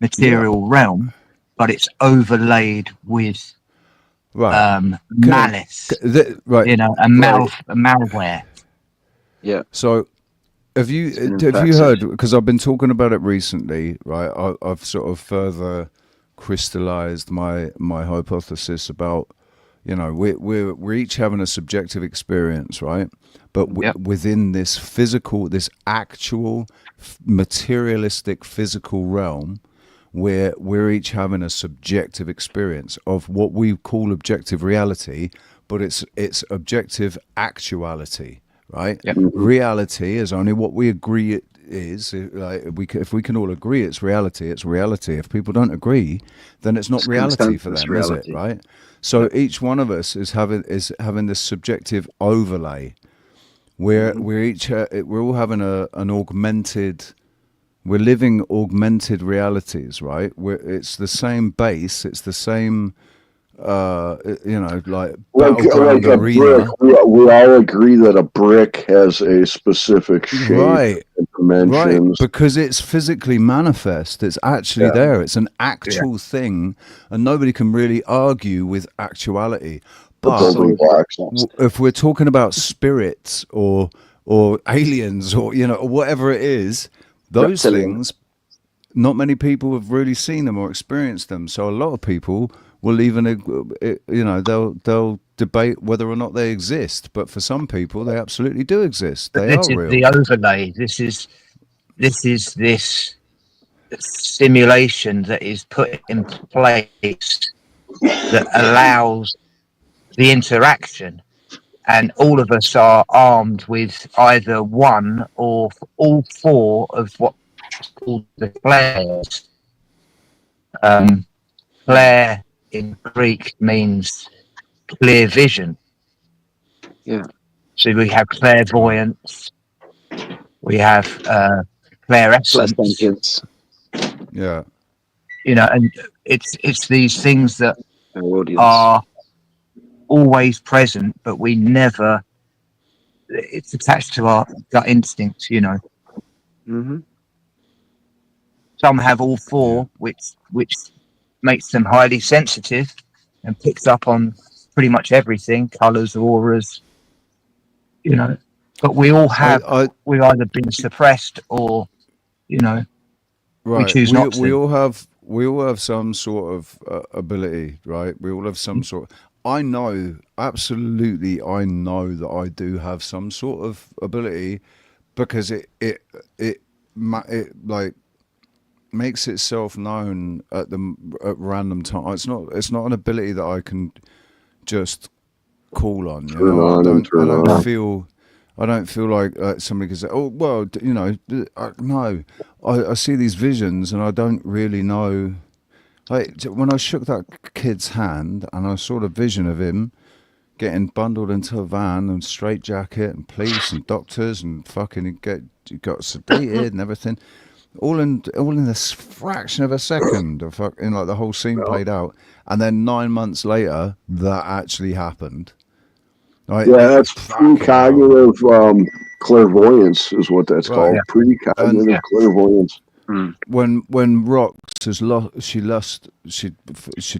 material realm, but it's overlaid with malice. You know, a malware. Yeah. So, have you heard? Because I've been talking about it recently, right? I've sort of further crystallized my hypothesis about, you know, we're each having a subjective experience, right? But within this physical, this actual materialistic physical realm, where we're each having a subjective experience of what we call objective reality, but it's objective actuality. Right? Yep. Reality is only what we agree it is. Like if we can all agree it's reality, it's reality. If people don't agree, then it's not reality for them, is it? Right? So each one of us is having this subjective overlay, where we're all having an augmented. We're living augmented realities, right? It's the same base. It's the same. You know, like a brick. We all agree that a brick has a specific shape and dimensions. Right, because it's physically manifest. It's actually there. It's an actual thing, and nobody can really argue with actuality. But if we're talking about spirits or aliens or, you know, or whatever it is, those things, not many people have really seen them or experienced them. So a lot of people will even, they'll debate whether or not they exist. But for some people, they absolutely do exist. But They this are is real. the overlay. This is this simulation that is put in place that allows the interaction, and all of us are armed with either one or all four of what's called the clairs. Clair in Greek means clear vision. Yeah. So we have clairvoyance, we have clairescence. Yeah. And it's these things that are always present, but we never. It's attached to our gut instincts, Mm-hmm. Some have all four, which makes them highly sensitive and picks up on pretty much everything, colours, auras, But we all have. We've either been suppressed or, we choose not to. We all have some sort of ability, right? We all have some sort. I know that I do have some sort of ability, because it like makes itself known at random times. It's not an ability that I can just call on. I don't feel like somebody can say, "Oh, well, no." I see these visions, and I don't really know. Like when I shook that kid's hand, and I saw the vision of him getting bundled into a van and straitjacket and police and doctors and fucking he got sedated and everything, all in this fraction of a second. Like the whole scene played out, and then 9 months later, that actually happened. Right? Yeah, that's precognitive clairvoyance is what that's called. Yeah. Precognitive clairvoyance. When Rox has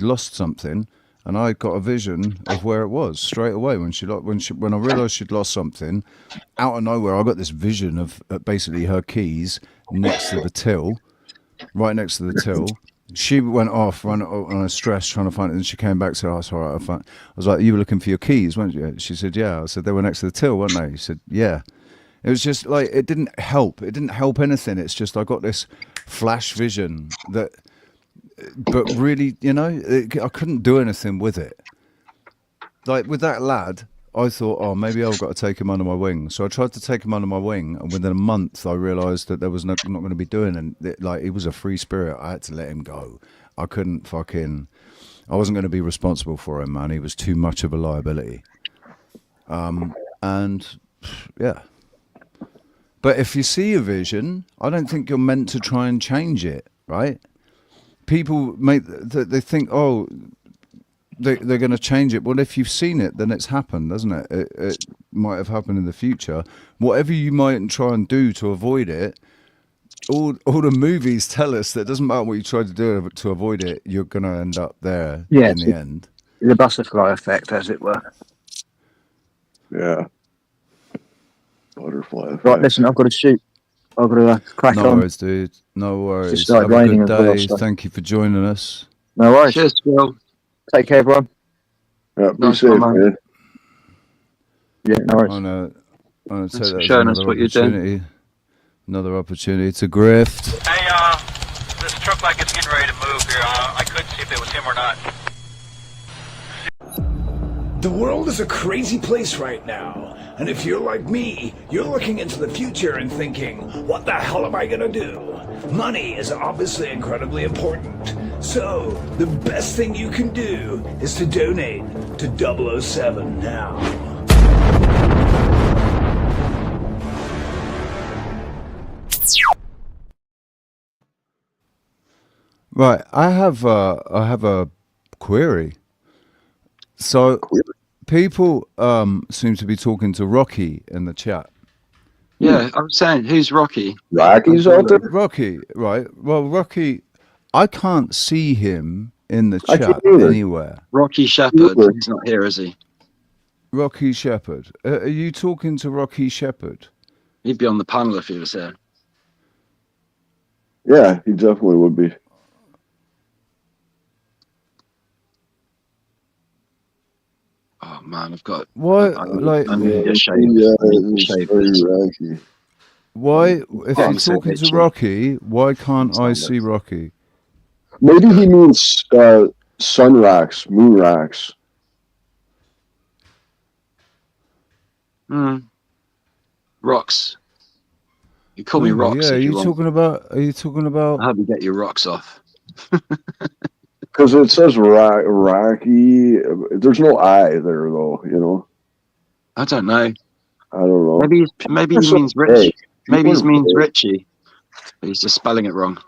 lost something, and I got a vision of where it was straight away when I realised she'd lost something. Out of nowhere, I got this vision of basically her keys next to the till, right next to the till. She went off, ran on a stress trying to find it, and she came back and said, "Oh, it's all right, I was like, "You were looking for your keys, weren't you?" She said, "Yeah." I said, "They were next to the till, weren't they?" She said, "Yeah." It was just like, it didn't help. It didn't help anything. It's just I got this flash vision but really, I couldn't do anything with it. Like with that lad, I thought, oh, maybe I've got to take him under my wing. So I tried to take him under my wing, and within a month, I realised that there was not going to be doing, and like he was a free spirit. I had to let him go. I couldn't I wasn't going to be responsible for him, man. He was too much of a liability. And yeah. But if you see a vision, I don't think you're meant to try and change it, right? People they think, oh, they're going to change it. Well, if you've seen it, then it's happened, doesn't it? It might have happened in the future. Whatever you might try and do to avoid it, all the movies tell us that it doesn't matter what you try to do to avoid it, you're going to end up there in the end. The butterfly effect, as it were. Yeah. Butterfly effect. Right, listen, I've got to shoot. I've got to crack on. No worries, dude. No worries. Just started Have a raining good as well, day. so. Thank you for joining us. No worries. Cheers, Will. Take care, everyone. Yeah, be safe, man. Yeah, no worries. I'm gonna take that as showing us another what you're doing. opportunity. Another opportunity to grift. Hey, this truck like it's getting ready to move here. I couldn't see if it was him or not. The world is a crazy place right now, and if you're like me, you're looking into the future and thinking, what the hell am I gonna do? Money is obviously incredibly important, so the best thing you can do is to donate to 007 now. Right, I have a query. So people seem to be talking to Rocky in the chat. Yeah, I was saying, who's Rocky? Rocky's out there? Rocky, right? Well, Rocky, I can't see him in the I chat can't either. anywhere. Rocky Shepherd. He's not here, is he? Rocky Shepherd. Are you talking to Rocky Shepherd? He'd be on the panel if he was here. Yeah, he definitely would be. Oh man, I've got. What? I Like, need to get shaved. Yeah, I need to get it's shaved. very Rocky. why? If you're Getting so talking to itchy. Rocky, why can't I see Rocky? Maybe he means sun rocks, moon rocks. Rocks. You call me Maybe, Rocks yeah. if you want. Are you talking about? I'll help you get your rocks off. Because it says Rocky. There's no I there, though, you know? I don't know. I don't know. Maybe he People are means so Rich. vague. Maybe he People are means vague. Richie. But he's just spelling it wrong.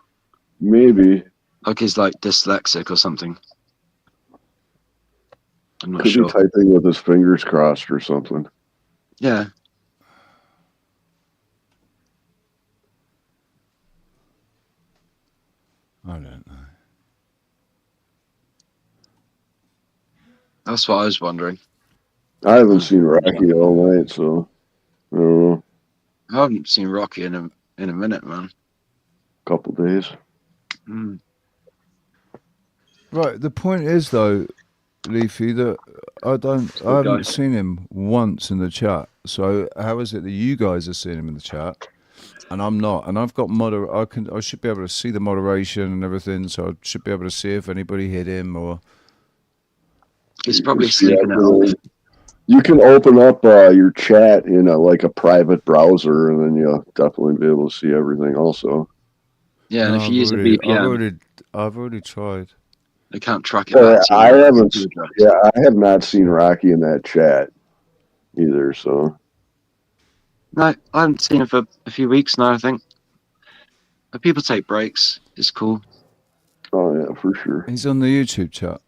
Maybe. Like he's like dyslexic or something. I'm not Could sure. be typing with his fingers crossed or something. Yeah. I don't know. That's what I was wondering. I haven't seen Rocky all night, so I don't know. I haven't seen Rocky in a minute, man. Couple days. Mm. Right. The point is, though, Leafy, that I haven't seen him once in the chat. So how is it that you guys are seeing him in the chat, and I'm not? And I've got I should be able to see the moderation and everything, so I should be able to see if anybody hit him or. He's probably sleeping it off. You can open up your chat in a private browser, and then you'll definitely be able to see everything. Also. Yeah, and No, if you use a VPN, I've already tried. they can't track it back to I your haven't. IP address. Yeah, I have not seen Rocky in that chat either. So. No, I haven't seen him for a few weeks now, I think. But people take breaks. It's cool. Oh yeah, for sure. He's on the YouTube chat.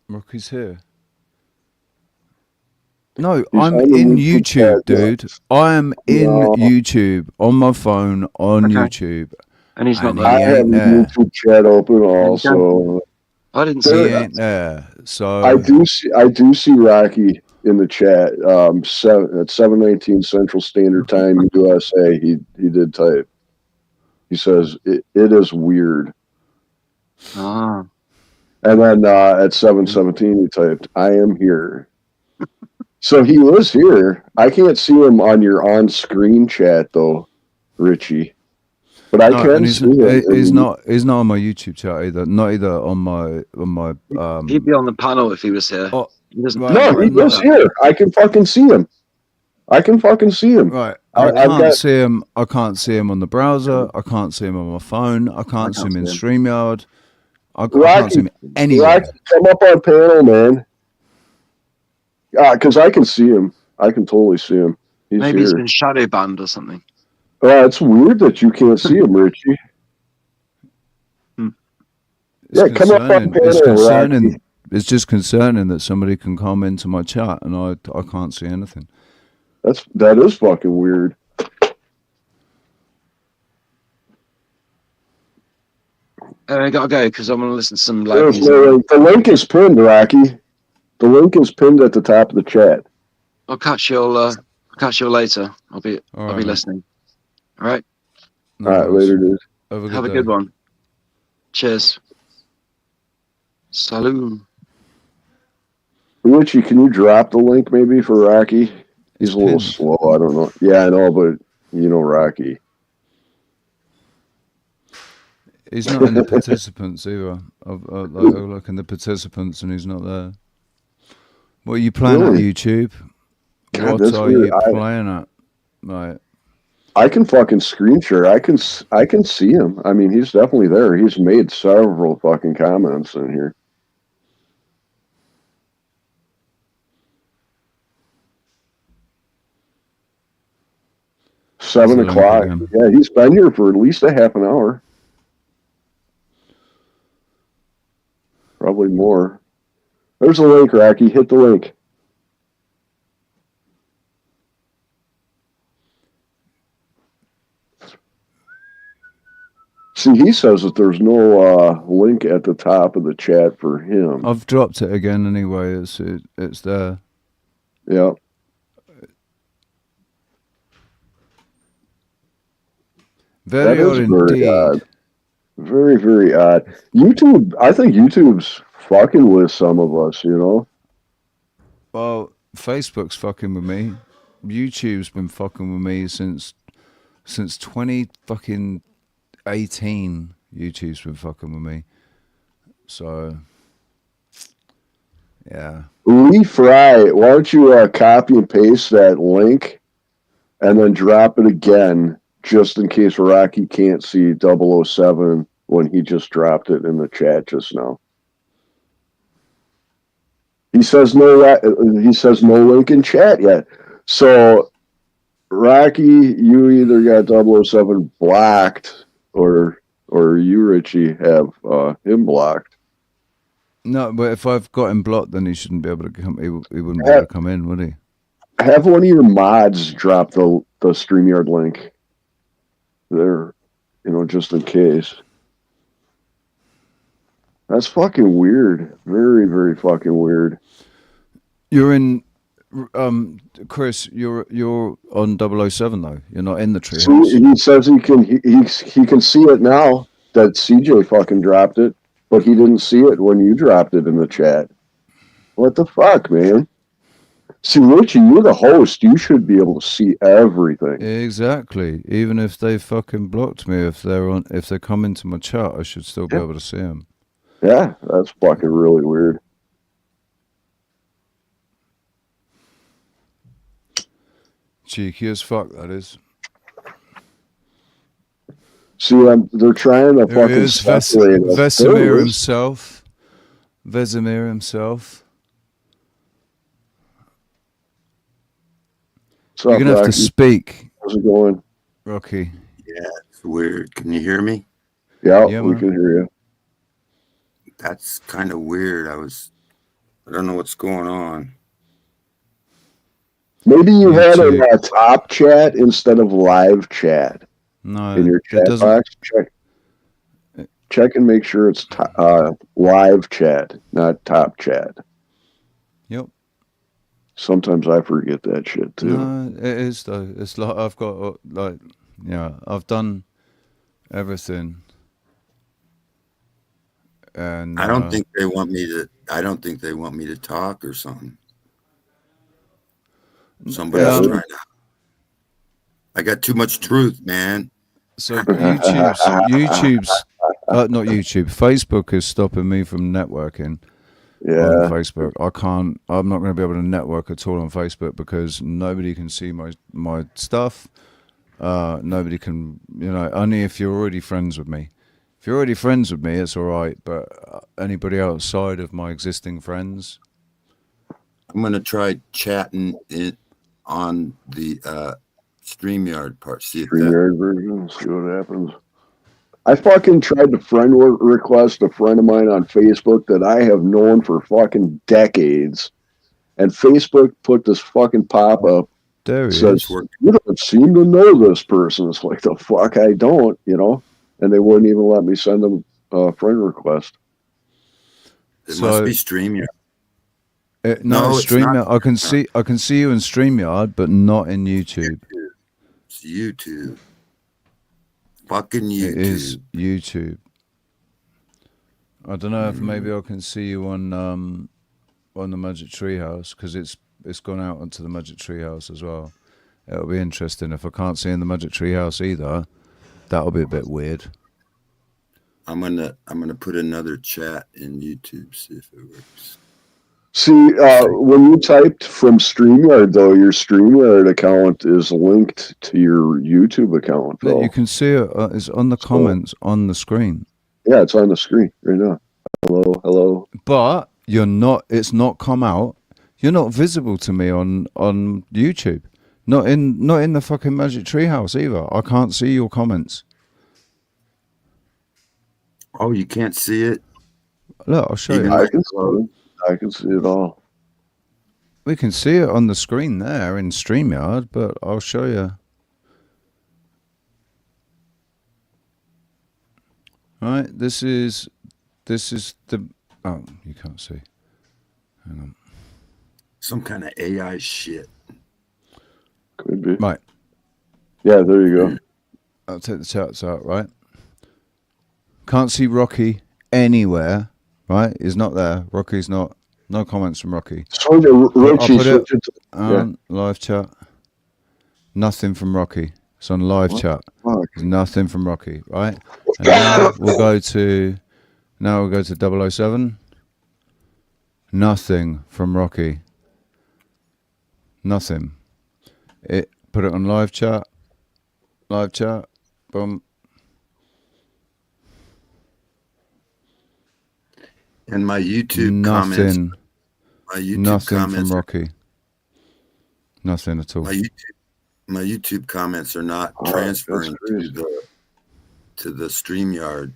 Rocky's here. No, I'm in YouTube, dude. I am in YouTube on my phone on YouTube. And he's not he there. I have ain't the there. YouTube chat open also. I didn't He see ain't there. So I do see Rocky in the chat. At 7:19 Central Standard Time, USA. He did type. He says it is weird. Ah. And then at 7:17 he typed, "I am here." So he was here. I can't see him on your on-screen chat though, Richie. But I can see him. He's not on my YouTube chat either. Not either on my He'd be on the panel if he was here. He doesn't. No, he was here. I can fucking see him. I can fucking see him. Right. I can't see him. I can't see him on the browser. I can't see him on my phone. I can't see him in StreamYard. I can't see him anywhere. Rocky, come up on panel, man. Because I can see him. I can totally see him. Maybe he's here. been shadow banned or something. It's weird that you can't see him, Richie. Yeah, come up on panel, Rocky. It's just concerning that somebody can come into my chat and I can't see anything. That is fucking weird. I gotta go because I'm gonna listen to some live music. The link is pinned, Rocky. The link is pinned at the top of the chat. I'll catch you all. Catch you all later. I'll be right, listening. All right. All right, later, dude. Have a good one. Cheers. Salud. Richie, can you drop the link maybe for Rocky? He's a little slow. I don't know. Yeah, I know, but you know Rocky. He's not in the participants either. I look in the participants and he's not there. What are you playing at YouTube? God, what are weird. you playing at? Right. I can fucking screen share. I can see him. I mean, he's definitely there. He's made several fucking comments in here. Seven o'clock. Yeah, he's been here for at least a half an hour. Probably more. There's a link, Rocky. Hit the link. See, he says that there's no link at the top of the chat for him. I've dropped it again anyway. It's there. Very That odd is very indeed. odd. Very, very odd. YouTube, I think YouTube's fucking with some of us, you know? Well, Facebook's fucking with me. YouTube's been fucking with me since 20 fucking 18. YouTube's been fucking with me. So, yeah. Lee Fry, why don't you copy and paste that link and then drop it again just in case Rocky can't see 007 when he just dropped it in the chat just now. He says no link in chat yet. So Rocky, you either got 007 blocked or you, Richie, have him blocked. No, but if I've got him blocked, then he shouldn't be able to come. He wouldn't be able to come in, would he? Have one of your mods drop the StreamYard link there, you know, just in case. That's fucking weird. Very, very fucking weird. You're in, Chris. You're on 007 though. You're not in the tree. He says he can see it now that CJ fucking dropped it, but he didn't see it when you dropped it in the chat. What the fuck, man? See, Richie, you're the host. You should be able to see everything. Exactly. Even if they fucking blocked me, if they come into my chat, I should still be able to see them. Yeah, that's fucking really weird. Cheeky as fuck, that is. See, they're trying to There he fucking is, separate us. Vesemir himself. Vesemir himself. What's up, You're gonna have to Rocky? speak. How's it going? Rocky. Yeah, it's weird. Can you hear me? Yeah, Yeah, we man. can hear you. That's kind of weird. I don't know what's going on. Maybe you had YouTube. a top chat instead of live chat No, in your it chat doesn't. box. Check and make sure it's live chat, not top chat. Yep. Sometimes I forget that shit too. No, it is though. It's like I've got I've done everything, and I don't think they want me to. I don't think they want me to talk or something. Somebody's trying to. I got too much truth, man. So YouTube's not YouTube. Facebook is stopping me from networking. On Facebook, I'm not going to be able to network at all on Facebook because nobody can see my stuff. Nobody can, only if you're already friends with me. If you're already friends with me, it's all right. But anybody outside of my existing friends, I'm gonna try chatting it on the StreamYard part. See if StreamYard version. See what happens. I fucking tried to friend request a friend of mine on Facebook that I have known for fucking decades, and Facebook put this fucking pop up. There he says, is. "You don't seem to know this person." It's like, the fuck, I don't, and they wouldn't even let me send them a friend request. It must be StreamYard. No, it's not. StreamYard. I can see you in StreamYard, but not in YouTube. It's YouTube. Fucking YouTube. It is YouTube. I don't know if maybe I can see you on the Magic Treehouse because it's gone out onto the Magic Treehouse as well. It'll be interesting. If I can't see in the Magic Treehouse either, that'll be a bit weird. I'm gonna put another chat in YouTube, see if it works. See, when you typed from StreamYard, though, your StreamYard account is linked to your YouTube account, though. You can see it. It's on the comments on the screen. Yeah, it's on the screen right now. Hello. But you're not. It's not come out. You're not visible to me on YouTube. Not in the fucking Magic Treehouse either. I can't see your comments. Oh, you can't see it? Look, I'll show you. I can see it all. We can see it on the screen there in StreamYard, but I'll show you. All right, this is the. Oh, you can't see. Hang on. Some kind of AI shit. Could be. Right. Yeah, there you go. I'll take the chats out, right? Can't see Rocky anywhere, right? He's not there. Rocky's not. No comments from Rocky. Switch it, I'll put it yeah. on live chat. Nothing from Rocky. It's on live chat. There's nothing from Rocky, right? And now we'll go to 007. Nothing from Rocky. Nothing. Put it on live chat. Live chat. Boom. And my YouTube Nothing. comments. My YouTube Nothing comments from Rocky. Nothing at all. My YouTube comments are not transferring to the StreamYard.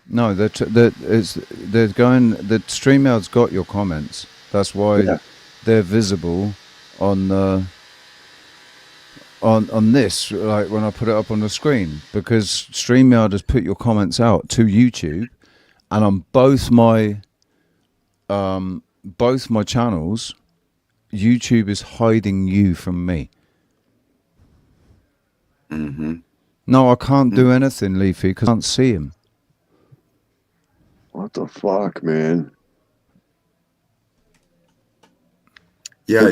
No, they're going. The StreamYard's got your comments. That's why they're visible on the on this. Like when I put it up on the screen, because StreamYard has put your comments out to YouTube, and on both my channels, YouTube is hiding you from me. Mm-hmm. No, I can't do anything, Leafy, because I can't see him. What the fuck, man? Yeah, I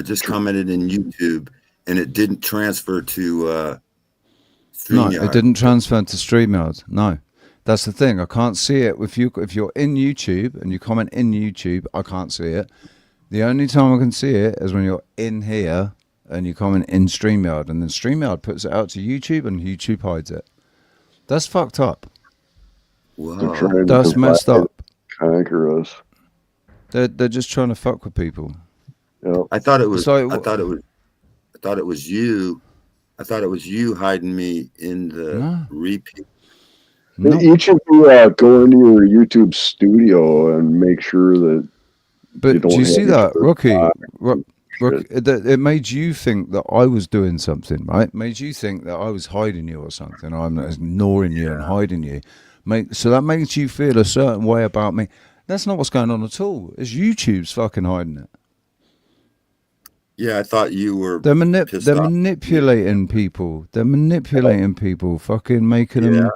just commented in YouTube, and it didn't transfer to StreamYard. No, it didn't transfer to StreamYard. No, that's the thing. I can't see it. If you're in YouTube and you comment in YouTube, I can't see it. The only time I can see it is when you're in here and you comment in StreamYard, and then StreamYard puts it out to YouTube and YouTube hides it. That's fucked up. Wow. That's messed up. Conquer us. They're just trying to fuck with people. Yep. I thought it was. So, I thought it was you. I thought it was you hiding me in the repeat. No. You should go into your YouTube studio and make sure that. But do you see that, Rocky? It made you think that I was doing something, right? Made you think that I was hiding you or something. I'm ignoring you and hiding you. So that makes you feel a certain way about me. That's not what's going on at all. It's YouTube's fucking hiding it. Yeah, I thought you were. They're manipulating people. They're manipulating people. Fucking making them,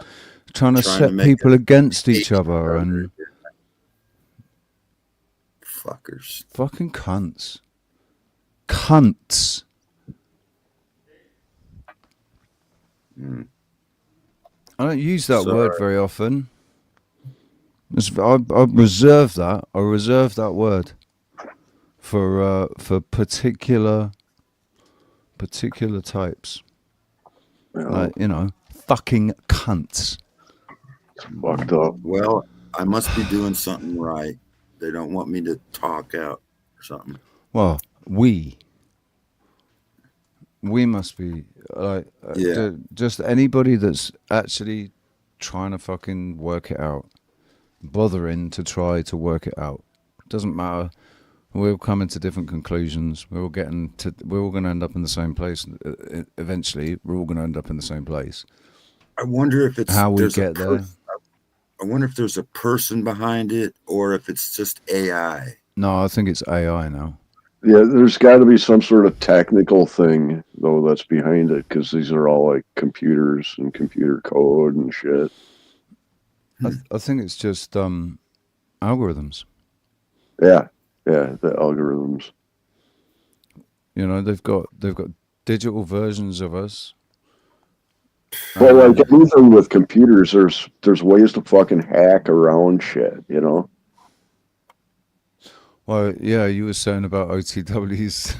trying to set people against each other and. Fuckers. Fucking cunts. Cunts. I don't use that word very often. I reserve that. I reserve that word for particular types. Like, fucking cunts. It's fucked up. Well, I must be doing something right. They don't want me to talk out or something. Well, we must be like just anybody that's actually trying to fucking work it out, bothering to try to work it out. Doesn't matter. We're all coming to different conclusions. We're all going to end up in the same place. Eventually, we're all going to end up in the same place. I wonder if it's how we get there. I wonder if there's a person behind it or if it's just AI. No, I think it's AI now. Yeah, there's got to be some sort of technical thing, though, that's behind it, because these are all like computers and computer code and shit. I think it's just algorithms. Yeah, the algorithms. They've got digital versions of us. Well, like anything with computers, there's ways to fucking hack around shit, Well, yeah, you were saying about OTWs.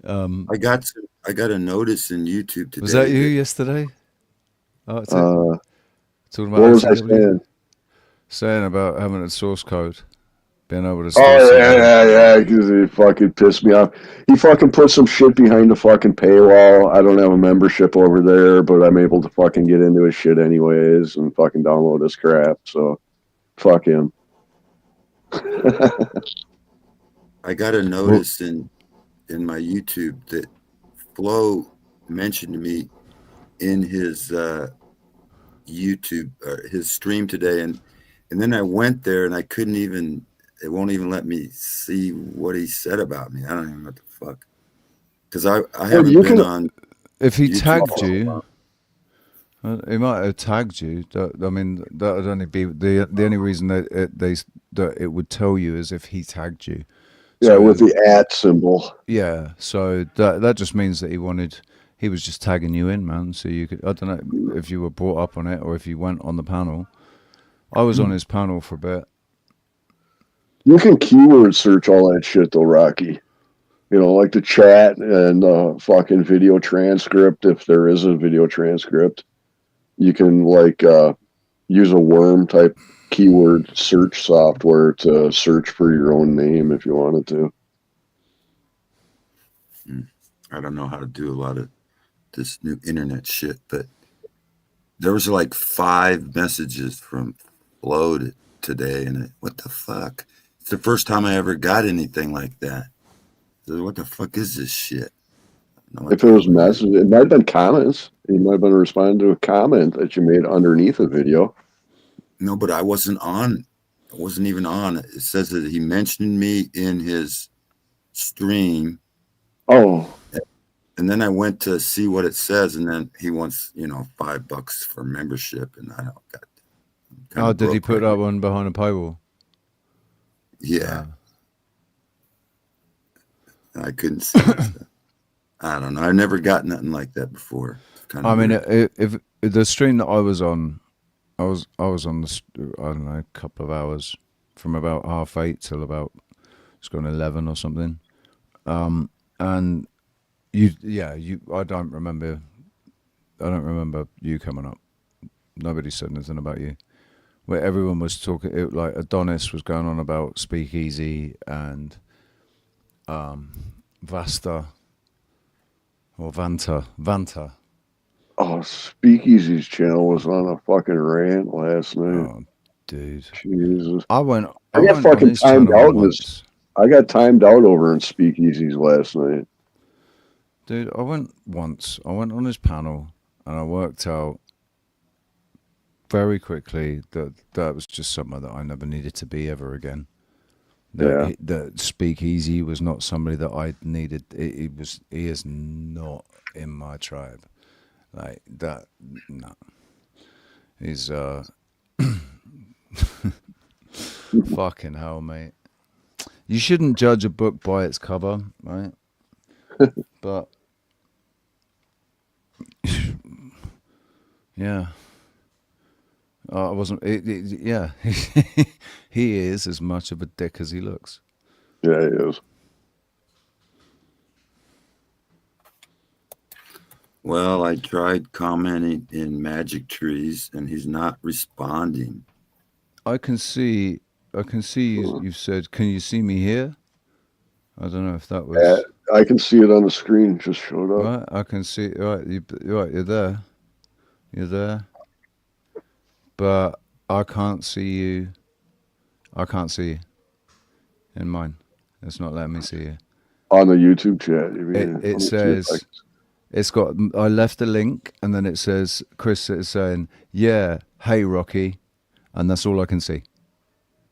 I got a notice in YouTube today. Was that you yesterday? Oh, it's talking about what was OTW? I saying? Saying about having a source code, being able to. Yeah, because he fucking pissed me off. He fucking put some shit behind the fucking paywall. I don't have a membership over there, but I'm able to fucking get into his shit anyways and fucking download his crap. So, fuck him. I got a notice in my YouTube that Flo mentioned to me in his YouTube his stream today, and then I went there and I couldn't even. It won't even let me see what he said about me. I don't even know what the fuck. Because I haven't been on. if he YouTube tagged channel. you, he might have tagged you. I mean, that would only be the only reason that it would tell you is if he tagged you. Yeah, So, with the @ symbol. Yeah, so that just means that he was just tagging you in, man. So you could, I don't know if you were brought up on it or if you went on the panel. I was on his panel for a bit. You can keyword search all that shit though, Rocky. You know, like the chat and fucking video transcript, if there is a video transcript. You can like use a worm type keyword search software to search for your own name if you wanted to. I don't know how to do a lot of this new internet shit, but there was like 5 messages from Flo today, and what the fuck? It's the first time I ever got anything like that. So what the fuck is this shit? If it was messages, it might have been comments. You might have been responding to a comment that you made underneath a video. No, but I wasn't on. I wasn't even on. It says that he mentioned me in his stream. Oh. And then I went to see what it says, and then he wants, $5 for membership, and I don't got. Oh, did he put that one behind a paywall? Yeah. I couldn't see it. I don't know. I've never got nothing like that before. I mean, if the stream that I was on, I was on I don't know, a couple of hours, from about 8:30 till about it's gone 11 or something, and I don't remember you coming up. Nobody said anything about you. Where everyone was talking, like Adonis was going on about Speakeasy and Vanta. Oh, Speakeasy's channel was on a fucking rant last night. Oh, dude. Jesus. I got fucking timed out. I got timed out over in Speakeasy's last night. Dude, I went once. I went on his panel and I worked out very quickly that was just somewhere that I never needed to be ever again. That Speakeasy was not somebody that I needed. He is not in my tribe. Like that, no. He's fucking hell, mate. You shouldn't judge a book by its cover, right? But yeah. I wasn't. Yeah, he is as much of a dick as he looks. Yeah, he is. Well, I tried commenting in Magic Trees, and he's not responding. I can see. You said, "Can you see me here?" I don't know if that was. I can see it on the screen. Just showed up. Right, I can see. Right, you're there. You're there. But I can't see you. I can't see you in mine. It's not letting me see you. On the YouTube chat, you mean? It says, it's got, I left a link, and then it says, Chris is saying, yeah, hey, Rocky. And that's all I can see.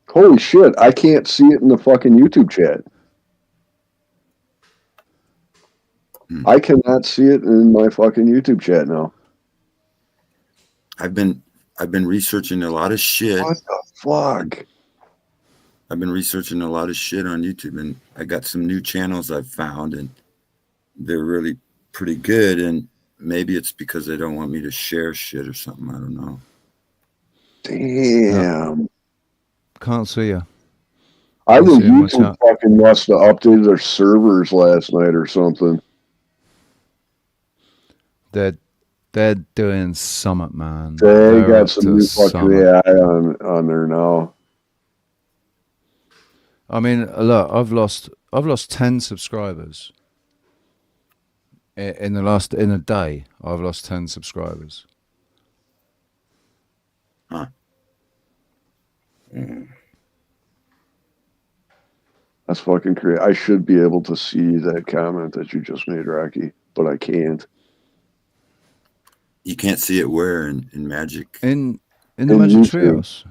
Holy shit, I can't see it in the fucking YouTube chat. I cannot see it in my fucking YouTube chat now. I've been researching a lot of shit. What the fuck? I've been researching a lot of shit on YouTube, and I got some new channels I've found, and they're really pretty good. And maybe it's because they don't want me to share shit or something. I don't know. Damn. Can't see you. I think YouTube fucking must have updated their servers last night or something. They're doing Summit, man. They got some new fucking AI on there now. I mean, look, I've lost 10 subscribers in a day. I've lost 10 subscribers. Huh. That's fucking crazy. I should be able to see that comment that you just made, Rocky, but I can't. You can't see it where in Magic? In the Magic Treehouse.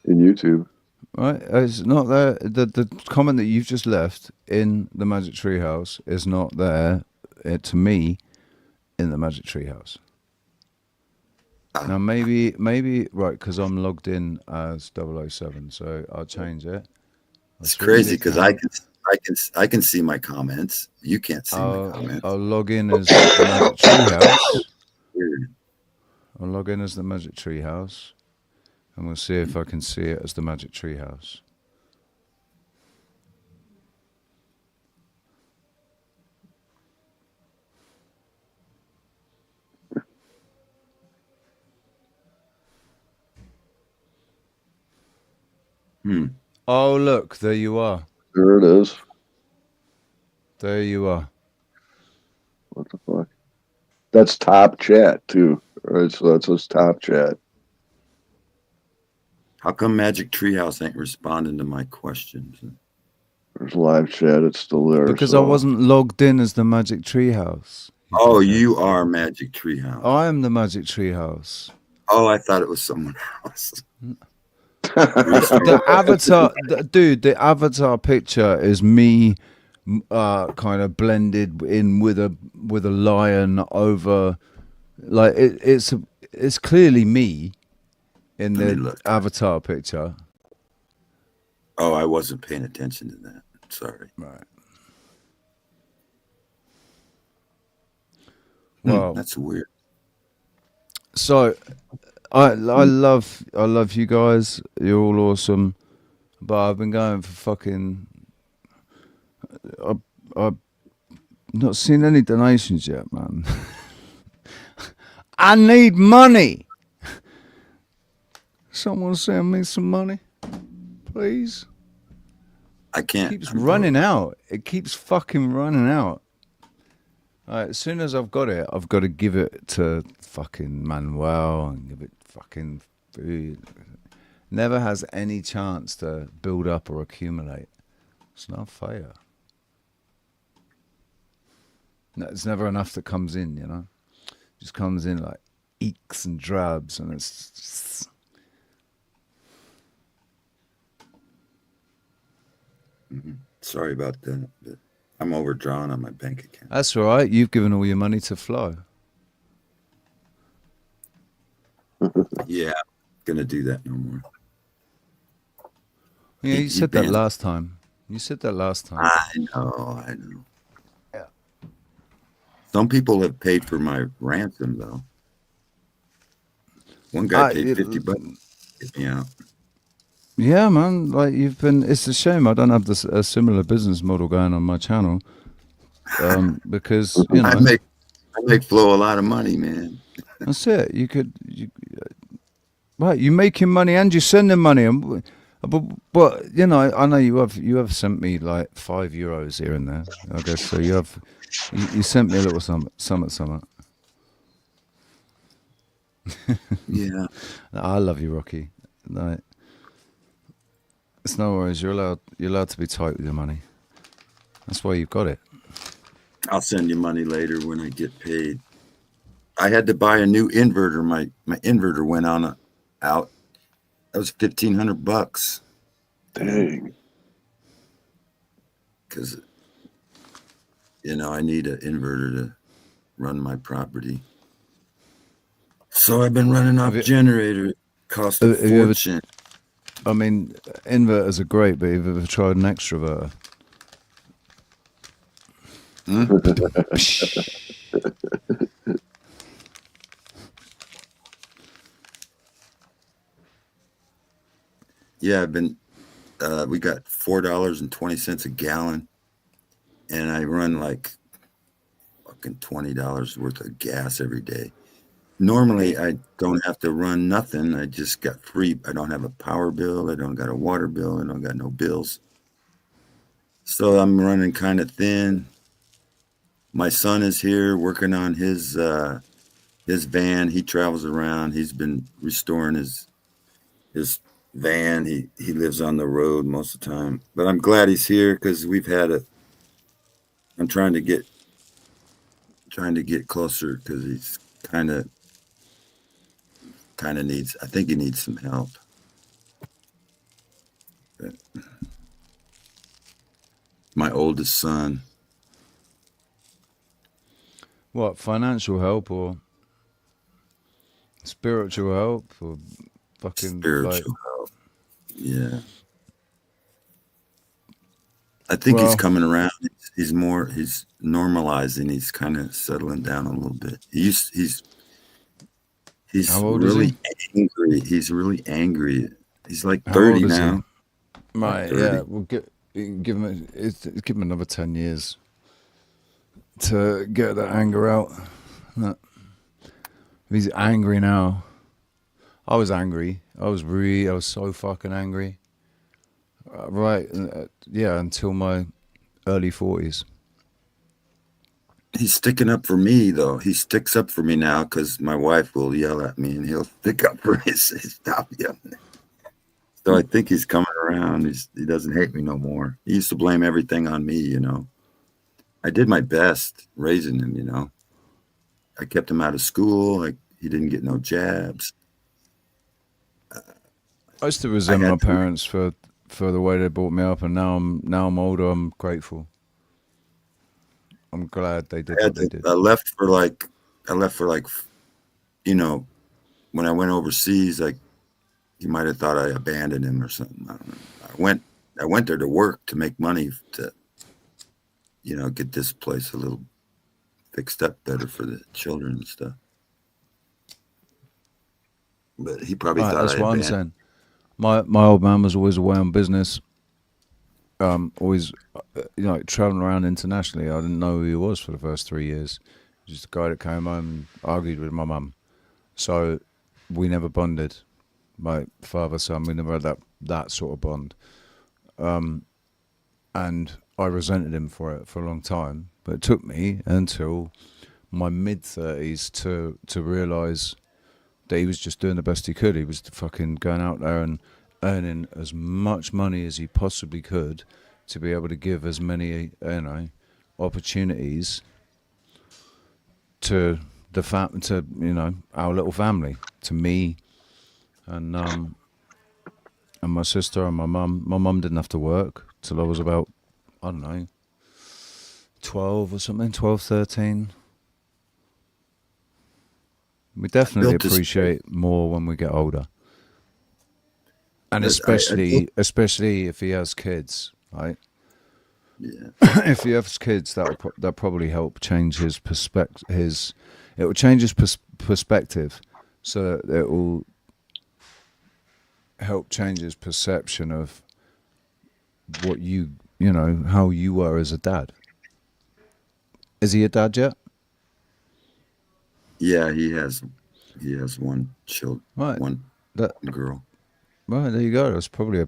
In YouTube. Right? It's not there. The comment that you've just left in the Magic Treehouse is not there, to me, in the Magic Tree House. Now maybe right, because I'm logged in as 007, so I'll change it. It's crazy because I can see my comments. You can't see my comments. I'll log in as the Magic Tree House. I'll log in as the Magic Tree House, and we'll see if I can see it as the Magic Tree House. Oh, look, there you are. There it is. There you are. What the fuck? That's top chat too. All right, so that's his top chat. How come Magic Treehouse ain't responding to my questions? There's live chat. It's still there. Because so. I wasn't logged in as the Magic Tree House. Oh, you are Magic Treehouse. I am the Magic Tree House. Oh, I thought it was someone else. The avatar, dude, the avatar picture is me kind of blended in with a lion over, like it's clearly me in the avatar picture. Oh, I wasn't paying attention to that. Sorry. Right. Well, that's weird. So I love you guys. You're all awesome. But I've been going for fucking. I've not seen any donations yet, man. I need money. Someone send me some money, please. I can't. It keeps running out. It keeps fucking running out. All right, as soon as I've got it, I've got to give it to fucking Manuel and give it fucking food. Never has any chance to build up or accumulate. It's not fair. No, it's never enough that comes in, you know? Just comes in like eeks and drabs, and it's just... Sorry about that, but I'm overdrawn on my bank account. That's all right. You've given all your money to Flo. Yeah, gonna do that no more. Yeah, you said that last time. You said that last time. I know. Yeah. Some people have paid for my ransom, though. One guy paid $50 to get me out. Yeah, man. Like you've been. It's a shame I don't have a similar business model going on my channel, because you know I make Flo a lot of money, man. That's it. You right. You're making money and you're sending money, and but you know I know you have sent me like €5 here and there. I guess so. You sent me a little something. Yeah. I love you, Rocky. Like, it's no worries. You're allowed to be tight with your money. That's why you've got it. I'll send you money later when I get paid. I had to buy a new inverter. My inverter went out. That was $1,500. Dang. Because I need an inverter to run my property. So I've been running off generator. It cost a fortune. I mean, inverters are great, but have you ever tried an extroverter? Yeah, I've been. We got $4.20 a gallon, and I run like fucking $20 worth of gas every day. Normally, I don't have to run nothing. I just got free. I don't have a power bill. I don't got a water bill. I don't got no bills. So I'm running kind of thin. My son is here working on his van. He travels around. He's been restoring his van. He lives on the road most of the time. But I'm glad he's here because I'm trying to get closer because he's kind of needs, I think he needs some help. But my oldest son. What, financial help or spiritual help or fucking Spiritual help. Yeah. I think he's coming around. He's normalizing. He's kind of settling down a little bit. He's How old is really he? angry. He's really angry. He's like How 30 old is now. he? Right, 30. yeah. We'll give him another 10 years to get that anger out. If he's angry now. I was angry. I was so fucking angry. Until my early 40s. He's sticking up for me, though. He sticks up for me now because my wife will yell at me and he'll stick up for me and say, stop yelling. So I think he's coming around. He doesn't hate me no more. He used to blame everything on me, you know. I did my best raising him, you know. I kept him out of school. He didn't get no jabs. I used to resent my parents for the way they brought me up, and now I'm older. I'm grateful. I'm glad they did what they did. I left for like, you know, when I went overseas, like you might have thought I abandoned him or something. I don't know. I went there to work to make money to, you know, get this place a little fixed up better for the children and stuff. But he probably thought that's I what I'm abandoned. saying. My old man was always away on business. Always, traveling around internationally. I didn't know who he was for the first 3 years. Just a guy that came home and argued with my mum. So we never bonded. My father, son, we never had that sort of bond. And I resented him for it for a long time. But it took me until my mid-30s to realise that he was just doing the best he could. He was fucking going out there and earning as much money as he possibly could to be able to give as many, opportunities to our little family, to me, and my sister and my mum. My mum didn't have to work till I was about, 12 or something, 12, 13. We definitely appreciate more when we get older. And especially if he has kids, right? Yeah. If he has kids, that'll probably help change his perspective. It will change his perspective, so that it will help change his perception of what how you were as a dad. Is he a dad yet? Yeah, he has one child, right. one girl. Right, there you go. That's probably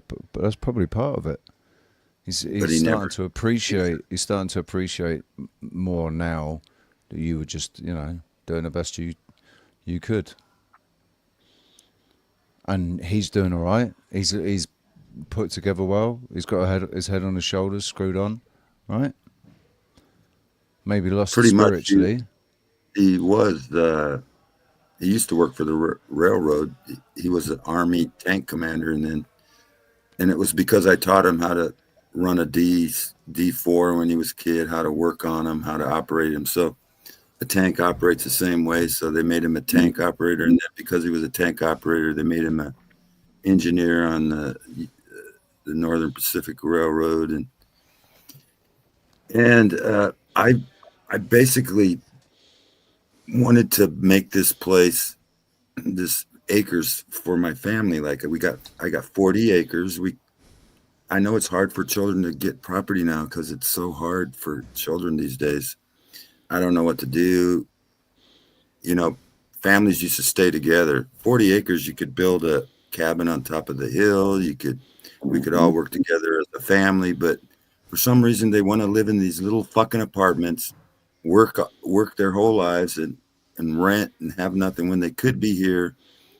part of it. He's starting to appreciate. He's starting to appreciate more now that you were just doing the best you could. And he's doing all right. He's put together well. He's got his head on his shoulders, screwed on, right? Maybe lost Pretty spiritually. Much he used to work for the railroad. He was an Army tank commander, and it was because I taught him how to run a D4 when he was a kid, how to work on them, how to operate them. So a tank operates the same way. So they made him a tank operator, and then because he was a tank operator, they made him an engineer on the Northern Pacific Railroad, and I basically wanted to make this place, this acres for my family. Like I got 40 acres. I know it's hard for children to get property now because it's so hard for children these days. I don't know what to do. Families used to stay together. 40 acres, you could build a cabin on top of the hill. We could all work together as a family, but for some reason they want to live in these little fucking apartments, work their whole lives and rent and have nothing when they could be here.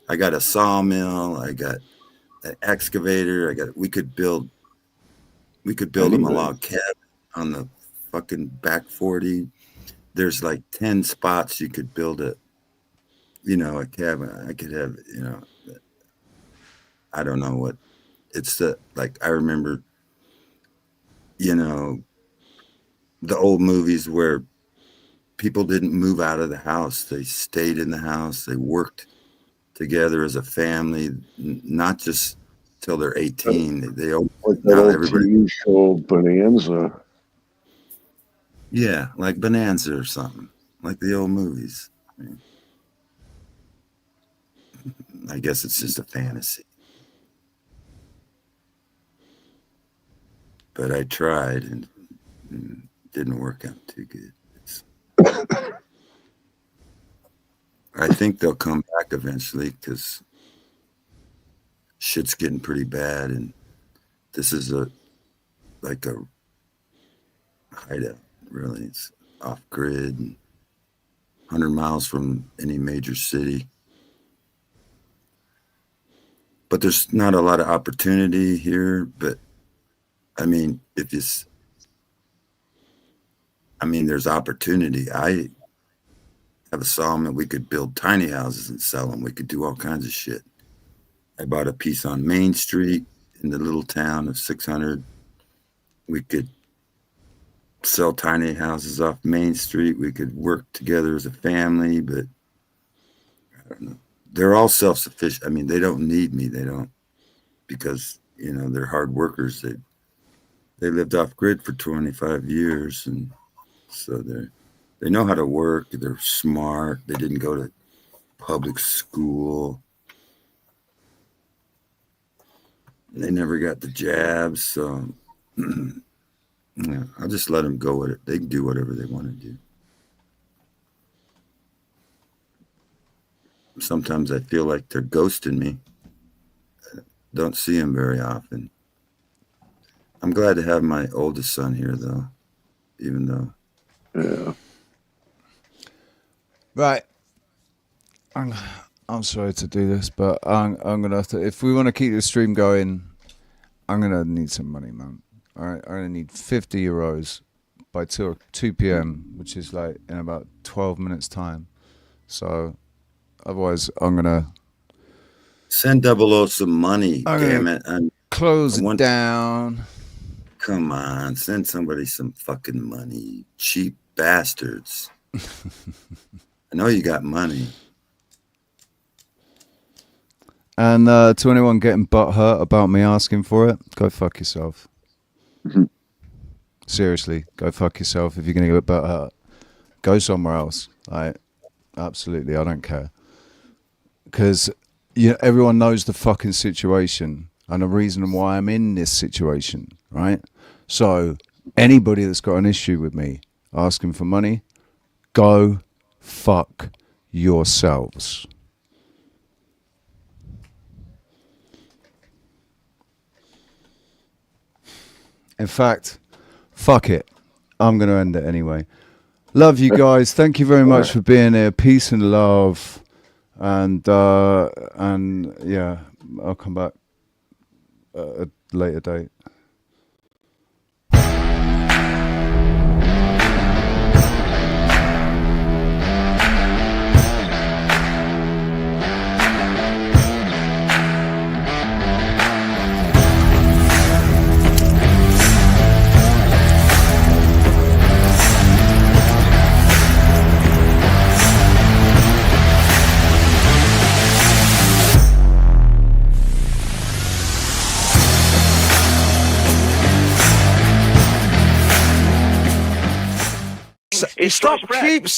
I got a sawmill. I got an excavator. We could build them a log cabin on the fucking back 40. There's like 10 spots you could build a cabin. I could have, I don't know what it's I remember, the old movies where people didn't move out of the house. They stayed in the house. They worked together as a family, not just till they're 18. They all, like that now old everybody, TV show Bonanza. yeah, like Bonanza or something, like the old movies. I guess it's just a fantasy. But I tried and didn't work out too good. I think they'll come back eventually because shit's getting pretty bad, and this is like a hideout. Really, it's off grid, and 100 miles from any major city. But there's not a lot of opportunity here. But I mean, there's opportunity. I have a sawmill. We could build tiny houses and sell them. We could do all kinds of shit. I bought a piece on Main Street in the little town of 600. We could sell tiny houses off Main Street. We could work together as a family, but I don't know. They're all self-sufficient. I mean, they don't need me. They don't, because, you know, they're hard workers. They lived off grid for 25 years, and so they know how to work. They're smart. They didn't go to public school. They never got the jabs, so yeah, I'll just let them go with it. They can do whatever they want to do. Sometimes I feel like they're ghosting me. I don't see them very often. I'm glad to have my oldest son here, though, even though. Yeah. Right. I'm sorry to do this, but I'm gonna have to. If we want to keep the stream going, I'm gonna need some money, man. All right, I'm gonna need 50 euros by 2 p.m., which is like in about 12 minutes time. So, otherwise, I'm gonna send 00 some money. Damn it! Close it down. Come on, send somebody some fucking money, cheap bastards. I know you got money. And to anyone getting butthurt about me asking for it, go fuck yourself. Seriously, go fuck yourself. If you're going to get butthurt, go somewhere else. Absolutely, I don't care. Because everyone knows the fucking situation and the reason why I'm in this situation, right? So anybody that's got an issue with me asking for money, go fuck yourselves. In fact, fuck it. I'm going to end it anyway. Love you guys. Thank you very much for being here. Peace and love. And yeah, I'll come back at a later date.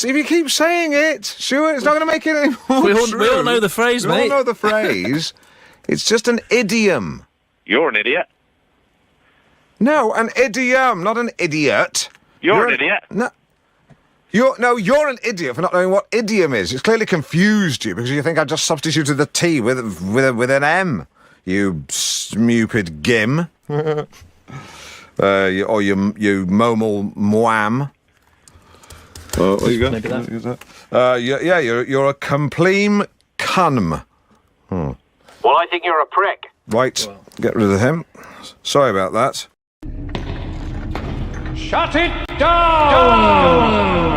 If you keep saying it, sure, it's not going to make it any more We true. all know the phrase, we mate. all know the phrase. It's just an idiom. You're an idiot. No, an idiom, not an idiot. You're an idiot. No. You're an idiot for not knowing what idiom is. It's clearly confused you because you think I just substituted the T with an M. You stupid gim. You momal mwam. What you got? You're a compleem cunm. Well, I think you're a prick. Right, get rid of him. Sorry about that. Shut it down!